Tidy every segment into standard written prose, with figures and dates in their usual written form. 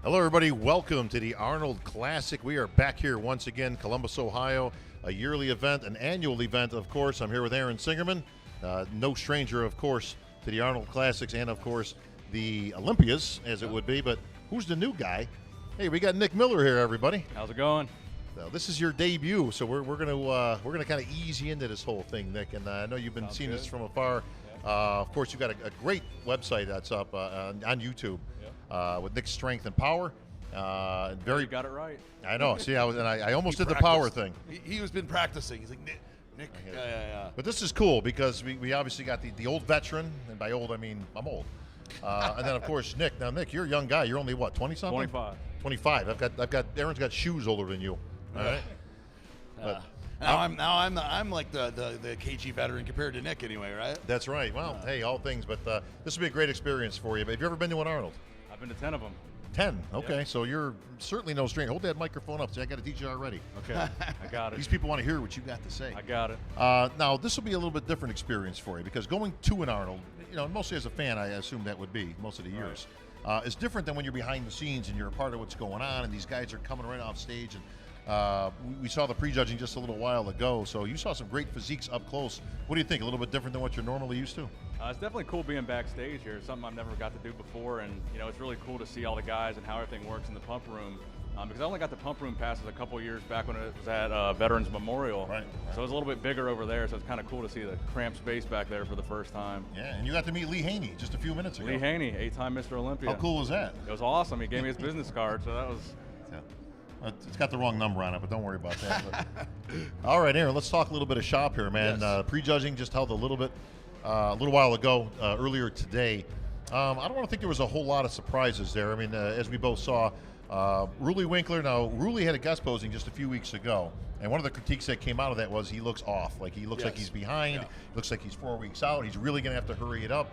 Hello, everybody. Welcome to the Arnold Classic. We are back here once again, Columbus, Ohio, a yearly event, an annual event, of course. I'm here with Aaron Singerman, no stranger, of course, to the Arnold Classics and, of course, the Olympias, as it would be. But who's the new guy? Hey, we got Nick Miller here, everybody. How's it going? Now, this is your debut, so we're gonna kind of ease you into this whole thing, Nick. And I know you've been seeing this from afar. Of course, you've got a great website that's up on YouTube. With Nick's Strength and Power. You got it right. I know. See, I almost did the power thing. He was been practicing. He's like, Nick. Yeah. But this is cool because we obviously got the old veteran, and by old I mean I'm old. And then of course Nick. Now Nick, you're a young guy. You're only what, 20 something? 25. 25. I've got Aaron's got shoes older than you. All right. But I'm like the KG veteran compared to Nick anyway, right? that's right. Well, hey, all things. But this will be a great experience for you. But have you ever been to an Arnold? I've been to 10 of them. 10. Okay, so you're certainly no stranger. Hold that microphone up. See, I got to teach you already. Okay, I got it. These people want to hear what you got to say. I got it. Now, this will be a little bit different experience for you because going to an Arnold, mostly as a fan, I assume that would be most of the years. It's different than when you're behind the scenes and you're a part of what's going on, and these guys are coming right off stage. And we saw the prejudging just a little while ago, so you saw some great physiques up close. What do you think? A little bit different than what you're normally used to? It's definitely cool being backstage here. It's something I've never got to do before, and it's really cool to see all the guys and how everything works in the pump room. Because I only got the pump room passes a couple years back when it was at Veterans Memorial. Right. So it was a little bit bigger over there, so it's kind of cool to see the cramped space back there for the first time. Yeah, and you got to meet Lee Haney just a few minutes ago. Lee Haney, 8-time Mr. Olympia. How cool was that? It was awesome. He gave me his business card, so that was... Yeah. It's got the wrong number on it, but don't worry about that. All right, Aaron, let's talk a little bit of shop here, man. Yes. Prejudging just held a little while ago, earlier today. I don't want to think there was a whole lot of surprises there. I mean, as we both saw, Ruley Winkler. Now, Ruley had a guest posing just a few weeks ago, and one of the critiques that came out of that was he looks off. Like, he looks like he's behind. Looks like he's 4 weeks out. He's really going to have to hurry it up.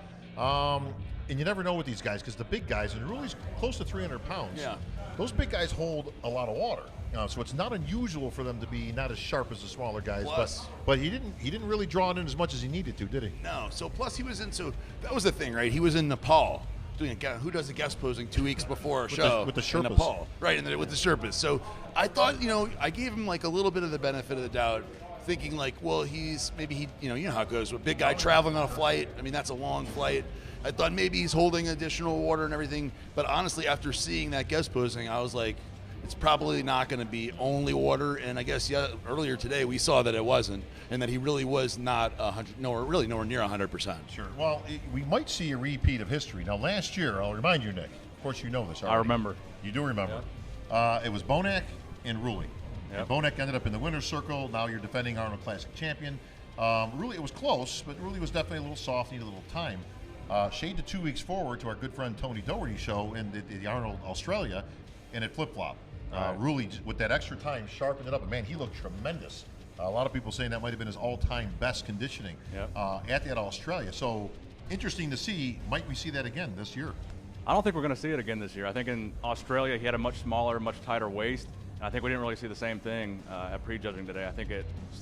And you never know with these guys because the big guys, and Ruley's close to 300 pounds. Yeah. Those big guys hold a lot of water, so it's not unusual for them to be not as sharp as the smaller guys. Plus, but he didn't really draw it in as much as he needed to, did he? No. So plus he was in. So that was the thing, right? He was in Nepal doing who does a guest posing 2 weeks before a show with the Sherpas. in Nepal, right? And then with the Sherpas. So I thought, I gave him like a little bit of the benefit of the doubt, thinking like, well, maybe you know how it goes with a big guy traveling on a flight. I mean, that's a long flight. I thought maybe he's holding additional water and everything, but honestly, after seeing that guest posing, I was like, it's probably not going to be only water. And I guess earlier today we saw that it wasn't, and that he really was not 100, nowhere near 100%. Sure. Well, we might see a repeat of history. Now, last year, I'll remind you, Nick. Of course, you know this already. I remember. You do remember. Yep. It was Bonac and Ruley. Yep. And Bonac ended up in the winner's circle. Now you're defending Arnold Classic champion. Ruley, it was close, but Ruley was definitely a little soft, needed a little time. Shade to 2 weeks forward to our good friend Tony Doherty's show in the Arnold Australia, and it flip-flopped. Ruley, with that extra time, sharpened it up, and man, he looked tremendous. A lot of people saying that might have been his all-time best conditioning at that Australia. So interesting to see. Might we see that again this year? I don't think we're going to see it again this year. I think in Australia he had a much smaller, much tighter waist. And I think we didn't really see the same thing at prejudging today. I think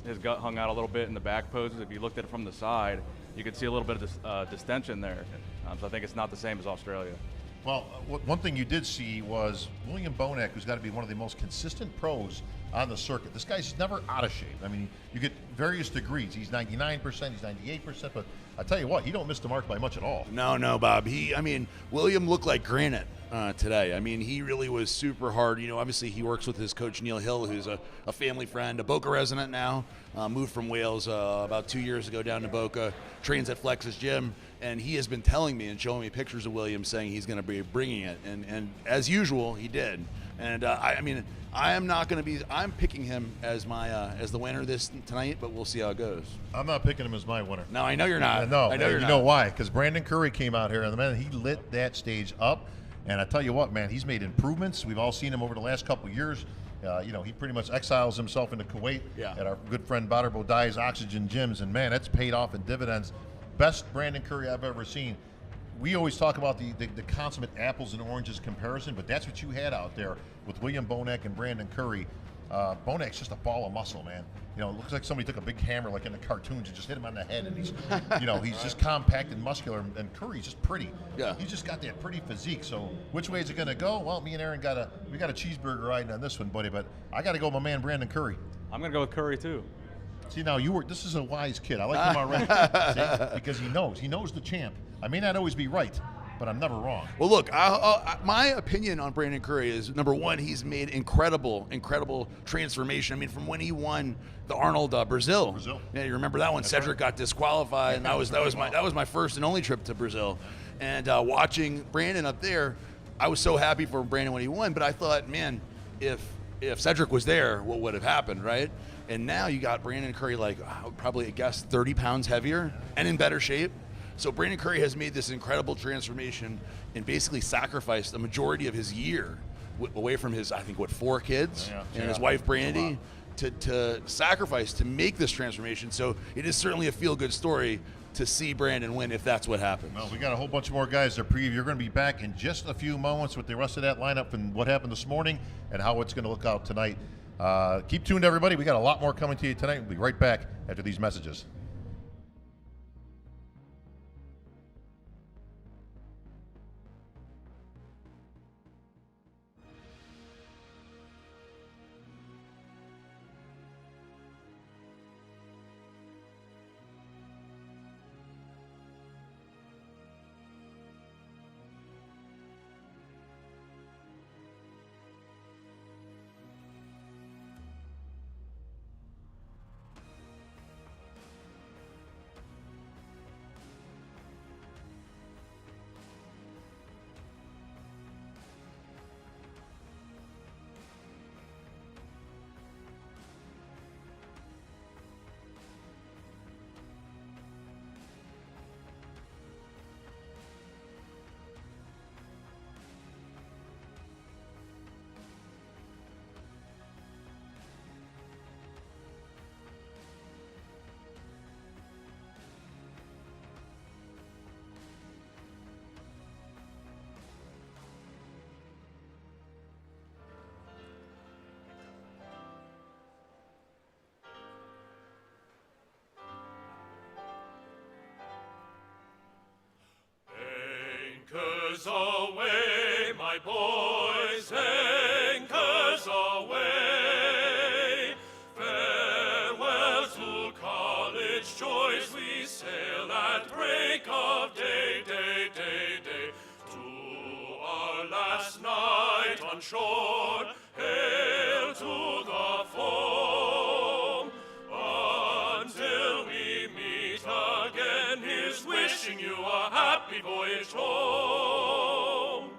his gut hung out a little bit in the back poses. If you looked at it from the side, you could see a little bit of distension there. So I think it's not the same as Australia. Well, one thing you did see was William Bonac, who's got to be one of the most consistent pros on the circuit. This guy's never out of shape. I mean, you get various degrees. He's 99%, he's 98%, but I tell you what, he don't miss the mark by much at all. No, Bob. William looked like granite today. I mean, he really was super hard. Obviously he works with his coach Neil Hill, who's a family friend, a Boca resident now, moved from Wales about 2 years ago down to Boca, trains at Flex's gym, and he has been telling me and showing me pictures of William, saying he's going to be bringing it, and as usual, he did. And I'm picking him as my as the winner tonight, but we'll see how it goes. I'm not picking him as my winner. No, I know you're not. No, I know you're not. You know why? Because Brandon Curry came out here, and man, he lit that stage up. And I tell you what, man, he's made improvements. We've all seen him over the last couple of years. He pretty much exiles himself into Kuwait at our good friend Badr Bodai's Oxygen Gyms, and man, that's paid off in dividends. Best Brandon Curry I've ever seen. We always talk about the consummate apples and oranges comparison, but that's what you had out there with William Bonac and Brandon Curry. Bonak's just a ball of muscle, man. You know, it looks like somebody took a big hammer like in the cartoons and just hit him on the head, and he's, you know, he's just compact and muscular, and Curry's just pretty. Yeah. He's just got that pretty physique. So which way is it going to go? Well, me and Aaron got a cheeseburger riding on this one, buddy, but I got to go with my man Brandon Curry. I'm going to go with Curry, too. See, now this is a wise kid. I like him already. See? Because he knows the champ. I may not always be right, but I'm never wrong. Well, look, my opinion on Brandon Curry is, number one, he's made incredible transformation. I mean, from when he won the Arnold Brazil. Yeah, you remember that one? That's Cedric got disqualified, and that was my first and only trip to Brazil. And watching Brandon up there, I was so happy for Brandon when he won. But I thought, man, if Cedric was there, what would have happened, right? And now you got Brandon Curry, like, probably, I guess, 30 pounds heavier and in better shape. So Brandon Curry has made this incredible transformation and basically sacrificed the majority of his year away from his, I think, 4 kids and his wife, Brandy, to sacrifice to make this transformation. So it is certainly a feel-good story to see Brandon win if that's what happens. Well, we got a whole bunch more guys to preview. You're going to be back in just a few moments with the rest of that lineup and what happened this morning and how it's going to look out tonight. Keep tuned, everybody. We got a lot more coming to you tonight. We'll be right back after these messages. Anchors away, my boys, anchors away. Farewell to college joys, we sail at break of day, day, day, day. To our last night on shore, hail to the foam. Until we meet again, here's wishing you a happy voyage home.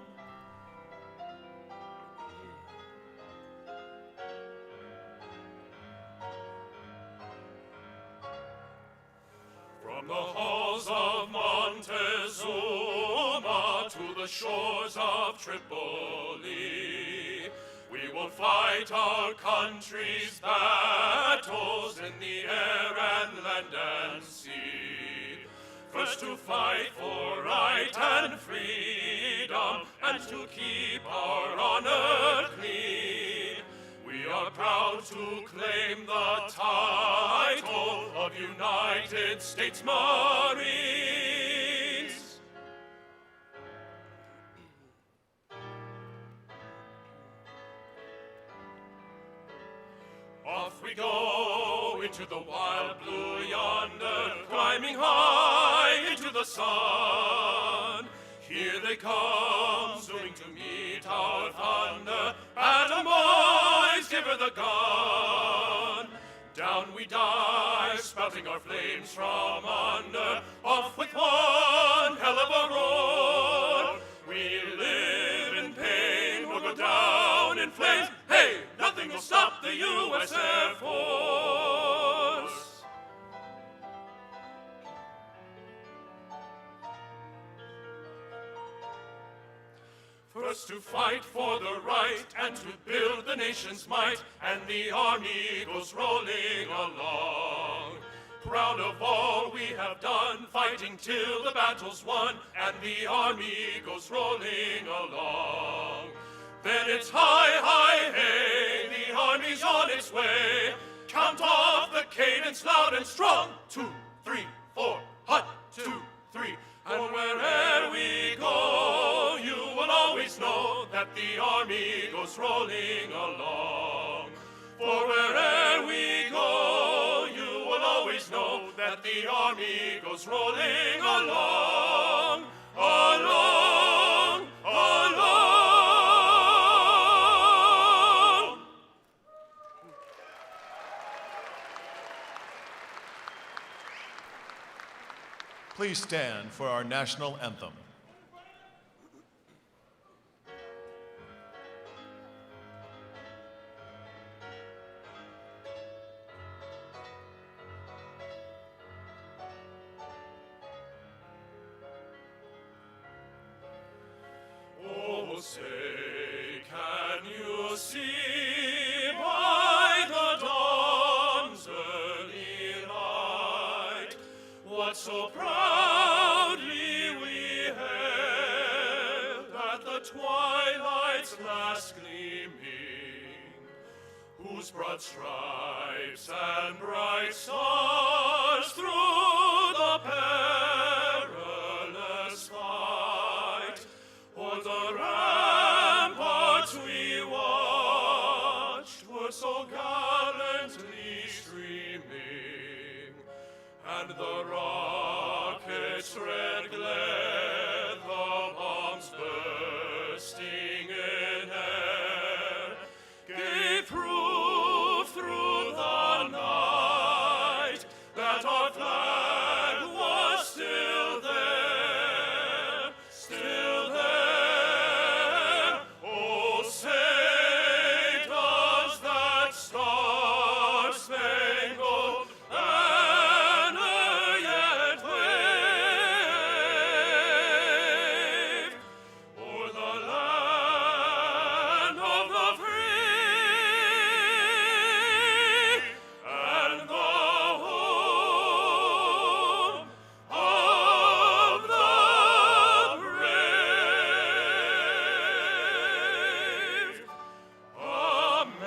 From the halls of Montezuma to the shores of Tripoli, we will fight our country's battles in the air and land and sea. First to fight for right and freedom, and to keep our honor clean. We are proud to claim the title of United States Marines. Off we go into the wild blue yonder, climbing high into the sun. Here they come, zooming to meet our thunder. Attaboys, give her the gun. Down we dive, spouting our flames from under. Off with one hell of a roar. We live in pain, we'll go down in flames. Hey, nothing will stop the U.S. Air Force. First to fight for the right and to build the nation's might, and the army goes rolling along. Proud of all we have done, fighting till the battle's won, and the army goes rolling along. Then it's hi, hi, hey, the army's on its way. Count off the cadence loud and strong. 2, 3, 4, hut, 2, 3. And wherever we go, you will always know that the army goes rolling along. For wherever we go, you will always know that the army goes rolling along, along, along. Please stand for our national anthem. Oh, say, can you see by the dawn's early light what so proudly we hailed at the twilight's last gleaming, whose broad stripes and bright stars through the perilous fight o'er the ramparts we watched were so gallantly streaming, and the rocket's red glare, the bombs bursting in air, gave proof through the night that our flag was still there, still there. Oh, say, does that star-spangled banner yet wave o'er the land of the free and the home of the brave? America, America.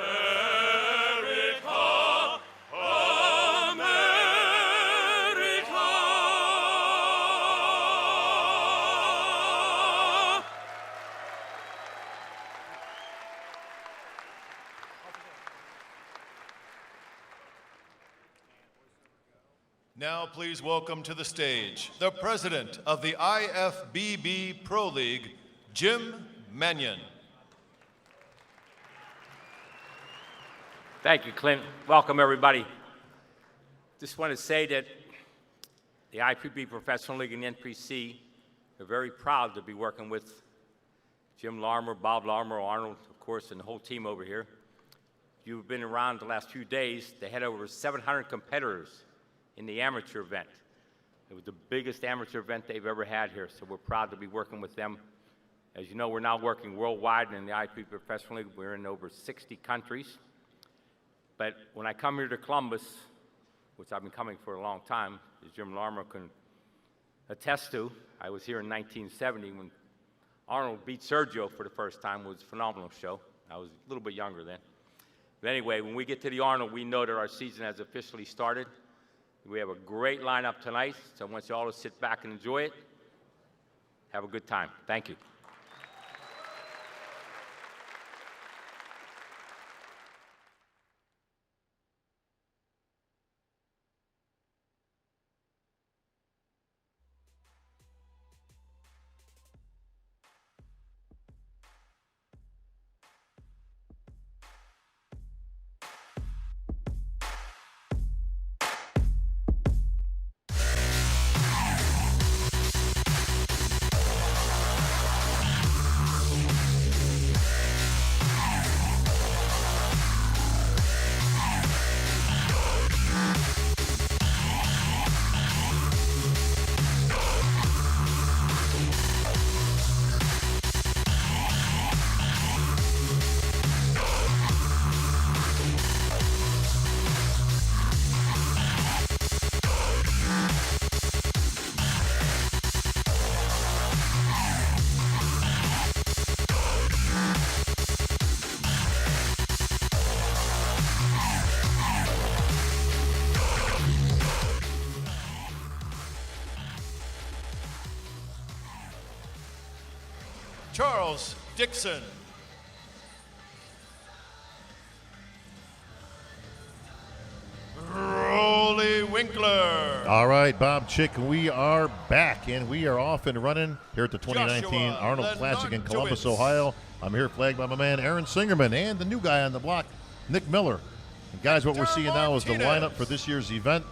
Now please welcome to the stage the president of the IFBB Pro League, Jim Mannion. Thank you, Clint. Welcome, everybody. Just want to say that the IFBB Professional League and the NPC are very proud to be working with Jim Larmer, Bob Larmer, Arnold, of course, and the whole team over here. You've been around the last few days. They had over 700 competitors in the amateur event. It was the biggest amateur event they've ever had here, so we're proud to be working with them. As you know, we're now working worldwide in the IFBB Professional League. We're in over 60 countries. But when I come here to Columbus, which I've been coming for a long time, as Jim Larmer can attest to, I was here in 1970 when Arnold beat Sergio for the first time. It was a phenomenal show. I was a little bit younger then. But anyway, when we get to the Arnold, we know that our season has officially started. We have a great lineup tonight, so I want you all to sit back and enjoy it. Have a good time. Thank you. Charles Dixon. Rolly Winkler. All right, Bob Chick, we are back, and we are off and running here at the 2019 Joshua Arnold Classic in Columbus, Lenartowicz. Ohio. I'm here flagged by my man Aaron Singerman and the new guy on the block, Nick Miller. And guys, what we're seeing now is the lineup for this year's event.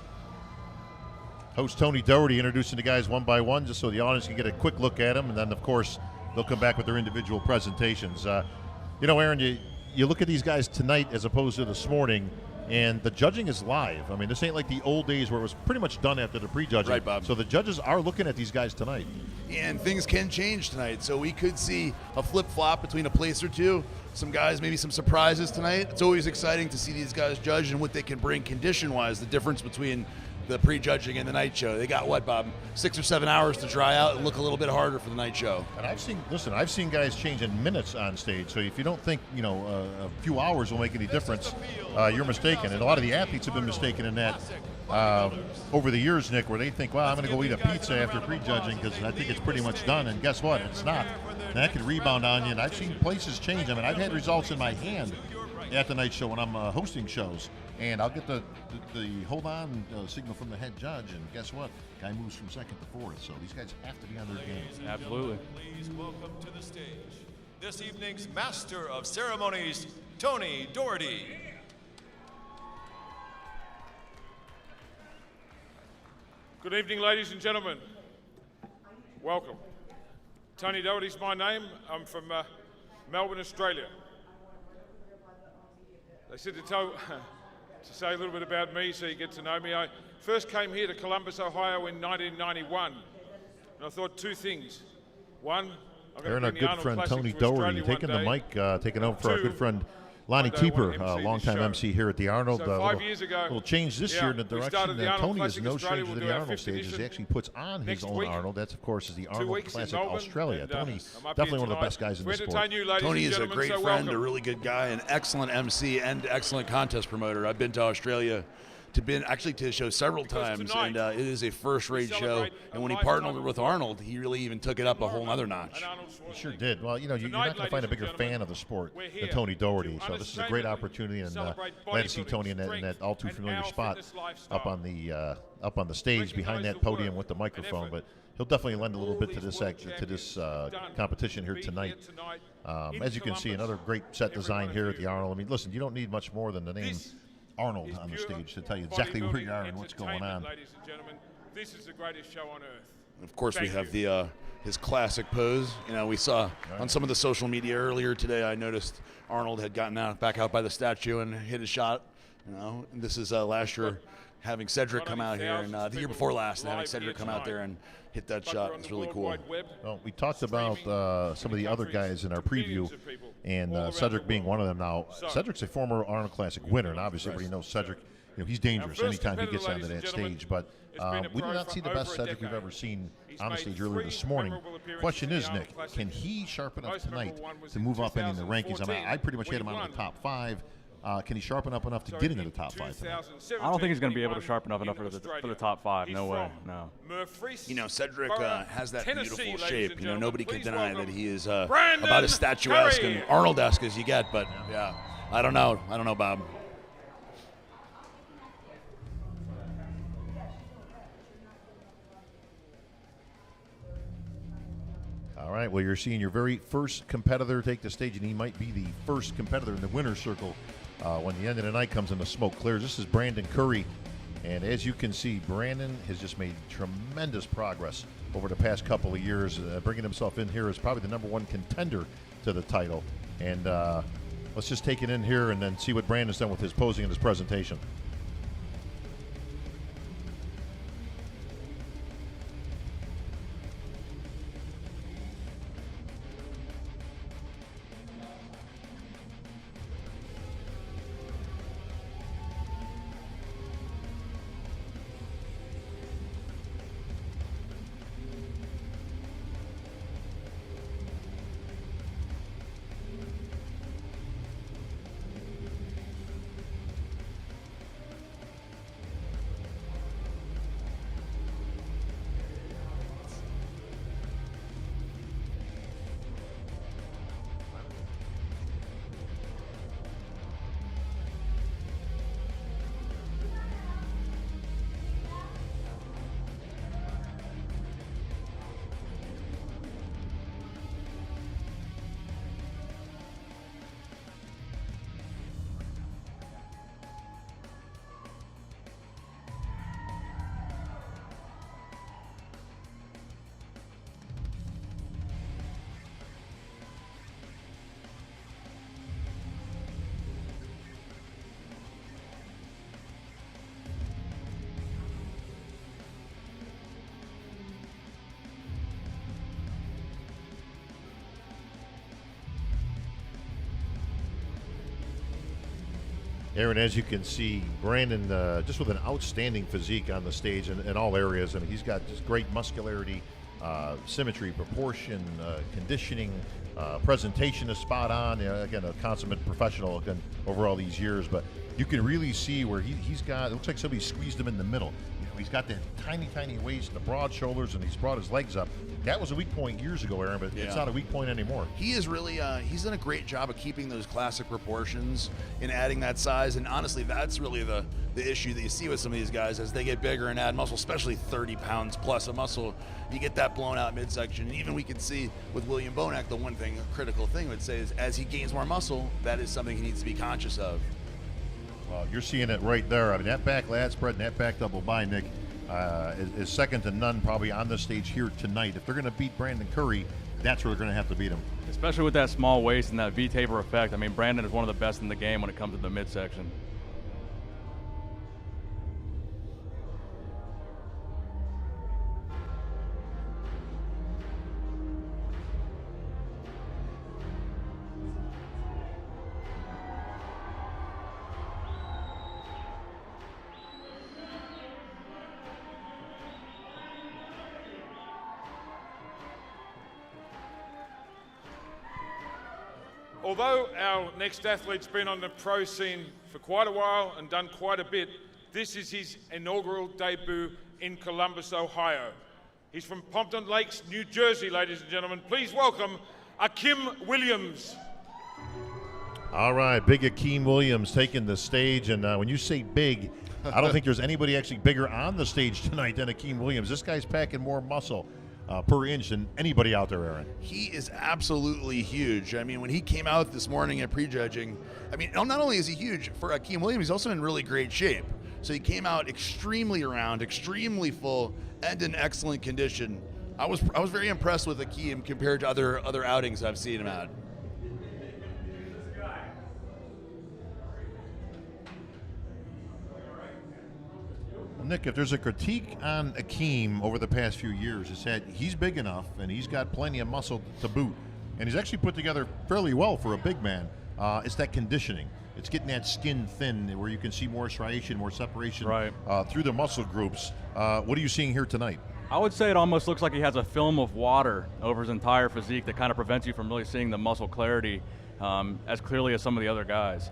Host Tony Doherty introducing the guys one by one just so the audience can get a quick look at them, and then, of course, they'll come back with their individual presentations. Aaron, you look at these guys tonight as opposed to this morning, and the judging is live. I mean, this ain't like the old days where it was pretty much done after the pre-judging. Right, Bob. So the judges are looking at these guys tonight. And things can change tonight, so we could see a flip-flop between a place or two. Some guys, maybe some surprises tonight. It's always exciting to see these guys judge and what they can bring condition-wise, the difference between the pre-judging and the night show. They got what, Bob? 6 or 7 hours to dry out and look a little bit harder for the night show. And I've seen guys change in minutes on stage. So if you don't think, a few hours will make any difference, you're mistaken. And a lot of the athletes have been mistaken in that over the years, Nick, where they think, well, I'm going to go eat a pizza after prejudging because I think it's pretty much done. And guess what? It's not. And that can rebound on you. And I've seen places change. I mean, I've had results in my hand at the night show when I'm hosting shows. And I'll get the hold on signal from the head judge, and guess what? Guy moves from second to fourth. So these guys have to be on their game. Absolutely. Please welcome to the stage this evening's Master of Ceremonies, Tony Doherty. Good evening, ladies and gentlemen. Welcome. Tony Doherty's my name. I'm from Melbourne, Australia. They said to say a little bit about me so you get to know me. I first came here to Columbus, Ohio in 1991, and I thought two things. One, I'm going Aaron, to our bring the good Arnold friend Classic Tony to Doherty Australia taking the one day. mic, taking over for our Two, good friend Lonnie one day I Keeper, want to MC longtime this show. MC here at the Arnold. So little, 5 years ago, little change this year in the we direction started the that Arnold Tony is Classic no Australia. stranger We'll to do the our Arnold fifth stages. He edition actually puts on his next own week. Arnold. That's, of course, is the 2 Arnold weeks in Classic Melbourne, Australia. and, Tony, I'm up definitely here one of the tonight best guys in to the sport. entertain you, ladies Tony and is a gentlemen, great so friend, welcome. a really good guy, an excellent MC, and excellent contest promoter. I've been to Australia to the show several times, and it is a first-rate show. And when he partnered with Arnold, he really even took it up a whole nother notch. He sure did. Well, you're not going to find a bigger fan of the sport than Tony Doherty. So this is a great opportunity, and glad to see Tony in that all too familiar spot up on the stage behind that podium with the microphone. But he'll definitely lend a little bit to this competition here tonight. As you can see, another great set design here at the Arnold. I mean, listen, you don't need much more than the name Arnold on the stage to tell you exactly where you are and what's going on. Ladies and gentlemen, this is the greatest show on earth. Of course, we Thank have his classic pose. We saw on some of the social media earlier today. I noticed Arnold had gotten back out by the statue and hit a shot. And this is last year having Cedric come out here, and the year before last, and having Cedric come out there and hit that shot was really cool. Well, we talked about some of the other guys in our preview, and Cedric being one of them. Now, Cedric's a former Arnold Classic winner, and obviously everybody knows Cedric. He's dangerous anytime he gets onto that stage. But we did not see the best Cedric we've ever seen on the stage earlier this morning. Question is, Nick, can he sharpen up tonight to move up any in the rankings? I mean, I pretty much had him on the top 5. Can he sharpen up enough to get into the top 5 tonight? I don't think he's going to be able to sharpen up enough for the top 5. No way. No. Cedric has that beautiful shape. Nobody can deny that he is Brandon about as statuesque Harry. and Arnold-esque as you get. But yeah, I don't know, Bob. All right, well, you're seeing your very first competitor take the stage, and he might be the first competitor in the winner's circle when the end of the night comes and the smoke clears. This is Brandon Curry, and as you can see, Brandon has just made tremendous progress over the past couple of years, bringing himself in here as probably the #1 contender to the title. And let's just take it in here and then see what Brandon's done with his posing and his presentation. Aaron, as you can see, Brandon just with an outstanding physique on the stage in all areas. I mean, he's got just great muscularity, symmetry, proportion, conditioning, presentation is spot on. Again, a consummate professional again, over all these years. But you can really see where he's got, it looks like somebody squeezed him in the middle. He's got that tiny waist, the broad shoulders, and he's brought his legs up. That was a weak point years ago, Aaron, but it's not a weak point anymore. He is really, he's done a great job of keeping those classic proportions and adding that size. And honestly, that's really the issue that you see with some of these guys as they get bigger and add muscle, especially 30 pounds plus of muscle. You get that blown out midsection. And even we can see with William Bonac, the one thing, a critical thing I would say is as he gains more muscle, that is something he needs to be conscious of. Well, you're seeing it right there. I mean, that back lat spread and that back double bind, Nick, is second to none probably on the stage here tonight. If they're going to beat Brandon Curry, that's where they're going to have to beat him. Especially with that small waist and that V-taper effect. I mean, Brandon is one of the best in the game when it comes to the midsection. Although our next athlete's been on the pro scene for quite a while and done quite a bit, this is his inaugural debut in Columbus, Ohio. He's from Pompton Lakes, New Jersey, ladies and gentlemen. Please welcome Akeem Williams. All right, big Akeem Williams taking the stage. And when you say big, I don't think there's anybody actually bigger on the stage tonight than Akeem Williams. This guy's packing more muscle per inch than anybody out there, Aaron. He is absolutely huge. I mean, when he came out this morning at prejudging, I mean, not only is he huge for Akeem Williams, he's also in really great shape. So he came out extremely round, extremely full, and in excellent condition. I was very impressed with Akeem compared to other outings I've seen him at. Nick, if there's a critique on Akeem over the past few years, it's that he's big enough and he's got plenty of muscle to boot, and he's actually put together fairly well for a big man. It's that conditioning. It's getting that skin thin where you can see more striation, more separation through the muscle groups. What are you seeing here tonight? I would say it almost looks like he has a film of water over his entire physique that kind of prevents you from really seeing the muscle clarity as clearly as some of the other guys.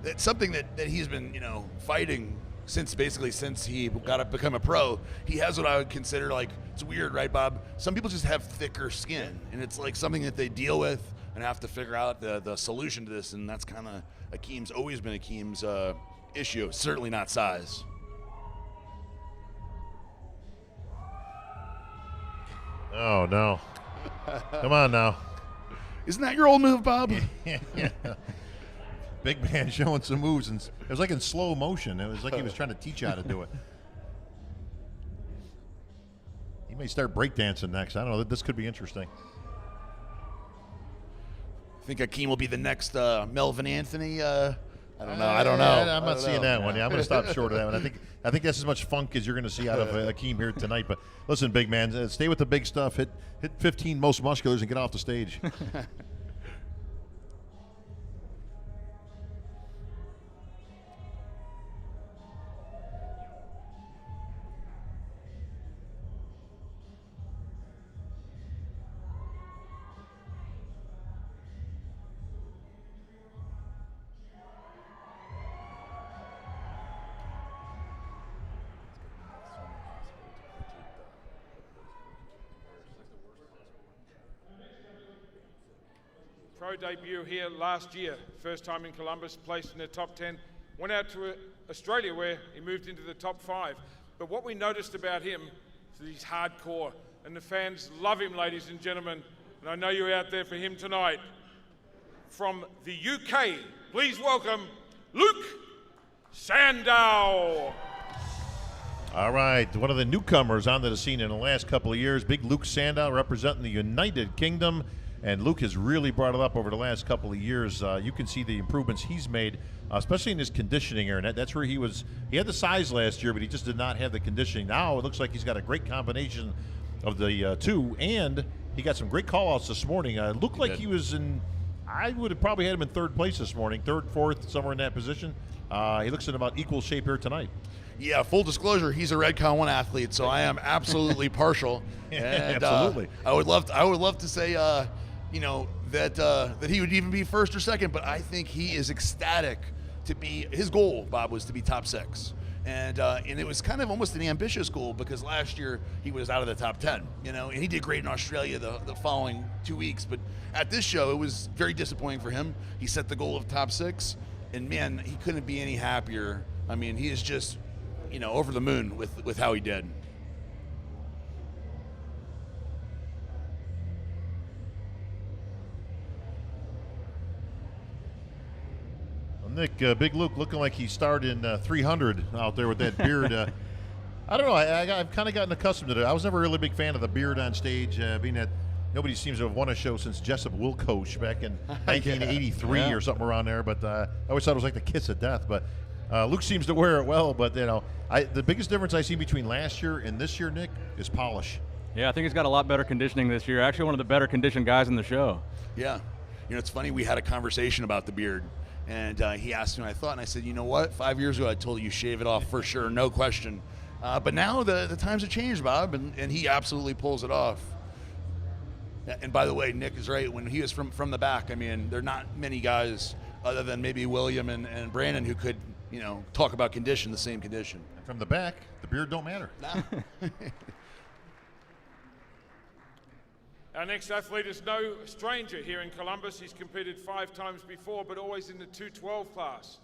It's something that he's been, fighting since he got to become a pro. He has what I would consider, like, it's weird, right, Bob? Some people just have thicker skin, and it's like something that they deal with and have to figure out the solution to this, and that's kind of always been Akeem's issue, certainly not size. Oh, no. Come on now. Isn't that your old move, Bob? Yeah. Big man showing some moves, and it was like in slow motion. It was like he was trying to teach you how to do it. He may start breakdancing next. I don't know. This could be interesting. I think Akeem will be the next Melvin Anthony. I don't know. I'm not seeing that one. Yeah, I'm going to stop short of that one. I think that's as much funk as you're going to see out of Akeem here tonight. But listen, big man, stay with the big stuff. Hit 15 most musculars and get off the stage. Pro debut here last year, first time in Columbus, placed in the top 10, went out to Australia where he moved into the top 5. But what we noticed about him is that he's hardcore, and the fans love him, ladies and gentlemen, and I know you're out there for him tonight. From the UK, please welcome Luke Sandow. All right, one of the newcomers onto the scene in the last couple of years, big Luke Sandow representing the United Kingdom. And Luke has really brought it up over the last couple of years. You can see the improvements he's made, especially in his conditioning, Aaron. That's where he had the size last year, but he just did not have the conditioning. Now it looks like he's got a great combination of the two, and he got some great call-outs this morning. It looked like he was in, I would have probably had him in third place this morning, third, fourth, somewhere in that position. He looks in about equal shape here tonight. Yeah, full disclosure, he's a Redcon 1 athlete, so I am absolutely partial. And, Absolutely. I would love to say, you know, that he would even be first or second, but I think he is ecstatic to be. His goal, Bob, was to be top 6. And it was kind of almost an ambitious goal because last year he was out of the top 10, you know, and he did great in Australia the following 2 weeks. But at this show, it was very disappointing for him. He set the goal of top 6, and man, he couldn't be any happier. I mean, he is just, you know, over the moon with how he did. Nick, Big Luke looking like he started in 300 out there with that beard. I don't know. I've kind of gotten accustomed to it. I was never a really big fan of the beard on stage, being that nobody seems to have won a show since Jessup Wilcoch back in 1983 or something around there. But I always thought it was like the kiss of death. But Luke seems to wear it well. But, you know, the biggest difference I see between last year and this year, Nick, is polish. Yeah, I think he's got a lot better conditioning this year. Actually, one of the better conditioned guys in the show. Yeah. You know, it's funny. We had a conversation about the beard. And he asked me what I thought, and I said, you know what? 5 years ago, I told you shave it off for sure, no question. But now the times have changed, Bob, and he absolutely pulls it off. And by the way, Nick is right. When he was from the back, I mean, there are not many guys other than maybe William and Brandon who could, you know, talk about condition, the same condition. From the back, the beard don't matter. Nah. Our next athlete is no stranger here in Columbus. He's competed 5 times before, but always in the 212 class.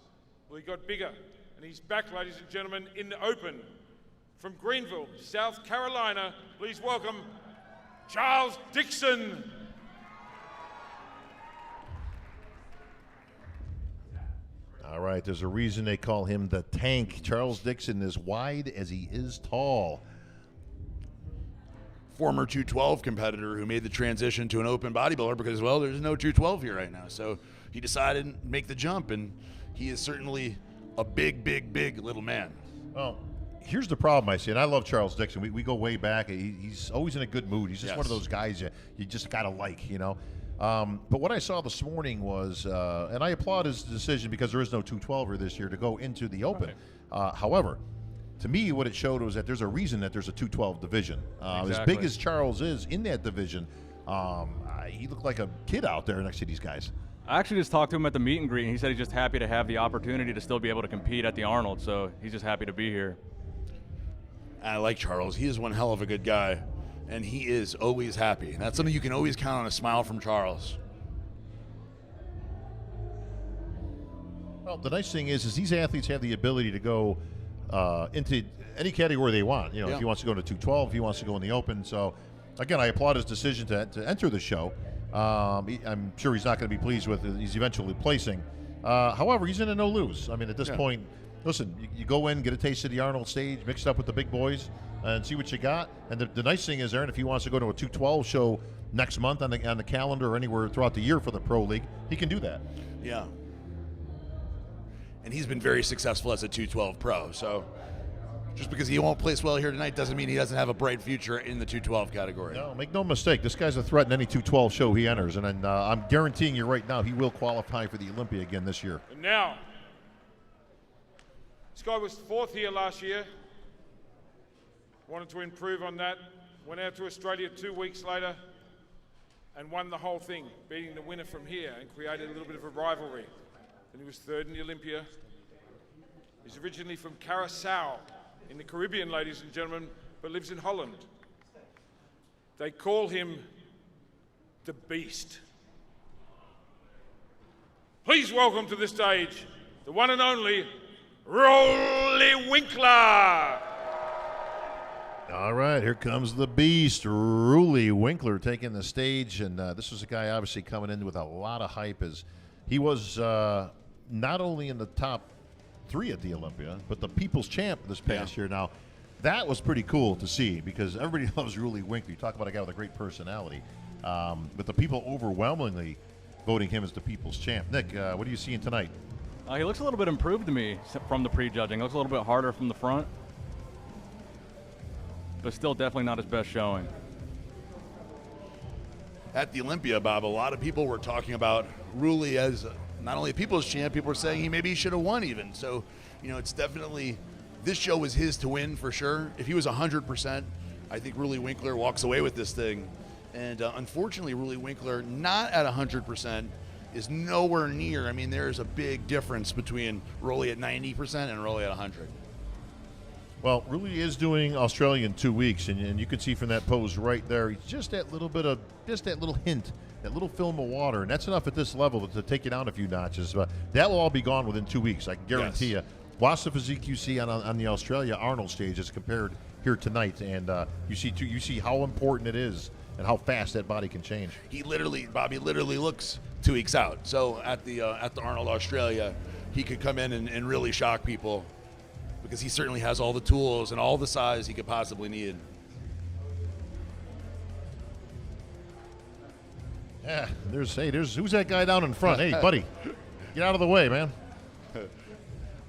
Well, he got bigger, and he's back, ladies and gentlemen, in the open. From Greenville, South Carolina, please welcome Charles Dixon. All right, there's a reason they call him the Tank. Charles Dixon is wide as he is tall. Former 212 competitor who made the transition to an open bodybuilder because, well, there's no 212 here right now. So he decided to make the jump, and he is certainly a big, big, big little man. Well, here's the problem I see, and I love Charles Dixon. We go way back. He's always in a good mood. He's just one of those guys you just got to like, you know. But what I saw this morning was, and I applaud his decision because there is no 212er this year to go into the open. Right. However, to me, what it showed was that there's a reason that there's a 212 division. As big as Charles is in that division, he looked like a kid out there next to these guys. I actually just talked to him at the meet and greet, and he said he's just happy to have the opportunity to still be able to compete at the Arnold, so he's just happy to be here. I like Charles. He is one hell of a good guy, and he is always happy. And that's something you can always count on, a smile from Charles. Well, the nice thing is these athletes have the ability to go into any category they want. You know, if he wants to go into 212, if he wants to go in the open. So, again, I applaud his decision to enter the show. I'm sure he's not going to be pleased with it. He's eventually placing. However, he's in a no-lose. I mean, at this point, listen, you go in, get a taste of the Arnold stage, mix it up with the big boys, and see what you got. And the nice thing is, Aaron, if he wants to go to a 212 show next month on the calendar or anywhere throughout the year for the Pro League, he can do that. Yeah. And he's been very successful as a 212 pro. So just because he won't place well here tonight doesn't mean he doesn't have a bright future in the 212 category. No, make no mistake. This guy's a threat in any 212 show he enters. And I'm guaranteeing you right now he will qualify for the Olympia again this year. And now, this guy was 4th here last year. Wanted to improve on that. Went out to Australia 2 weeks later and won the whole thing, beating the winner from here and created a little bit of a rivalry. And he was 3rd in the Olympia. He's originally from Curaçao in the Caribbean, ladies and gentlemen, but lives in Holland. They call him the Beast. Please welcome to the stage the one and only Rolly Winkler. All right, here comes the Beast, Rolly Winkler, taking the stage. And this was a guy obviously coming in with a lot of hype as he was not only in the top 3 at the Olympia, but the People's Champ this past year. Now, that was pretty cool to see because everybody loves Rolly Winkler. You talk about a guy with a great personality. But the people overwhelmingly voting him as the People's Champ. Nick, what are you seeing tonight? He looks a little bit improved to me from the pre-judging. Looks a little bit harder from the front, but still definitely not his best showing. At the Olympia, Bob, a lot of people were talking about Rulli as not only a people's champ, people are saying he should have won even. So, it's definitely, this show was his to win for sure. If he was 100%, I think Rulli Winkler walks away with this thing. And unfortunately, Rulli Winkler, not at 100%, is nowhere near. I mean, there's a big difference between Rulli at 90% and Rulli at 100. Well, Rulli is doing Australia in 2 weeks, and you can see from that pose right there, he's just that little hint, that little film of water, and that's enough at this level to take you down a few notches. That will all be gone within 2 weeks, I can guarantee you. Watch the physique you see on the Australia Arnold stage as compared here tonight, and you see how important it is and how fast that body can change. Bobby literally looks 2 weeks out. So at the Arnold Australia, he could come in and really shock people because he certainly has all the tools and all the size he could possibly need. Yeah, there's who's that guy down in front? Hey, buddy, get out of the way, man.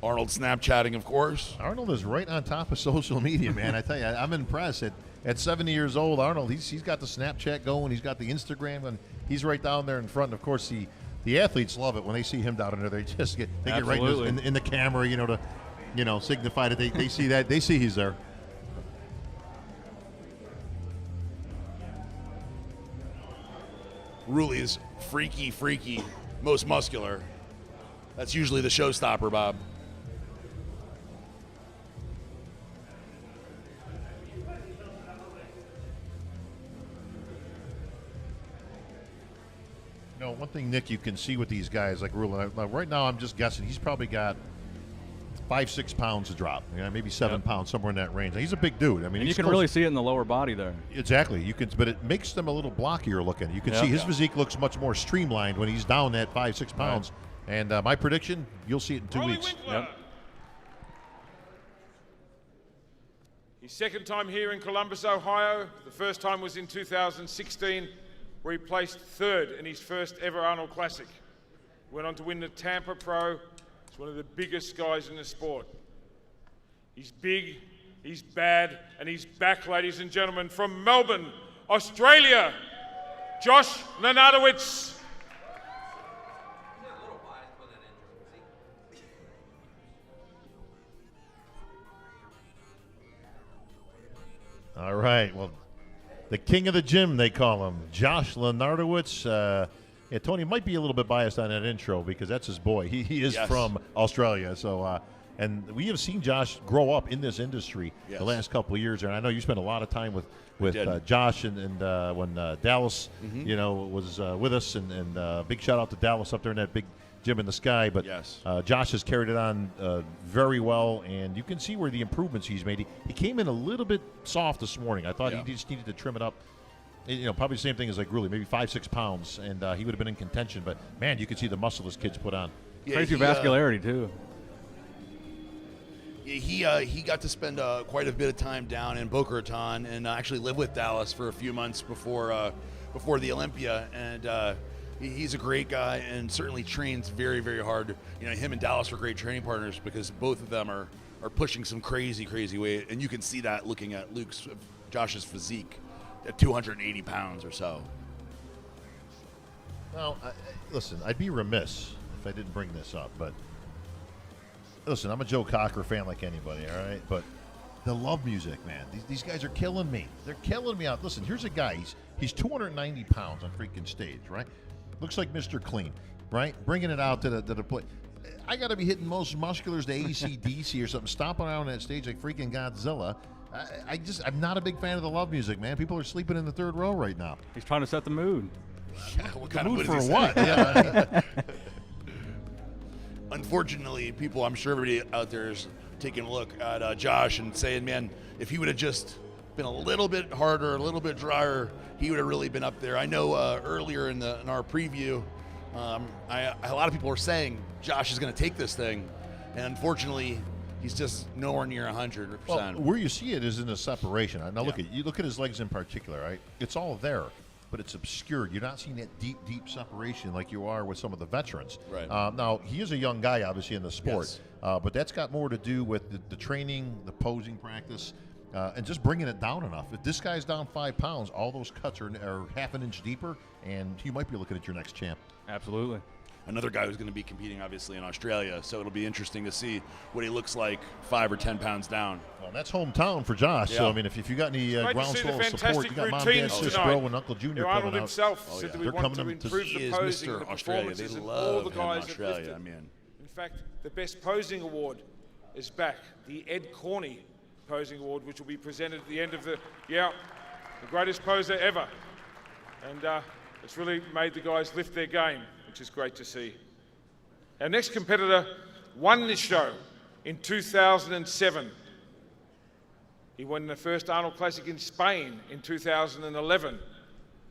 Arnold Snapchatting, of course. Arnold is right on top of social media, man. I tell you, I'm impressed. At 70 years old, Arnold, he's got the Snapchat going. He's got the Instagram, and he's right down there in front. And of course, the athletes love it when they see him down there. They just get right in the camera, to signify that they see that he's there. Rulli is freaky, most muscular. That's usually the showstopper, Bob. One thing, Nick, you can see with these guys like Rulli. Right now, I'm just guessing he's probably got 5-6 pounds to drop. Maybe 7 pounds, somewhere in that range. He's a big dude. I mean, and you can really see it in the lower body there. Exactly. But it makes them a little blockier looking. You can see his physique looks much more streamlined when he's down that 5-6 pounds. Right. And my prediction, you'll see it in 2 weeks. Yep. His second time here in Columbus, Ohio. The first time was in 2016. Where he placed third in his first ever Arnold Classic. Went on to win the Tampa Pro. He's one of the biggest guys in the sport. He's big, he's bad, and he's back, ladies and gentlemen, from Melbourne, Australia, Josh Lenardowitz. All right, well, the king of the gym, they call him, Josh Lenardowitz. Tony might be a little bit biased on that intro because that's his boy. He is from Australia. So, and we have seen Josh grow up in this industry the last couple of years. And I know you spent a lot of time with Josh and when Dallas, was with us. And big shout out to Dallas up there in that big gym in the sky. But Josh has carried it on very well, and you can see where the improvements he's made. He came in a little bit soft this morning. I thought he just needed to trim it up. Probably the same thing as like Rulli, maybe 5-6 pounds, and he would have been in contention. But man, you could see the muscle this kid's put on. Crazy vascularity too. He got to spend quite a bit of time down in Boca Raton and actually live with Dallas for a few months before the Olympia, and he's a great guy and certainly trains very, very hard. Him and Dallas are great training partners because both of them are pushing some crazy weight, and you can see that looking at Josh's physique at 280 pounds or so. Well, listen, I'd be remiss if I didn't bring this up, but listen, I'm a Joe Cocker fan like anybody, all right? But the love music, man, these guys are killing me. They're killing me out. Listen, here's a guy, he's 290 pounds on freaking stage, right? Looks like Mr. Clean, right? Bringing it out to the play. I got to be hitting most musculars to AC/DC or something, stomping around that stage like freaking Godzilla. I'm not a big fan of the love music, man. People are sleeping in the third row right now. He's trying to set the mood. What kind the of mood mood for what? Yeah. Unfortunately, I'm sure everybody out there is taking a look at Josh and saying, man, if he would have just been a little bit harder, a little bit drier, he would have really been up there. I know earlier in our preview, a lot of people were saying Josh is going to take this thing, and unfortunately, he's just nowhere near 100%. Well, where you see it is in the separation. Now look at his legs in particular, right? It's all there, but it's obscured. You're not seeing that deep separation like you are with some of the veterans. Right. Now, he is a young guy, obviously, in the sport, but that's got more to do with the training, the posing practice, and just bringing it down enough. If this guy's down 5 pounds, all those cuts are half an inch deeper, and you might be looking at your next champ. Absolutely. Another guy who's going to be competing, obviously, in Australia. So it'll be interesting to see what he looks like 5 or 10 pounds down. Well, that's hometown for Josh. Yeah. So, I mean, if you got any groundswell support, you got Mom, Dad, Sis, Bro, and Uncle Junior coming Arnold out. himself said that we They're want to coming improve He the is posing, Mr. the Australia. They performances, and all love the him, guys have Australia. lifted. I mean, In fact, the Best Posing Award is back, the Ed Corney Posing Award, which will be presented at the end of the greatest poser ever. And it's really made the guys lift their game, which is great to see. Our next competitor won this show in 2007. He won the first Arnold Classic in Spain in 2011.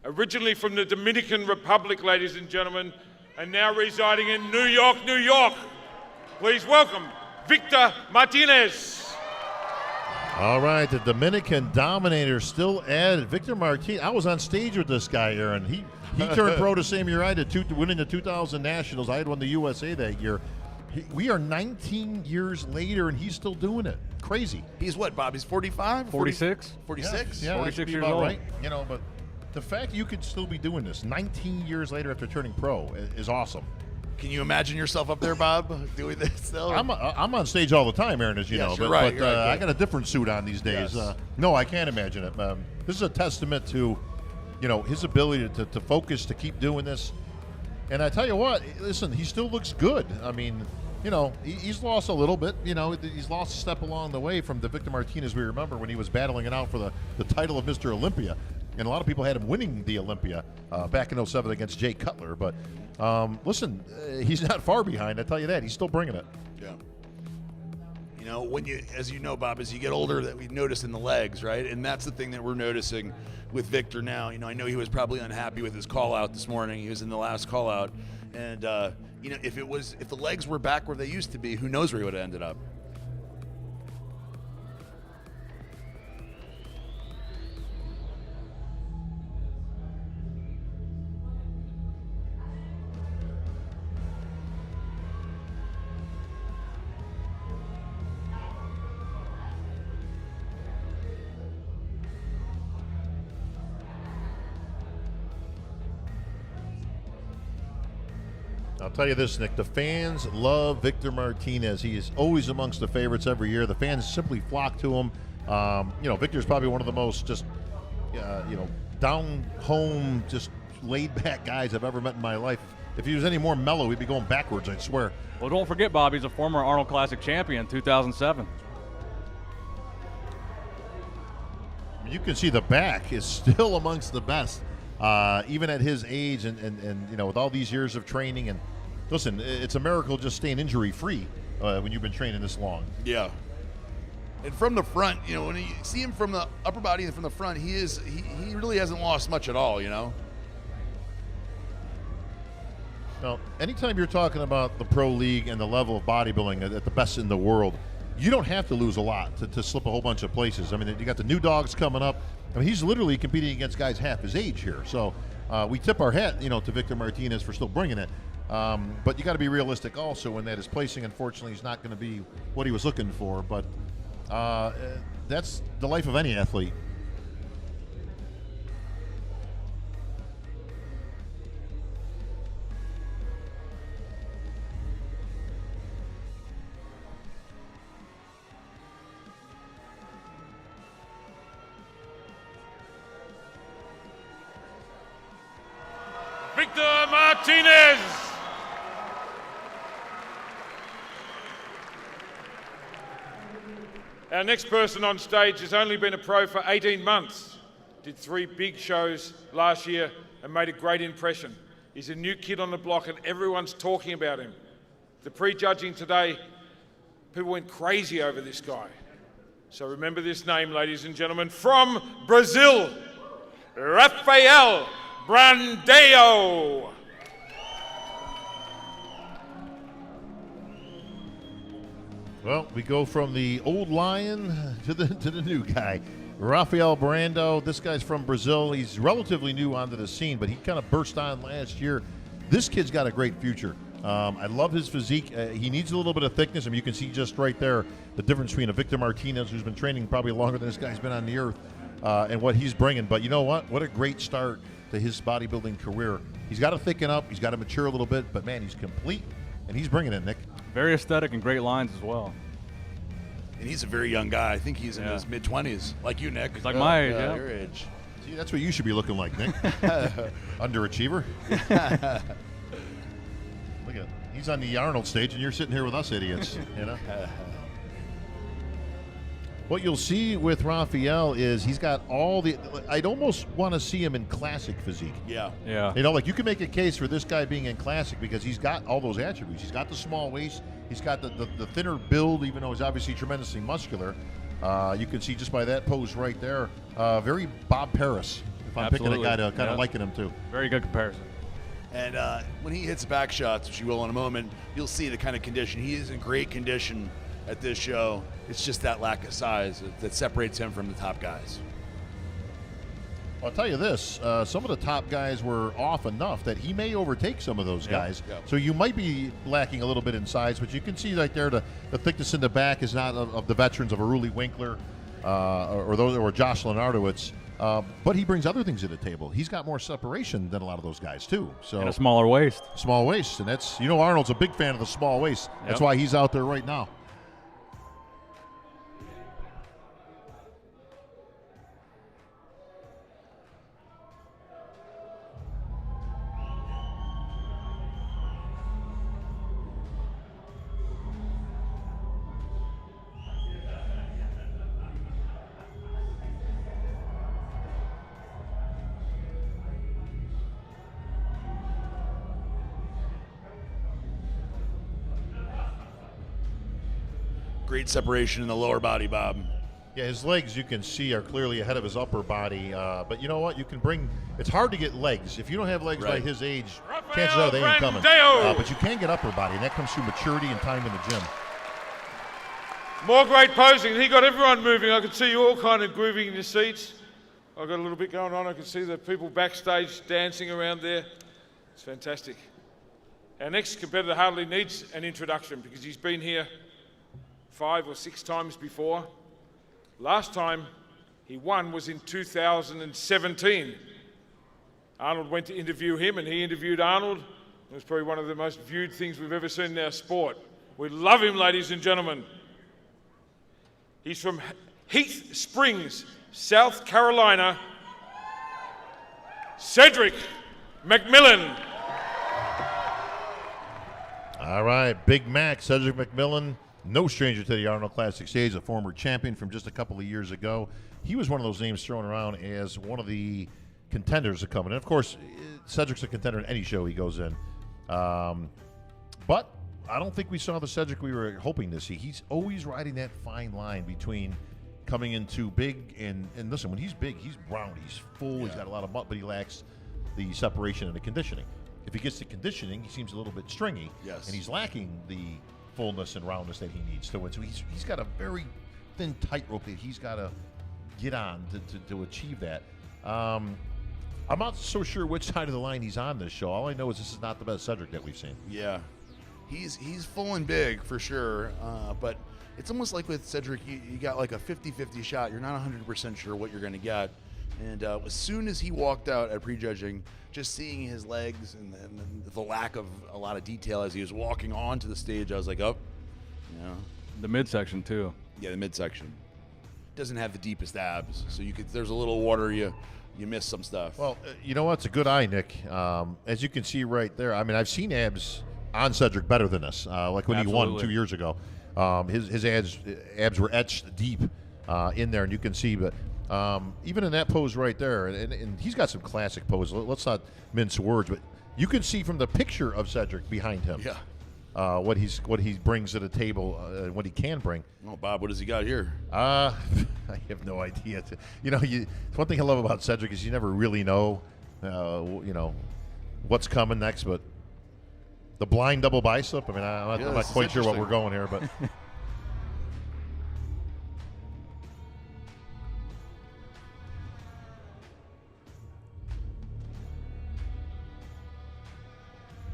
Originally from the Dominican Republic, ladies and gentlemen, and now residing in New York, New York. Please welcome Victor Martinez. All right, the Dominican Dominator still added. Victor Martinez. I was on stage with this guy, Aaron. He turned pro the same year I did, winning the 2000 Nationals. I had won the USA that year. We are 19 years later, and he's still doing it. Crazy. he's what, Bob? He's 45? 46? 46? Yeah, 46 that should be years about old. right. You know, but the fact you could still be doing this 19 years later after turning pro is awesome. Can you imagine yourself up there, Bob, doing this still? I'm on stage all the time, Aaron, as you Yes, know. you're But, right, but you're right, I good. got a different suit on these days. Yes. No, I can't imagine it. This is a testament to, his ability to focus, to keep doing this. And I tell you what, listen, he still looks good. I mean, he's lost a little bit. He's lost a step along the way from the Victor Martinez we remember when he was battling it out for the title of Mr. Olympia. And a lot of people had him winning the Olympia back in 07 against Jay Cutler. But listen, he's not far behind, I tell you that. He's still bringing it. Yeah. When as you know, Bob, as you get older, that we notice in the legs, right? And that's the thing that we're noticing with Victor now. I know he was probably unhappy with his call out this morning. He was in the last call out. And, if the legs were back where they used to be, who knows where he would have ended up. I'll tell you this, Nick. The fans love Victor Martinez. He is always amongst the favorites every year. The fans simply flock to him. Victor's probably one of the most just, down home, just laid back guys I've ever met in my life. If he was any more mellow, he'd be going backwards, I swear. Well, don't forget, Bob, he's a former Arnold Classic champion, 2007. You can see the back is still amongst the best, even at his age and with all these years of training. And listen, it's a miracle just staying injury-free when you've been training this long. Yeah. And from the front, when you see him from the upper body and from the front, he really hasn't lost much at all, Now, anytime you're talking about the pro league and the level of bodybuilding at the best in the world, you don't have to lose a lot to slip a whole bunch of places. I mean, you got the new dogs coming up. I mean, he's literally competing against guys half his age here. So we tip our hat, to Victor Martinez for still bringing it. But you got to be realistic also in that his placing, unfortunately, is not going to be what he was looking for. But that's the life of any athlete. Victor Martinez. Our next person on stage has only been a pro for 18 months. Did 3 big shows last year and made a great impression. He's a new kid on the block and everyone's talking about him. The pre-judging today, people went crazy over this guy. So remember this name, ladies and gentlemen, from Brazil, Rafael Brandeo. Well, we go from the old lion to the new guy, Rafael Brandeo. This guy's from Brazil. He's relatively new onto the scene, but he kind of burst on last year. This kid's got a great future. I love his physique. He needs a little bit of thickness. I mean, you can see just right there the difference between a Victor Martinez, who's been training probably longer than this guy's been on the earth, and what he's bringing. But you know what? What a great start to his bodybuilding career. He's got to thicken up. He's got to mature a little bit. But, man, he's complete, and he's bringing it, Nick. Very aesthetic and great lines as well. And he's a very young guy. I think he's in his mid-20s, like you, Nick. He's like my age, yeah. Your age. See, that's what you should be looking like, Nick. Underachiever. Look at he's on the Arnold stage, and you're sitting here with us idiots, you know? What you'll see with Raphael is he's got all the – I'd almost want to see him in classic physique. Yeah. Yeah. You know, like you can make a case for this guy being in classic because he's got all those attributes. He's got the small waist. He's got the thinner build, even though he's obviously tremendously muscular. You can see just by that pose right there, very Bob Paris, if I'm picking a guy to kind of liken him to. Very good comparison. And when he hits back shots, which he will in a moment, you'll see the kind of condition. He is in great condition at this show. It's just that lack of size that separates him from the top guys. I'll tell you this, some of the top guys were off enough that he may overtake some of those guys. Yeah. So you might be lacking a little bit in size, but you can see right there the thickness in the back is not of the veterans of a Ruli Winkler or Jocelyn Ardowitz. But he brings other things to the table. He's got more separation than a lot of those guys, too. So And a smaller waist. Small waist. And that's, you know, Arnold's a big fan of the small waist. That's why he's out there right now. Great separation in the lower body, Bob. Yeah, his legs, you can see, are clearly ahead of his upper body. But you know what? You can bring – it's hard to get legs. If you don't have legs by his age, chances are they ain't coming. But you can get upper body, and that comes through maturity and time in the gym. More great posing. He got everyone moving. I could see you all kind of grooving in your seats. I've got a little bit going on. I could see the people backstage dancing around there. It's fantastic. Our next competitor hardly needs an introduction because he's been here 5 or 6 times before. Last time he won was in 2017. Arnold went to interview him and he interviewed Arnold. It was probably one of the most viewed things we've ever seen in our sport. We love him, ladies and gentlemen. He's from Heath Springs, South Carolina. Cedric McMillan. All right, Big Mac, Cedric McMillan. No stranger to the Arnold Classic stage, a former champion from just a couple of years ago. He was one of those names thrown around as one of the contenders to come in. And of course, Cedric's a contender in any show he goes in. But I don't think we saw the Cedric we were hoping to see. He's always riding that fine line between coming in too big and listen, when he's big, he's round, he's full, he's got a lot of butt, but he lacks the separation and the conditioning. If he gets the conditioning, he seems a little bit stringy, and he's lacking the fullness and roundness that he needs to win. So he's got a very thin tightrope that he's got to get on to achieve that. I'm not so sure which side of the line he's on this show. All I know is this is not the best Cedric that we've seen. Yeah, he's full and big for sure, but it's almost like with Cedric, you got like a 50-50 shot. You're not 100% sure what you're going to get. And as soon as he walked out at prejudging, just seeing his legs and the lack of a lot of detail as he was walking onto the stage, I was like, oh, you know. The midsection, too. Yeah, the midsection. Doesn't have the deepest abs, so there's a little water, you miss some stuff. Well, you know what? It's a good eye, Nick. As you can see right there, I mean, I've seen abs on Cedric better than this, like when he won 2 years ago. His abs were etched deep in there, and you can see, but even in that pose right there, and he's got some classic poses. Let's not mince words, but you can see from the picture of Cedric behind him, what he brings to the table, what he can bring. Oh, Bob, what does he got here? I have no idea. One thing I love about Cedric is you never really know, what's coming next. But the blind double bicep. I mean, I'm not quite sure what we're going here, but.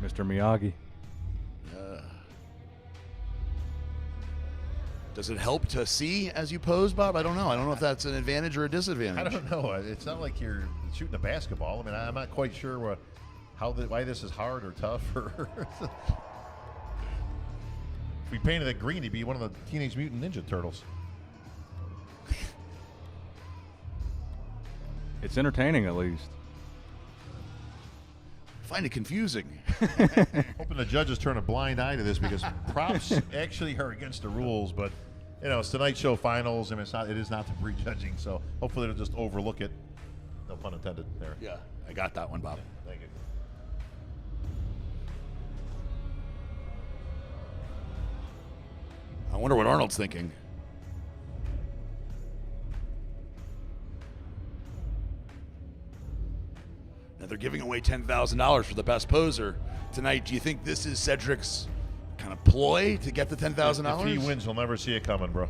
Mr. Miyagi. Does it help to see as you pose, Bob? I don't know. I don't know if that's an advantage or a disadvantage. I don't know. It's not like you're shooting a basketball. I mean, I'm not quite sure why this is hard or tough. Or if we painted it green, he'd be one of the Teenage Mutant Ninja Turtles. It's entertaining, at least. I find it confusing. Hoping the judges turn a blind eye to this because props actually are against the rules, but it's Tonight Show finals, and it is not the prejudging, so hopefully they'll just overlook it. No pun intended there. Yeah, I got that one, Bob. Thank you. I wonder what Arnold's thinking. Now they're giving away $10,000 for the best poser tonight. Do you think this is Cedric's kind of ploy to get the $10,000? If he wins, he'll never see it coming, bro.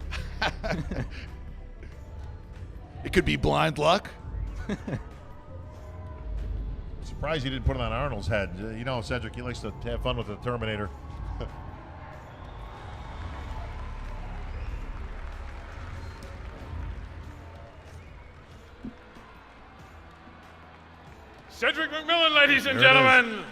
It could be blind luck. Surprised he didn't put it on Arnold's head. Cedric, he likes to have fun with the Terminator. Cedric McMillan, ladies and gentlemen.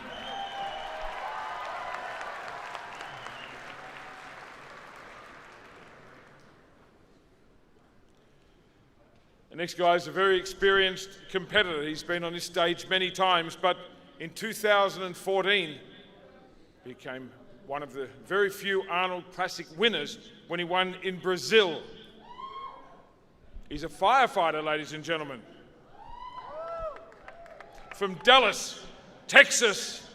The next guy is a very experienced competitor. He's been on this stage many times, but in 2014, he became one of the very few Arnold Classic winners when he won in Brazil. He's a firefighter, ladies and gentlemen. From Dallas, Texas,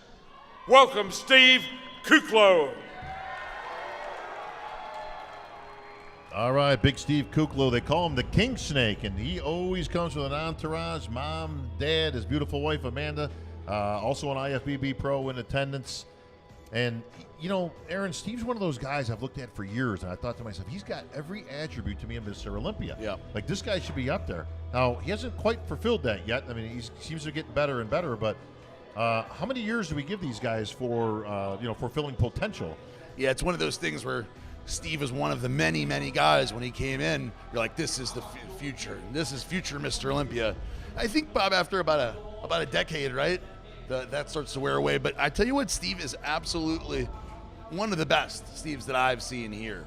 welcome Steve Kuklo. All right, Big Steve Kuklo. They call him the King Snake, and he always comes with an entourage. Mom, Dad, his beautiful wife, Amanda, also an IFBB pro in attendance. And, Aaron, Steve's one of those guys I've looked at for years, and I thought to myself, he's got every attribute to be a Mr. Olympia. Yeah. Like, this guy should be up there. Now, he hasn't quite fulfilled that yet. I mean, he seems to get better and better, but how many years do we give these guys for, fulfilling potential? Yeah, it's one of those things where Steve is one of the many, many guys when he came in. You're like, this is the future. This is future Mr. Olympia. I think, Bob, after about a decade, right, that starts to wear away. But I tell you what, Steve is absolutely one of the best Steves that I've seen here.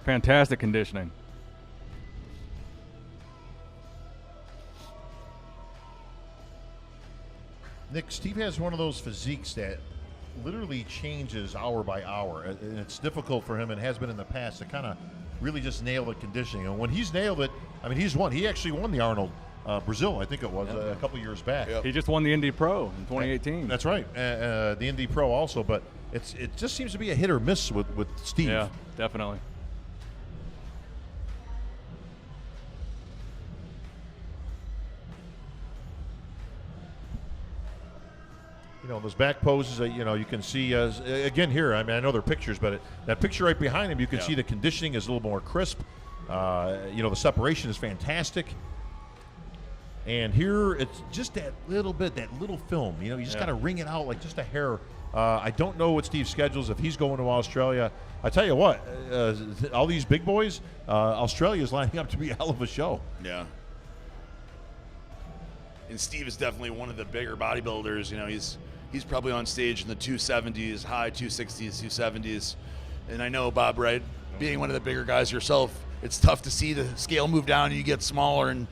Fantastic conditioning. Nick, Steve has one of those physiques that literally changes hour by hour, and it's difficult for him, and has been in the past, to kind of really just nail the conditioning. And when he's nailed it, I mean, he's won. He actually won the Arnold Brazil, I think it was, a couple years back. He just won the Indy Pro in 2018. That's right, the Indy Pro also, but it just seems to be a hit or miss with Steve. Yeah, definitely. Those back poses, you can see, again here, I mean, I know they're pictures, but that picture right behind him, you can see the conditioning is a little more crisp. The separation is fantastic. And here, it's just that little bit, that little film. You just got to wring it out like just a hair. I don't know what Steve's schedule is if he's going to Australia. I tell you what, all these big boys, Australia is lining up to be a hell of a show. Yeah. And Steve is definitely one of the bigger bodybuilders. He's probably on stage in the 270s, high 260s, 270s. And I know, Bob, right, being one of the bigger guys yourself, it's tough to see the scale move down and you get smaller. And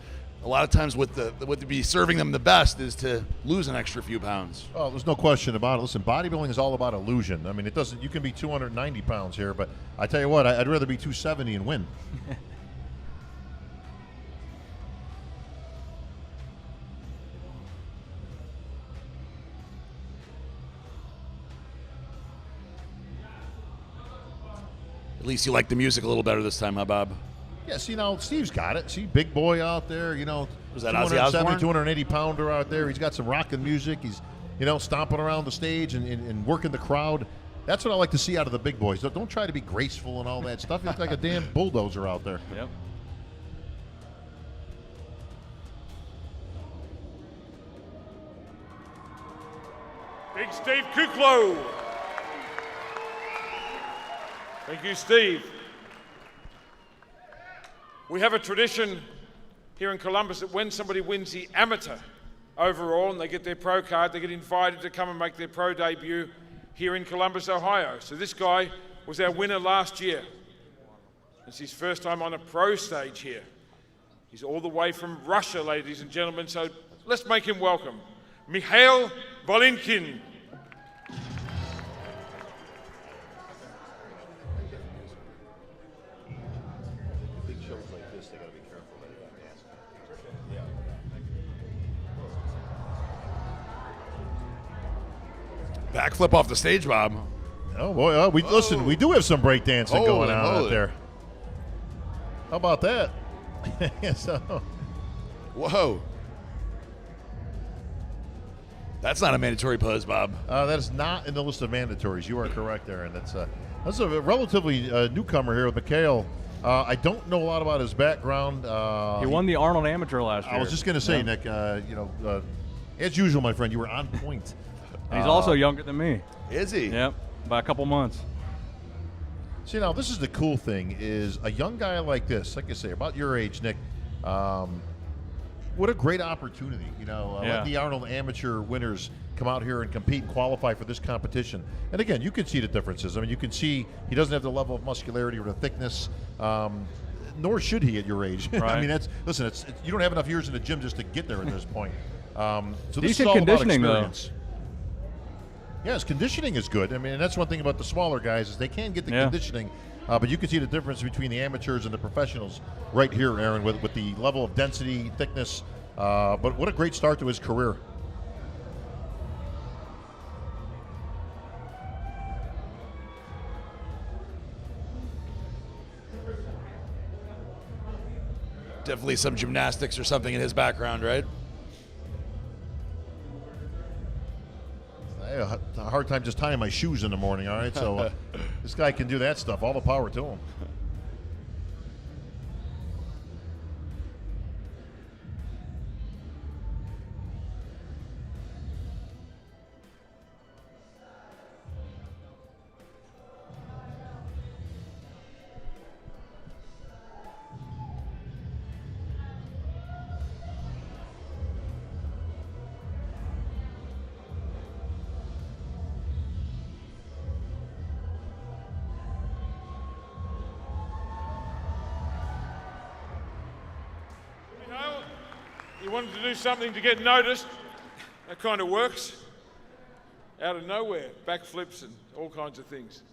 a lot of times what would be serving them the best is to lose an extra few pounds. Oh, there's no question about it. Listen, bodybuilding is all about illusion. I mean, you can be 290 pounds here, but I tell you what, I'd rather be 270 and win. At least you like the music a little better this time, huh, Bob? Yeah, see, now Steve's got it. See, big boy out there, Was that Ozzy Osbourne? 280 pounder out there. He's got some rockin' music. He's, stomping around the stage and working the crowd. That's what I like to see out of the big boys. Don't try to be graceful and all that stuff. You look like a damn bulldozer out there. Yep. Big Steve Kuklo. Thank you, Steve. We have a tradition here in Columbus that when somebody wins the amateur overall, and they get their pro card. They get invited to come and make their pro debut here in Columbus, Ohio. So this guy was our winner last year. It's his first time on a pro stage here. He's all the way from Russia, ladies and gentlemen, so let's make him welcome. Mikhail Volinkin. Big shows like this, they got to be careful that you don't ask. Backflip off the stage, Bob. Oh boy, listen, we do have some breakdancing going on out there. How about that? So, whoa. That's not a mandatory pose, Bob. that is not in the list of mandatories. You are correct, Aaron. That's a relatively newcomer here with Mikhail. I don't know a lot about his background. He won the Arnold Amateur last year. I was just going to say, Nick, as usual, my friend, you were on point. And he's also younger than me. Is he? Yep, by a couple months. See, now, this is the cool thing, is a young guy like this, like I say, about your age, Nick, what a great opportunity, let the Arnold Amateur winners come out here and compete and qualify for this competition. And again, you can see the differences. I mean, you can see he doesn't have the level of muscularity or the thickness, nor should he at your age. Right. I mean, you don't have enough years in the gym just to get there at this point. So this is Decent all about conditioning, experience. Yeah, his conditioning is good. I mean, and that's one thing about the smaller guys is they can get the conditioning, but you can see the difference between the amateurs and the professionals right here, Aaron, with the level of density, thickness. But what a great start to his career. Definitely some gymnastics or something in his background, right? I have a hard time just tying my shoes in the morning, all right? So this guy can do that stuff. All the power to him. You wanted to do something to get noticed. That kind of works. Out of nowhere, backflips and all kinds of things.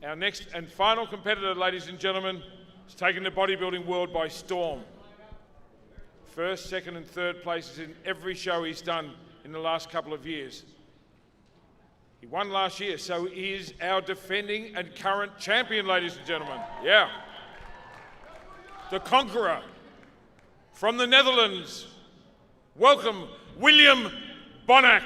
Our next and final competitor, ladies and gentlemen, has taken the bodybuilding world by storm. First, second, and third places in every show he's done in the last couple of years. He won last year, so he is our defending and current champion, ladies and gentlemen. Yeah. The conqueror from the Netherlands. Welcome, William Bonac.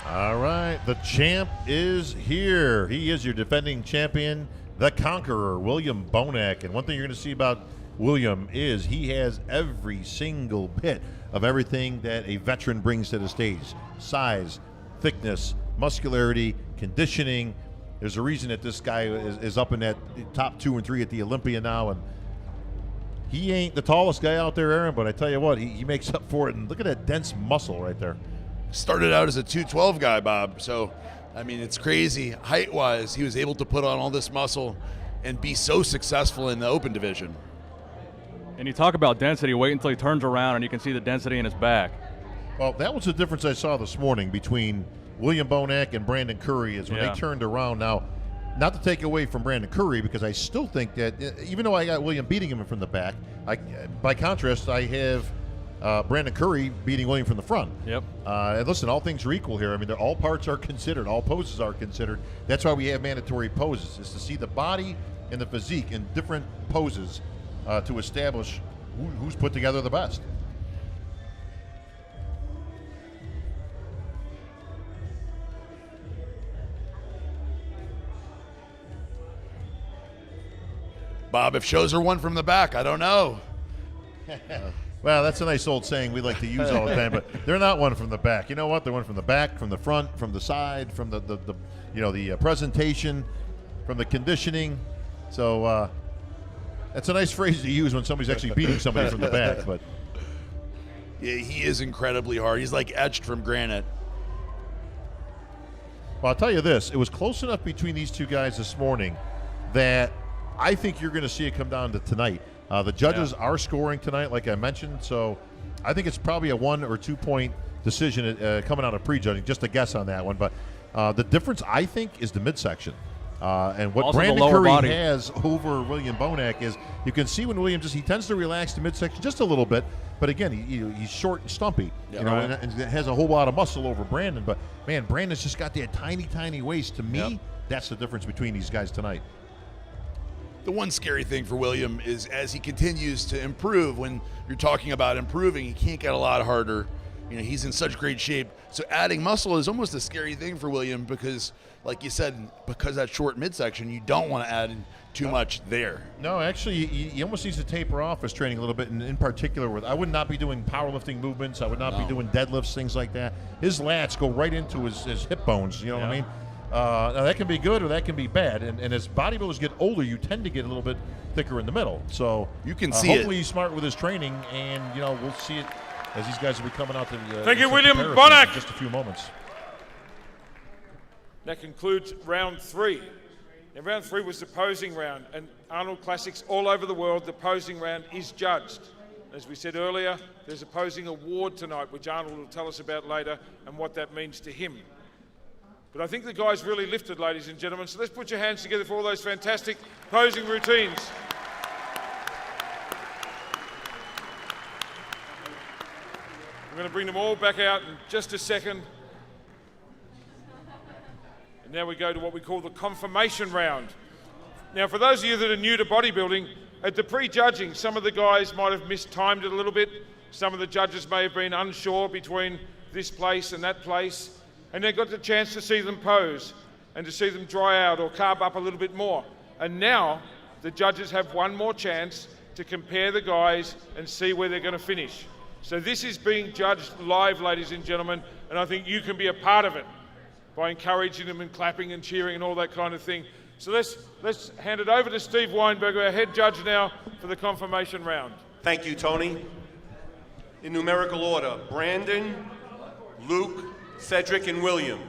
All right, the champ is here. He is your defending champion, the conqueror, William Bonac. And one thing you're going to see about William is he has every single bit of everything that a veteran brings to the stage. Size, thickness, muscularity, conditioning. There's a reason that this guy is up in that top 2 and 3 at the Olympia now, and he ain't the tallest guy out there, Aaron, but I tell you what, he makes up for it. And look at that dense muscle right there. Started out as a 212 guy, Bob. So, I mean, it's crazy. Height-wise, he was able to put on all this muscle and be so successful in the open division. And you talk about density, wait until he turns around and you can see the density in his back. Well, that was the difference I saw this morning between William Bonac and Brandon Curry is when they turned around. Now, not to take away from Brandon Curry, because I still think that even though I got William beating him from the back, by contrast, I have Brandon Curry beating William from the front. Yep. And listen, all things are equal here. I mean, all parts are considered. All poses are considered. That's why we have mandatory poses, is to see the body and the physique in different poses to establish who's put together the best. Bob, if shows are won from the back, I don't know. Well, that's a nice old saying we like to use all the time, but they're not one from the back. You know what? They're one from the back, from the front, from the side, from the presentation, from the conditioning. So That's a nice phrase to use when somebody's actually beating somebody from the back. But yeah, he is incredibly hard. He's like etched from granite. Well, I'll tell you this. It was close enough between these two guys this morning that I think you're going to see it come down to tonight. The judges are scoring tonight, like I mentioned, so I think it's probably a 1 or 2 point decision coming out of prejudging. Just a guess on that one. But the difference, I think, is the midsection. And what Also Brandon Curry body. has over William Bonac is you can see when William he tends to relax the midsection just a little bit. But again, he's short and stumpy, and has a whole lot of muscle over Brandon. But man, Brandon's just got that tiny, tiny waist. To me, that's the difference between these guys tonight. The one scary thing for William is as he continues to improve, when you're talking about improving, he can't get a lot harder. He's in such great shape. So adding muscle is almost a scary thing for William because, like you said, because that short midsection, you don't want to add too much there. No, actually, he almost needs to taper off his training a little bit, and in particular, I would not be doing powerlifting movements. I would not be doing deadlifts, things like that. His lats go right into his hip bones, you know what I mean? Now, that can be good or that can be bad, and as bodybuilders get older, you tend to get a little bit thicker in the middle. So you can see hopefully he's smart with his training, and we'll see it as these guys will be coming out to Thank you, William Bonac. in just a few moments. That concludes round 3. And round 3 was the posing round, and Arnold Classics all over the world, the posing round is judged. As we said earlier, there's a posing award tonight, which Arnold will tell us about later and what that means to him. But I think the guys really lifted, ladies and gentlemen, so let's put your hands together for all those fantastic posing routines. I'm going to bring them all back out in just a second. And now we go to what we call the confirmation round. Now, for those of you that are new to bodybuilding, at the pre-judging, some of the guys might have mistimed it a little bit. Some of the judges may have been unsure between this place and that place. And they got the chance to see them pose and to see them dry out or carb up a little bit more. And now the judges have one more chance to compare the guys and see where they're going to finish. So this is being judged live, ladies and gentlemen, and I think you can be a part of it by encouraging them and clapping and cheering and all that kind of thing. So let's hand it over to Steve Weinberger, our head judge now for the confirmation round. Thank you, Tony. In numerical order, Brandon, Luke, Cedric, and William.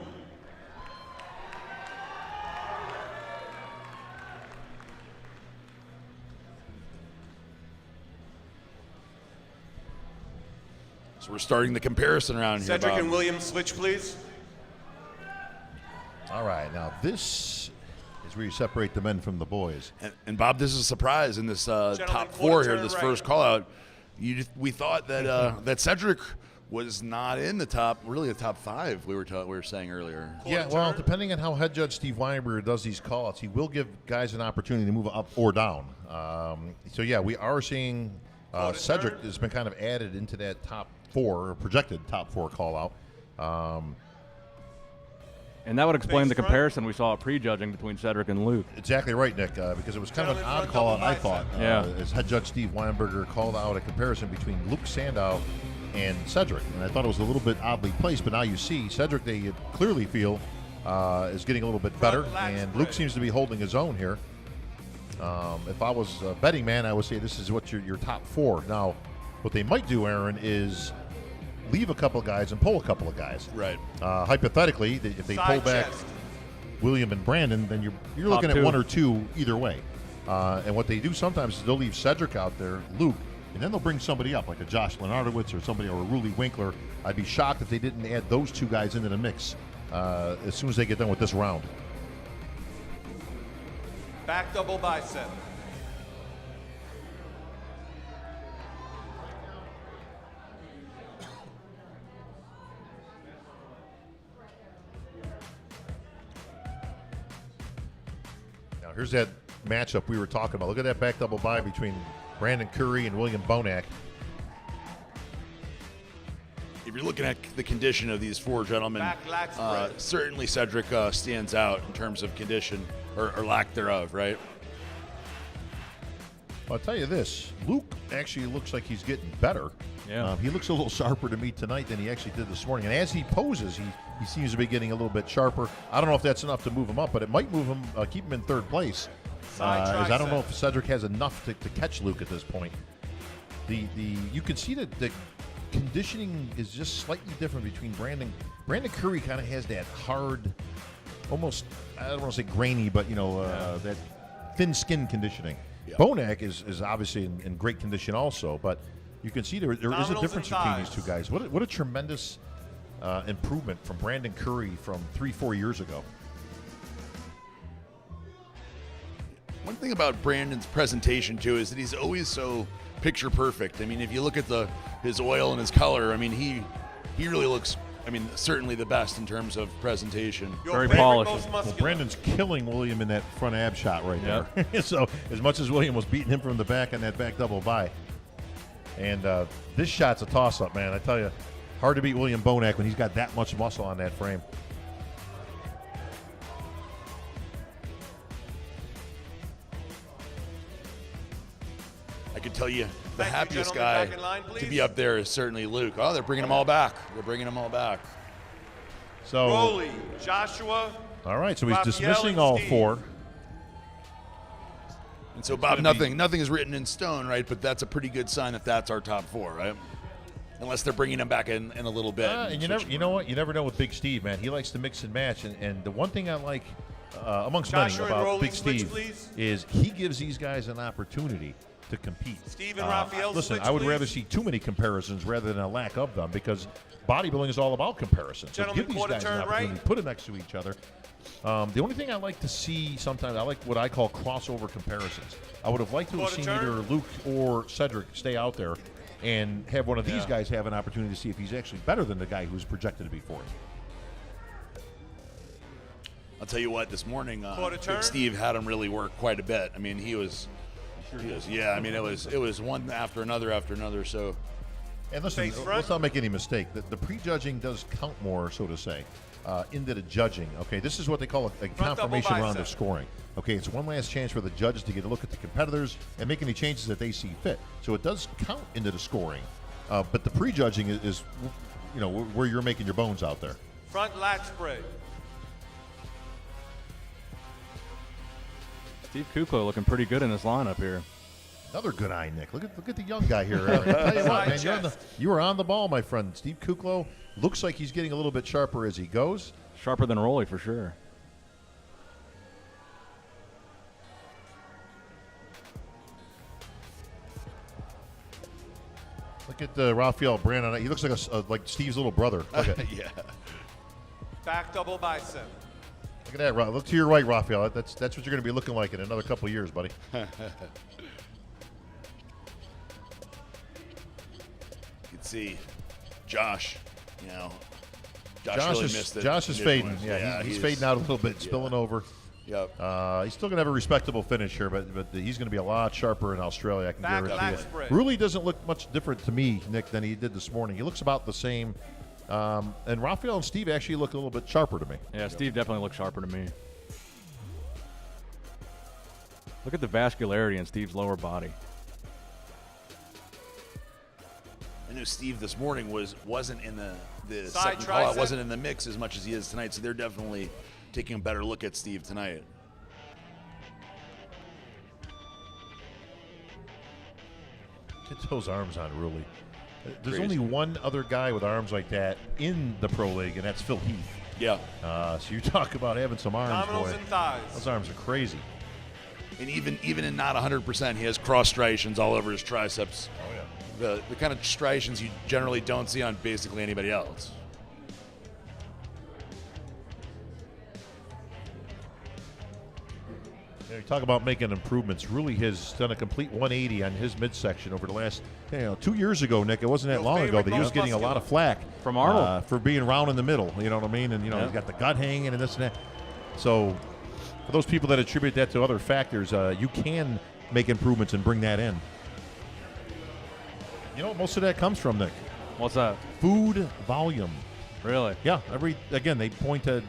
So we're starting the comparison round here, Cedric Bob. and William, switch, please. All right, now this is where you separate the men from the boys. And Bob, this is a surprise in this top 4 here, this first call out. We thought that that Cedric was not in the top 5. We were saying earlier. Yeah, well, depending on how head judge Steve Weinberger does these call-outs, he will give guys an opportunity to move up or down. So yeah, we are seeing Cedric has been kind of added into that top 4 or projected top 4 call-out. And that would explain the comparison we saw at prejudging between Cedric and Luke. Exactly right, Nick, because it was kind of an odd call-out, I thought. As head judge Steve Weinberger called out a comparison between Luke Sandow and Cedric, and I thought it was a little bit oddly placed, but now you see Cedric, they clearly feel is getting a little bit better, and Luke seems to be holding his own here. If I was a betting man, I would say this is what your top 4. Now, what they might do, Aaron, is leave a couple of guys and pull a couple of guys. Right. Hypothetically, if they pull back William and Brandon, then you're looking at 1 or 2 either way. And what they do sometimes is they'll leave Cedric out there, Luke, and then they'll bring somebody up, like a Josh Lenardowitz or somebody, or a Ruli Winkler. I'd be shocked if they didn't add those 2 guys into the mix as soon as they get done with this round. Back double bicep. Now here's that matchup we were talking about. Look at that back double by between Brandon Curry and William Bonac. If you're looking at the condition of these 4 gentlemen, certainly Cedric stands out in terms of condition or lack thereof, right? Well, I'll tell you this. Luke actually looks like he's getting better. Yeah. He looks a little sharper to me tonight than he actually did this morning. And as he poses, he seems to be getting a little bit sharper. I don't know if that's enough to move him up, but it might move him, keep him in 3rd place. As I don't know if Cedric has enough to catch Luke at this point. You can see that the conditioning is just slightly different between Brandon. Brandon Curry kind of has that hard, almost, I don't want to say grainy, but that thin skin conditioning. Yeah. Bonac is obviously in great condition also, but you can see there is a difference between these two guys. What a tremendous improvement from Brandon Curry from 3-4 years ago. One thing about Brandon's presentation too is that he's always so picture perfect. I mean, if you look at his oil and his color, I mean, he really looks, I mean, certainly the best in terms of presentation. Very polished. Well, Brandon's killing William in that front ab shot right there. So as much as William was beating him from the back on that back double by, and this shot's a toss-up, man. I tell you, hard to beat William Bonac when he's got that much muscle on that frame. I could tell you the happiest guy to be up there is certainly Luke. Oh, they're bringing them all back. So, Roley, Joshua. All right, so he's Raphael dismissing and all Steve. 4. And so, Bob, nothing is written in stone, right? But that's a pretty good sign that that's our top 4, right? Unless they're bringing them back in a little bit. And you know what? You never know with Big Steve, man. He likes to mix and match. And the one thing I like, amongst Joshua many, and about Roley, Big switch, Steve please. is he gives these guys an opportunity to compete. Steve and Raphael, Listen, switch, I would please. rather see too many comparisons rather than a lack of them, because bodybuilding is all about comparisons. So Gentlemen, give these quarter guys an turn opportunity, right. put it next to each other. The only thing I like to see sometimes, I like what I call crossover comparisons. I would have liked to have Quarter seen turn. either Luke or Cedric stay out there and have one of these guys have an opportunity to see if he's actually better than the guy who's projected to be fourth. I'll tell you what, this morning, Quarter turn. Big Steve had him really work quite a bit. I mean, he was. Yeah, I mean, it was one after another. So, And listen, Face front. let's not make any mistake. The prejudging does count more, so to say, into the judging. Okay, this is what they call a confirmation double round of bicep. scoring. Okay, it's one last chance for the judges to get a look at the competitors and make any changes that they see fit. So it does count into the scoring, but the prejudging is where you're making your bones out there. Front lat spread. Steve Kukla looking pretty good in this lineup here. Another good eye, Nick. Look at the young guy here. I tell you what, man, you are on the ball, my friend. Steve Kukla looks like he's getting a little bit sharper as he goes. Sharper than Roley for sure. Look at Raphael Brandon. He looks like Steve's little brother. Look at, yeah. Back double bicep. look at that. Look to your right, Raphael. That's what you're going to be looking like in another couple of years, buddy. You can see Josh, Josh really missed it. Josh is fading. Yeah, he's fading out a little bit, spilling over. Yep. He's still going to have a respectable finish here, but he's going to be a lot sharper in Australia, I can Back guarantee lat you. spread. Really doesn't look much different to me, Nick, than he did this morning. He looks about the same. And Raphael and Steve actually look a little bit sharper to me. Yeah, Steve definitely looks sharper to me. Look at the vascularity in Steve's lower body. I knew Steve this morning wasn't in the Side second call-out, tricep. wasn't in the mix as much as he is tonight. So they're definitely taking a better look at Steve tonight. Get those arms on, really. There's Crazy. only one other guy with arms like that in the pro league, and that's Phil Heath. Yeah. So you talk about having some arms, Abdominals boy. and thighs. Those arms are crazy. And even in not 100%, he has cross striations all over his triceps. Oh, yeah. The kind of striations you generally don't see on basically anybody else. You talk about making improvements. Really has done a complete 180 on his midsection over the last, 2 years ago, Nick. It wasn't that Your long ago favorite that he was most getting a lot of flack From Arnold. for being round in the middle. You know what I mean? And he's got the gut hanging and this and that. So for those people that attribute that to other factors, you can make improvements and bring that in. You know what most of that comes from, Nick? What's that? Food volume. Really? Yeah, they point to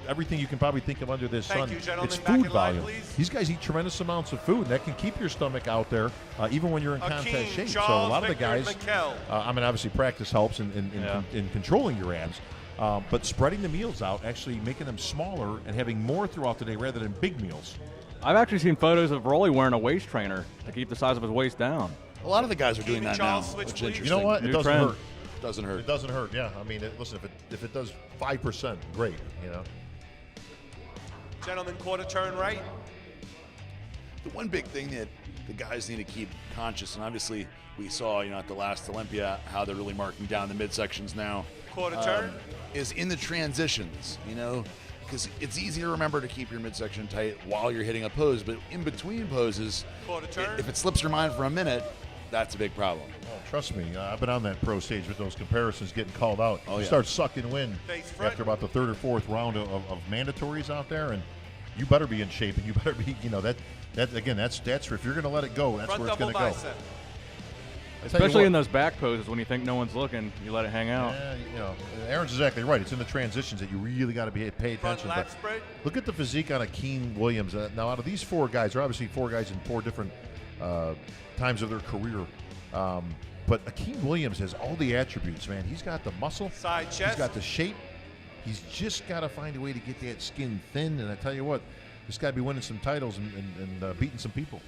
everything you can probably think of under this Thank sun. you, gentlemen. It's Back food in line, volume. please. These guys eat tremendous amounts of food, and that can keep your stomach out there even when you're in contest Akeem, shape. So a Charles, lot of the Victor, guys, Mikkel. obviously practice helps in controlling your abs, but spreading the meals out, actually making them smaller and having more throughout the day rather than big meals. I've actually seen photos of Rolly wearing a waist trainer to keep the size of his waist down. A lot of the guys are doing that now, Switch, which is please. interesting. You know what? It New doesn't trend. hurt. Doesn't hurt. It doesn't hurt. Yeah. I mean, listen, if it does 5%, great. You know. Gentlemen, quarter turn right. The one big thing that the guys need to keep conscious, and obviously we saw, at the last Olympia, how they're really marking down the midsections now. Quarter turn. Is in the transitions, because it's easy to remember to keep your midsection tight while you're hitting a pose, but in between poses, Quarter turn. if it slips your mind for a minute, that's a big problem. Oh, trust me, I've been on that pro stage with those comparisons getting called out. Oh, You yeah. start sucking wind Face front. after about the third or fourth round of mandatories out there, and you better be in shape, and you better be, that again, that's if you're going to let it go, that's Front where it's double going to go. bicep. I tell you Especially what, in those back poses when you think no one's looking, you let it hang out. Yeah, Aaron's exactly right. It's in the transitions that you really got to pay Front attention. lat But spread. look at the physique on Akeem Williams. Now, out of these four guys, there are obviously four guys in four different times of their career. But Akeem Williams has all the attributes, man. He's got the muscle. Side He's chest. got the shape. He's just got to find a way to get that skin thin. And I tell you what, this guy be winning some titles and beating some people.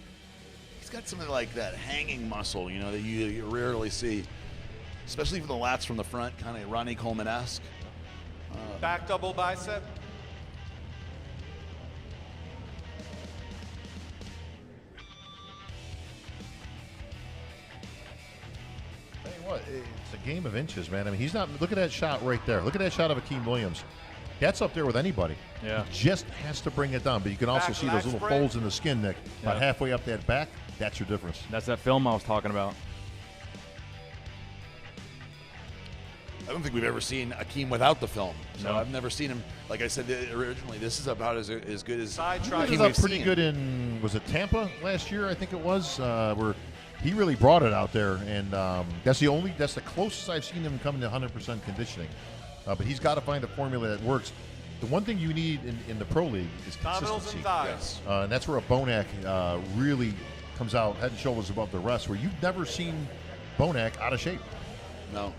He's got something like that hanging muscle, that you rarely see, especially for the lats from the front, kind of Ronnie Coleman-esque. Back double bicep. Tell you what, it's a game of inches, man. I mean, he's not. Look at that shot right there. Look at that shot of Akeem Williams. That's up there with anybody. Yeah. He just has to bring it down. But you can also Back see lat those little spread. folds in the skin, Nick. About Yeah. halfway up that back. That's your difference. That's that film I was talking about. I don't think we've ever seen Akeem without the film. So No. I've never seen him. Like I said originally, this is about as good as Side He try. was up we've pretty seen. good in, was it Tampa last year? I think it was, where he really brought it out there. And that's the closest I've seen him come to 100% conditioning. But he's got to find a formula that works. The one thing you need in the pro league is Abdominals consistency. and thighs. And that's where a Bonac really comes out head and shoulders above the rest, where you've never seen Bonac out of shape. No.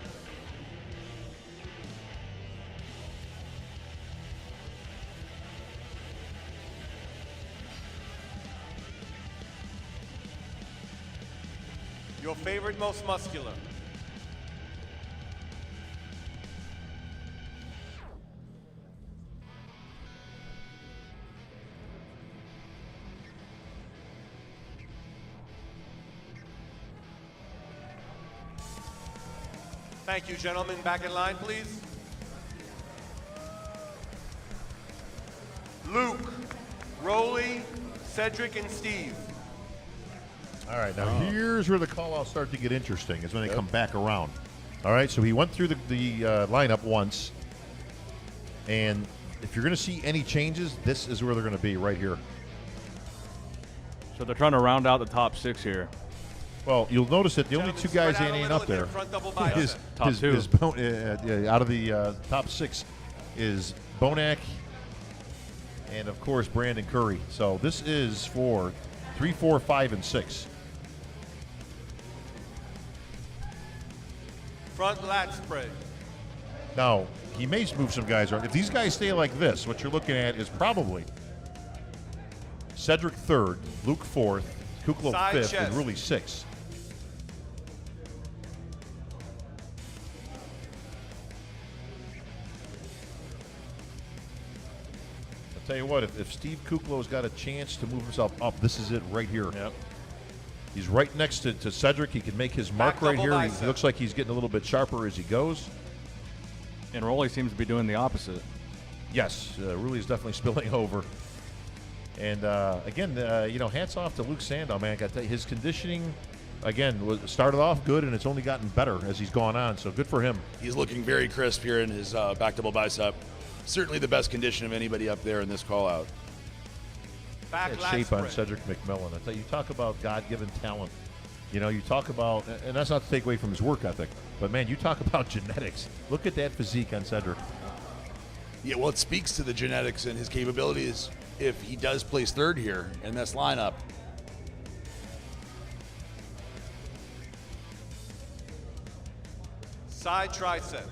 Your favorite, most muscular. Thank you, gentlemen. Back in line, please. Luke, Rolly, Cedric, and Steve. All right, now here's where the call-outs start to get interesting, is when they come back around. All right, so he went through the lineup once, and if you're going to see any changes, this is where they're going to be, right here. So they're trying to round out the top six here. Well, you'll notice that the only Gentlemen, two guys spread that out a ain't little up in there their front double bicep. is Top two. out of the top six is Bonac and, of course, Brandon Curry. So this is for 3, 4, 5, and 6. Front lat spread. Now, he may move some guys around. If these guys stay like this, what you're looking at is probably Cedric 3rd, Luke 4th, Kuklo Side 5th, and chest. Rulli 6th. I'll tell you what, if Steve Kuklo's got a chance to move himself up, this is it right here. Yep. He's right next to Cedric. He can make his mark Back right double here. He bicep. looks like he's getting a little bit sharper as he goes. And Rolly seems to be doing the opposite. Yes, Rulli is definitely spilling over. And again, hats off to Luke Sandow, man. I got to tell you, his conditioning, again, started off good, and it's only gotten better as he's gone on. So good for him. He's looking very crisp here in his back double bicep. Certainly the best condition of anybody up there in this call out. Back That lat shape on spread. Cedric McMillan. I tell you talk about God-given talent. You talk about, and that's not to take away from his work ethic, but man, you talk about genetics. Look at that physique on Cedric. Yeah, well, it speaks to the genetics and his capabilities if he does place third here in this lineup. Side tricep.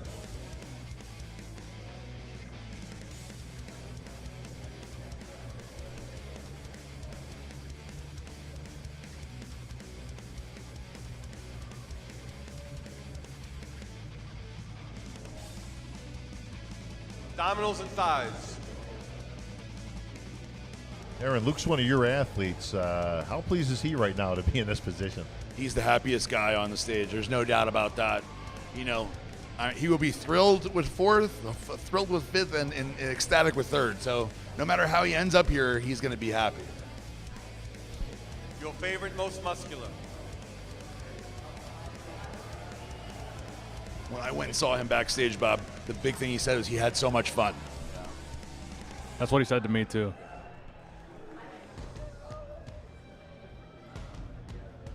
Abdominals and thighs. Aaron, Luke's one of your athletes. How pleased is he right now to be in this position? He's the happiest guy on the stage. There's no doubt about that. You know, he will be thrilled with fourth, thrilled with fifth, and ecstatic with third. So no matter how he ends up here, he's going to be happy. Your favorite, most muscular. When I went and saw him backstage, Bob, the big thing he said was he had so much fun. That's what he said to me too.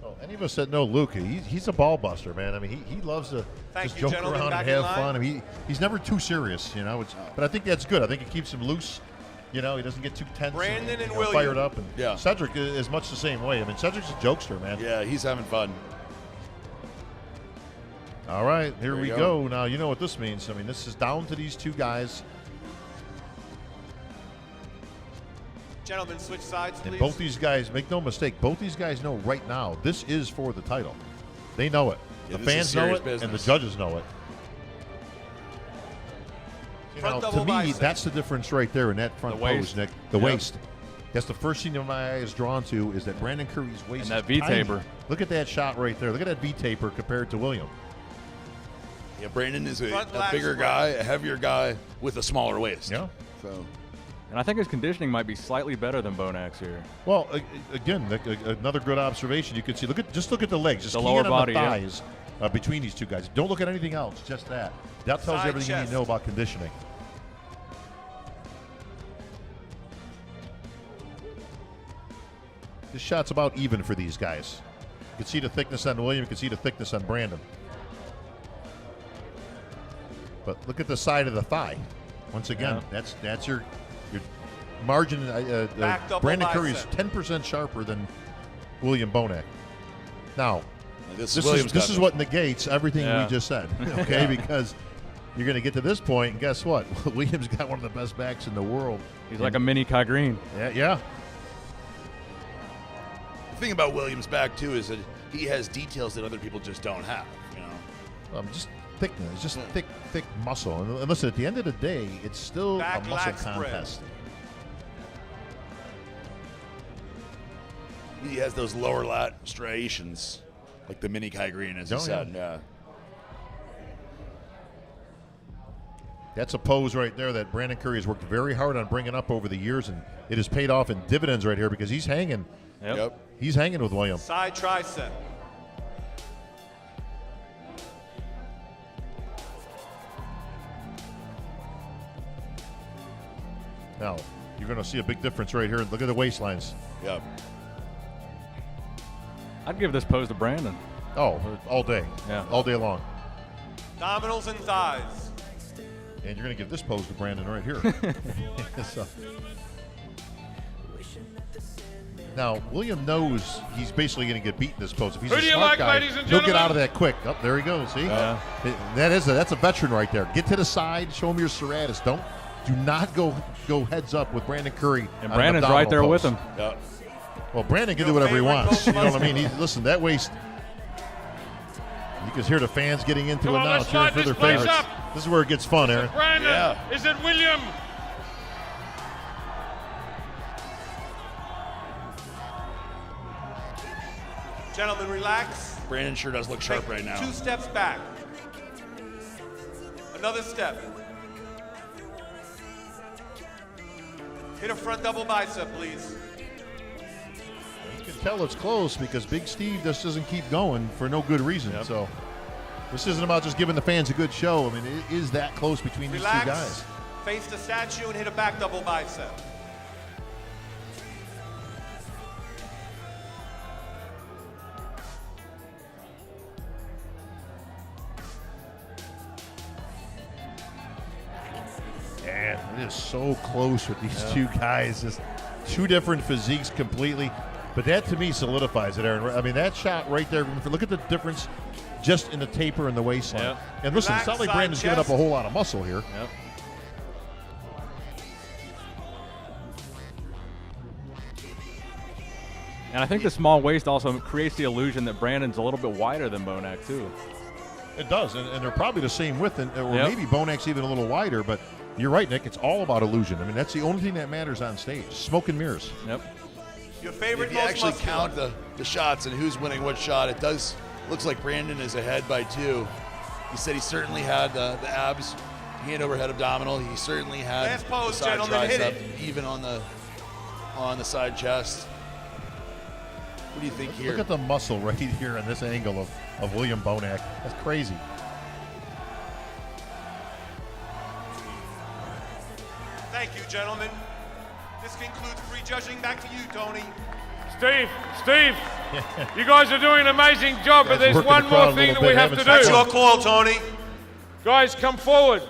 Well, any of us that know Luke, he's a ball buster, man. I mean, he loves to just joke around and have fun. I mean, he's never too serious, you know. But I think that's good. I think it keeps him loose. You know, he doesn't get too tense Brandon and fired William. up. And Cedric is much the same way. I mean, Cedric's a jokester, man. Yeah, he's having fun. All right, here There we you go. go. Now, you know what this means. I mean, this is down to these two guys. Gentlemen, switch sides, please. And both these guys, make no mistake, both these guys know right now this is for the title. They know it. Yeah, The this is fans know serious it, and the business. judges know it. You Front know, to double me, bicep. that's the difference right there in that front The pose, waist. Nick. The Yep. waist. That's the first thing that my eye is drawn to is that Brandon Curry's waist. And that is tiny. V-taper. Look at that shot right there. Look at that V-taper compared to William. Yeah, Brandon is a Front lat bigger spread. guy, a heavier guy with a smaller waist. Yeah. So And I think his conditioning might be slightly better than Bonak's here. Well, again, Nick, another good observation. You can see. Just look at the legs. Just The key lower in on body, the yeah. thighs between these two guys. Don't look at anything else. Just that. That tells you Side everything you need chest. to know about conditioning. This shot's about even for these guys. You can see the thickness on William. You can see the thickness on Brandon. But look at the side of the thigh. Once again, that's your margin. Back double Brandon Curry is bicep. 10% sharper than William Bonac. Now, this this is what negates everything Yeah. we just said. Okay, because you're going to get to this point, and guess what? William's got one of the best backs in the world. He's like a mini Kai Green. Yeah. The thing about Williams' back too is that he has details that other people just don't have. You know, Just thickness, just thick muscle. And listen, at the end of the day, it's still Back a muscle lat spread. contest. he has those lower lat striations, like the mini Kai Green, as you Oh, said. yeah. That's a pose right there that Brandon Curry has worked very hard on bringing up over the years, and it has paid off in dividends right here because he's hanging. Yep. He's hanging with William. Side tricep. Now, you're going to see a big difference right here. Look at the waistlines. Yep. I'd give this pose to Brandon. Oh, all day. Yeah. All day long. Abdominals and thighs. And you're going to give this pose to Brandon right here. So- Now, William knows he's basically going to get beat in this pose. If he's Who a do you smart like, guy, ladies and he'll get out of gentlemen? that quick. Oh, there he goes. See? Yeah. That's a veteran right there. Get to the side. Show him your serratus. Do not go heads up with Brandon Curry. And on an Brandon's right abdominal there with pose. him. Yep. Well, Brandon can do Your whatever he favorite wants. You know what I muscle. mean? Listen, that waist. You can hear the fans getting into Come it on, now, let's cheering light for this their place favorites. up. This is where it gets fun, Aaron. Brandon, Yeah. is it William? Gentlemen, relax. Brandon sure does look sharp Take right now. 2 steps back. Another step. Hit a front double bicep, please. You can tell it's close because Big Steve just doesn't keep going for no good reason. So this isn't about just giving the fans a good show. I mean, it is that close between these two Relax. guys. Face the statue and hit a back double bicep. Man, it is so close with these two guys. Just two different physiques completely. But that to me solidifies it, Aaron. I mean, that shot right there, look at the difference just in the taper and the waistline. Yep. And listen, it's not Relax, like side Brandon's giving up chest. a whole lot of muscle here. Yep. And I think the small waist also creates the illusion that Brandon's a little bit wider than Bonac, too. It does, and they're probably the same width, or Yep. maybe Bonac's even a little wider, but you're right, Nick. It's all about illusion. I mean, that's the only thing that matters on stage. Smoke and mirrors. Yep. Your favorite If you most actually muscular. count the shots and who's winning what shot, it looks like Brandon is ahead by 2. He said he certainly had the abs, hand over head abdominal. He certainly had Last pose, the side gentlemen, hit tricep, it. even on the side chest. What do you think here? Look at the muscle right here in this angle of William Bonac. That's crazy. Thank you, gentlemen. This concludes prejudging. Back to you, Tony. Steve, you guys are doing an amazing job, but there's working one the crowd more a thing little that we bit, have to haven't That's do. your call, Tony. Guys, come forward,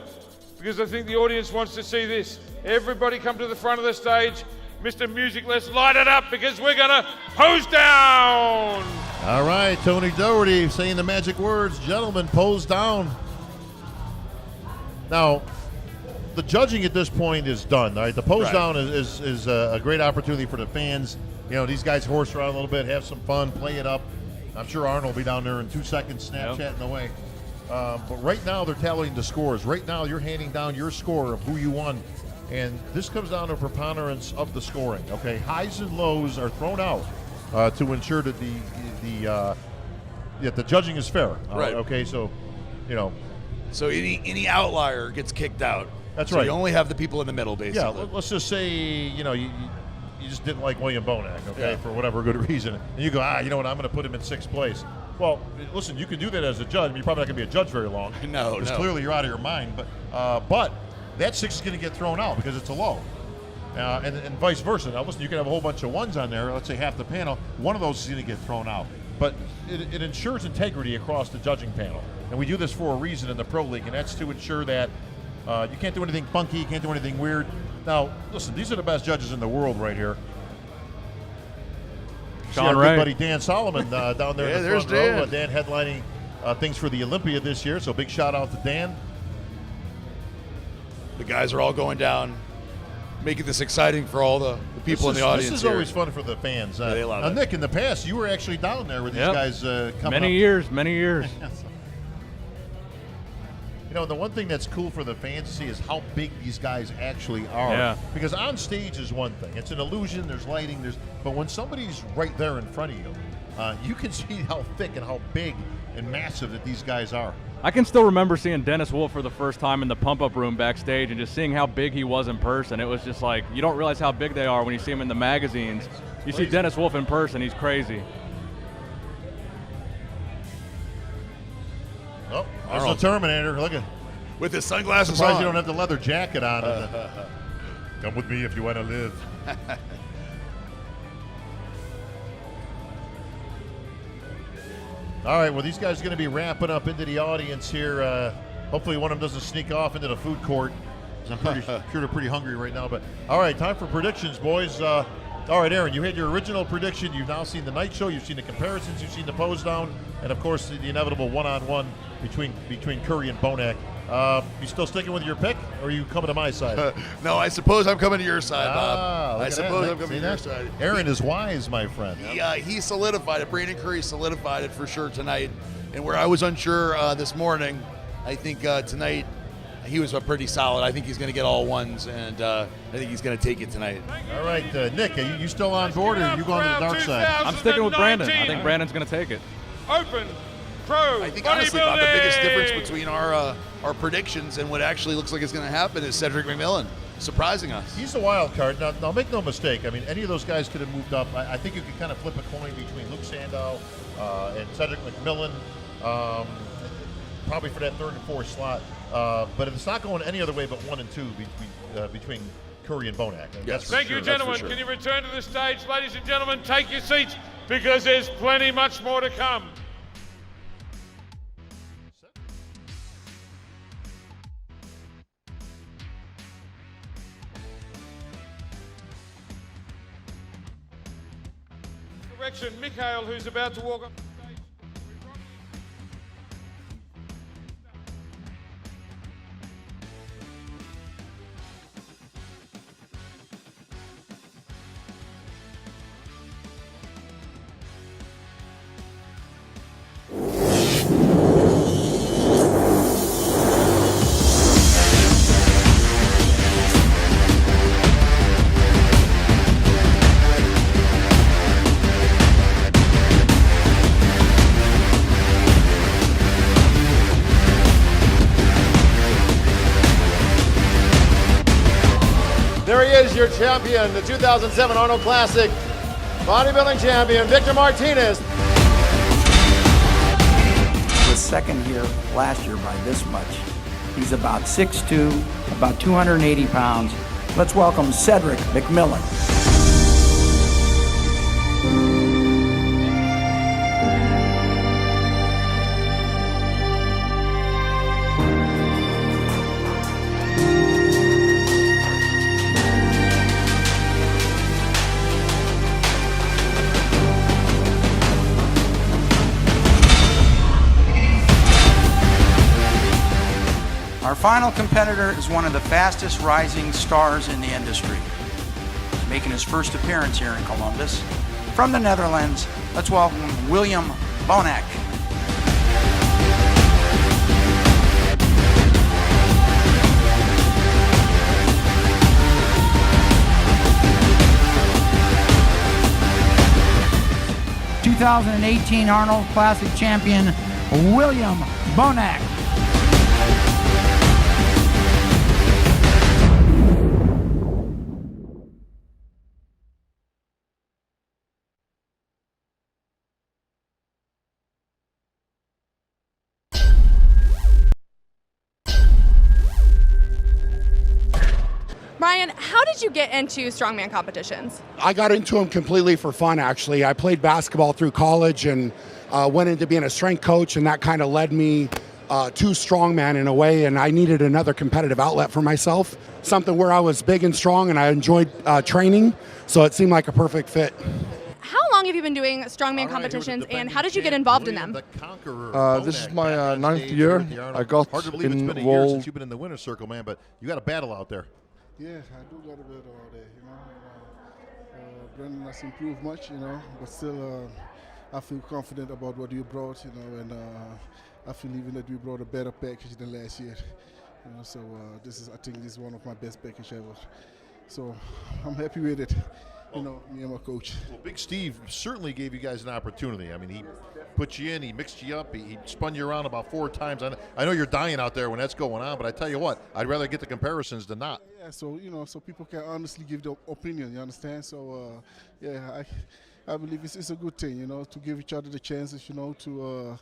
because I think the audience wants to see this. Everybody come to the front of the stage. Mr. Music, let's light it up, because we're gonna pose down. All right, Tony Doherty saying the magic words. Gentlemen, pose down. Now, the judging at this point is done. All right, the pose Right. down is a great opportunity for the fans. You know, these guys horse around a little bit, have some fun, play it up. I'm sure Arnold will be down there in 2 seconds, Snapchatting away. But right now, they're tallying the scores. Right now, you're handing down your score of who you won. And this comes down to preponderance of the scoring. Okay, highs and lows are thrown out to ensure that the judging is fair. Right. Okay, so, you know. So any outlier gets kicked out. That's so right. You only have the people in the middle, basically. Yeah, let's just say, you know, you just didn't like William Bonac, okay, Yeah. for whatever good reason. And you go, you know what, I'm going to put him in 6th place. Well, listen, you can do that as a judge. I mean, you're probably not going to be a judge very long. No, Because no. clearly you're out of your mind. But that 6 is going to get thrown out because it's a low. And vice versa. Now, listen, you can have a whole bunch of ones on there, let's say half the panel. One of those is going to get thrown out. But it ensures integrity across the judging panel. And we do this for a reason in the Pro League, and that's to ensure that you can't do anything funky, you can't do anything weird. Now, listen, these are the best judges in the world right here. See our Ray. good buddy Dan Solomon down there Yeah, in the there's front row. Dan. Dan headlining things for the Olympia this year, so big shout out to Dan. The guys are all going down, making this exciting for all the people in the audience. This is here. always fun for the fans. Yeah, they love it. Nick, in the past, you were actually down there with these Yep. guys coming Many years. You know, the one thing that's cool for the fans to see is how big these guys actually are. Yeah. Because on stage is one thing. It's an illusion, there's lighting, but when somebody's right there in front of you, you can see how thick and how big and massive that these guys are. I can still remember seeing Dennis Wolf for the first time in the pump-up room backstage and just seeing how big he was in person. It was just like, you don't realize how big they are when you see them in the magazines. You see Dennis Wolf in person, he's crazy. Oh, there's Arnold. the Terminator. Look at. With his sunglasses Surprised on. you don't have the leather jacket on. Come with me if you want to live. All right, well, these guys are going to be wrapping up into the audience here. Hopefully one of them doesn't sneak off into the food court. I'm pretty sure they're pretty hungry right now. But all right, time for predictions, boys. All right, Aaron, you had your original prediction. You've now seen the night show. You've seen the comparisons. You've seen the pose down. And, of course, the inevitable one-on-one between Curry and Bonac. You still sticking with your pick, or are you coming to my side? No, I suppose I'm coming to your side, Bob. look I at suppose that. I'm coming See to your that? side. Aaron is wise, my friend. He solidified it. Brandon Curry solidified it for sure tonight. And where I was unsure this morning, I think tonight he was pretty solid. I think he's going to get all ones, and I think he's going to take it tonight. All right, Nick, are you still on board, or are you going to the dark side? I'm sticking with Brandon. I think Brandon's going to take it. Open Pro I think honestly, Bob, the biggest difference bodybuilding. between our predictions and what actually looks like it's going to happen is Cedric McMillan surprising us. He's the wild card. Now, make no mistake. I mean, any of those guys could have moved up. I think you could kind of flip a coin between Luke Sandow and Cedric McMillan, probably for that 3rd and 4th slot. But if it's not going any other way but 1 and 2 between Curry and Bonac. Yes. for Thank sure. you, That's for gentlemen. sure. Can you return to the stage? Ladies and gentlemen, take your seats because there's plenty much more to come. Correction, Mikhail, who's about to walk up the stage. is your champion, the 2007 Arnold Classic bodybuilding champion, Victor Martinez. Was second here last year by this much. He's about 6'2", about 280 pounds. Let's welcome Cedric McMillan. Our final competitor is one of the fastest rising stars in the industry. He's making his first appearance here in Columbus. From the Netherlands, let's welcome William Bonac. ...2018 Arnold Classic champion, William Bonac. Brian, how did you get into strongman competitions? I got into them completely for fun, actually. I played basketball through college and went into being a strength coach, and that kind of led me to strongman in a way, and I needed another competitive outlet for myself, something where I was big and strong and I enjoyed training, so it seemed like a perfect fit. How long have you been doing strongman competitions, and how did you get involved in them? This is my 9th year. I got Hard to believe it's been a year involved. since you've been in the winner's circle, man, but you got a battle out there. Yeah, I do got a bit all day, you know. Brendan has improved much, you know, but still I feel confident about what you brought, you know, and I feel even that we brought a better package than last year, you know, so I think this is one of my best packages ever. So I'm happy with it, you know, me and my coach. Well, Big Steve certainly gave you guys an opportunity. I mean, he put you in, he mixed you up, he spun you around about 4 times. I know you're dying out there when that's going on, but I tell you what, I'd rather get the comparisons than not. Yeah, so, you know, so people can honestly give their opinion, you understand? So, yeah, I believe it's a good thing, you know, to give each other the chances, you know, to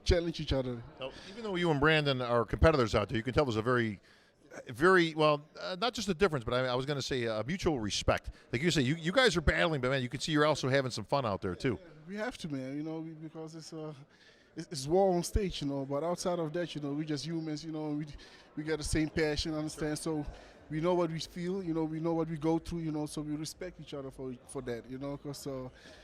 challenge each other. Now, even though you and Brandon are competitors out there, you can tell there's a very, well, not just a difference, but I was going to say a mutual respect. Like you say, you guys are battling, but man, you can see you're also having some fun out there too. Yeah, we have to, man, you know, because it's war on stage, you know, but outside of that, you know, we're just humans, you know, we got the same passion, understand, so we know what we feel, you know, we know what we go through, you know, so we respect each other for that, you know, because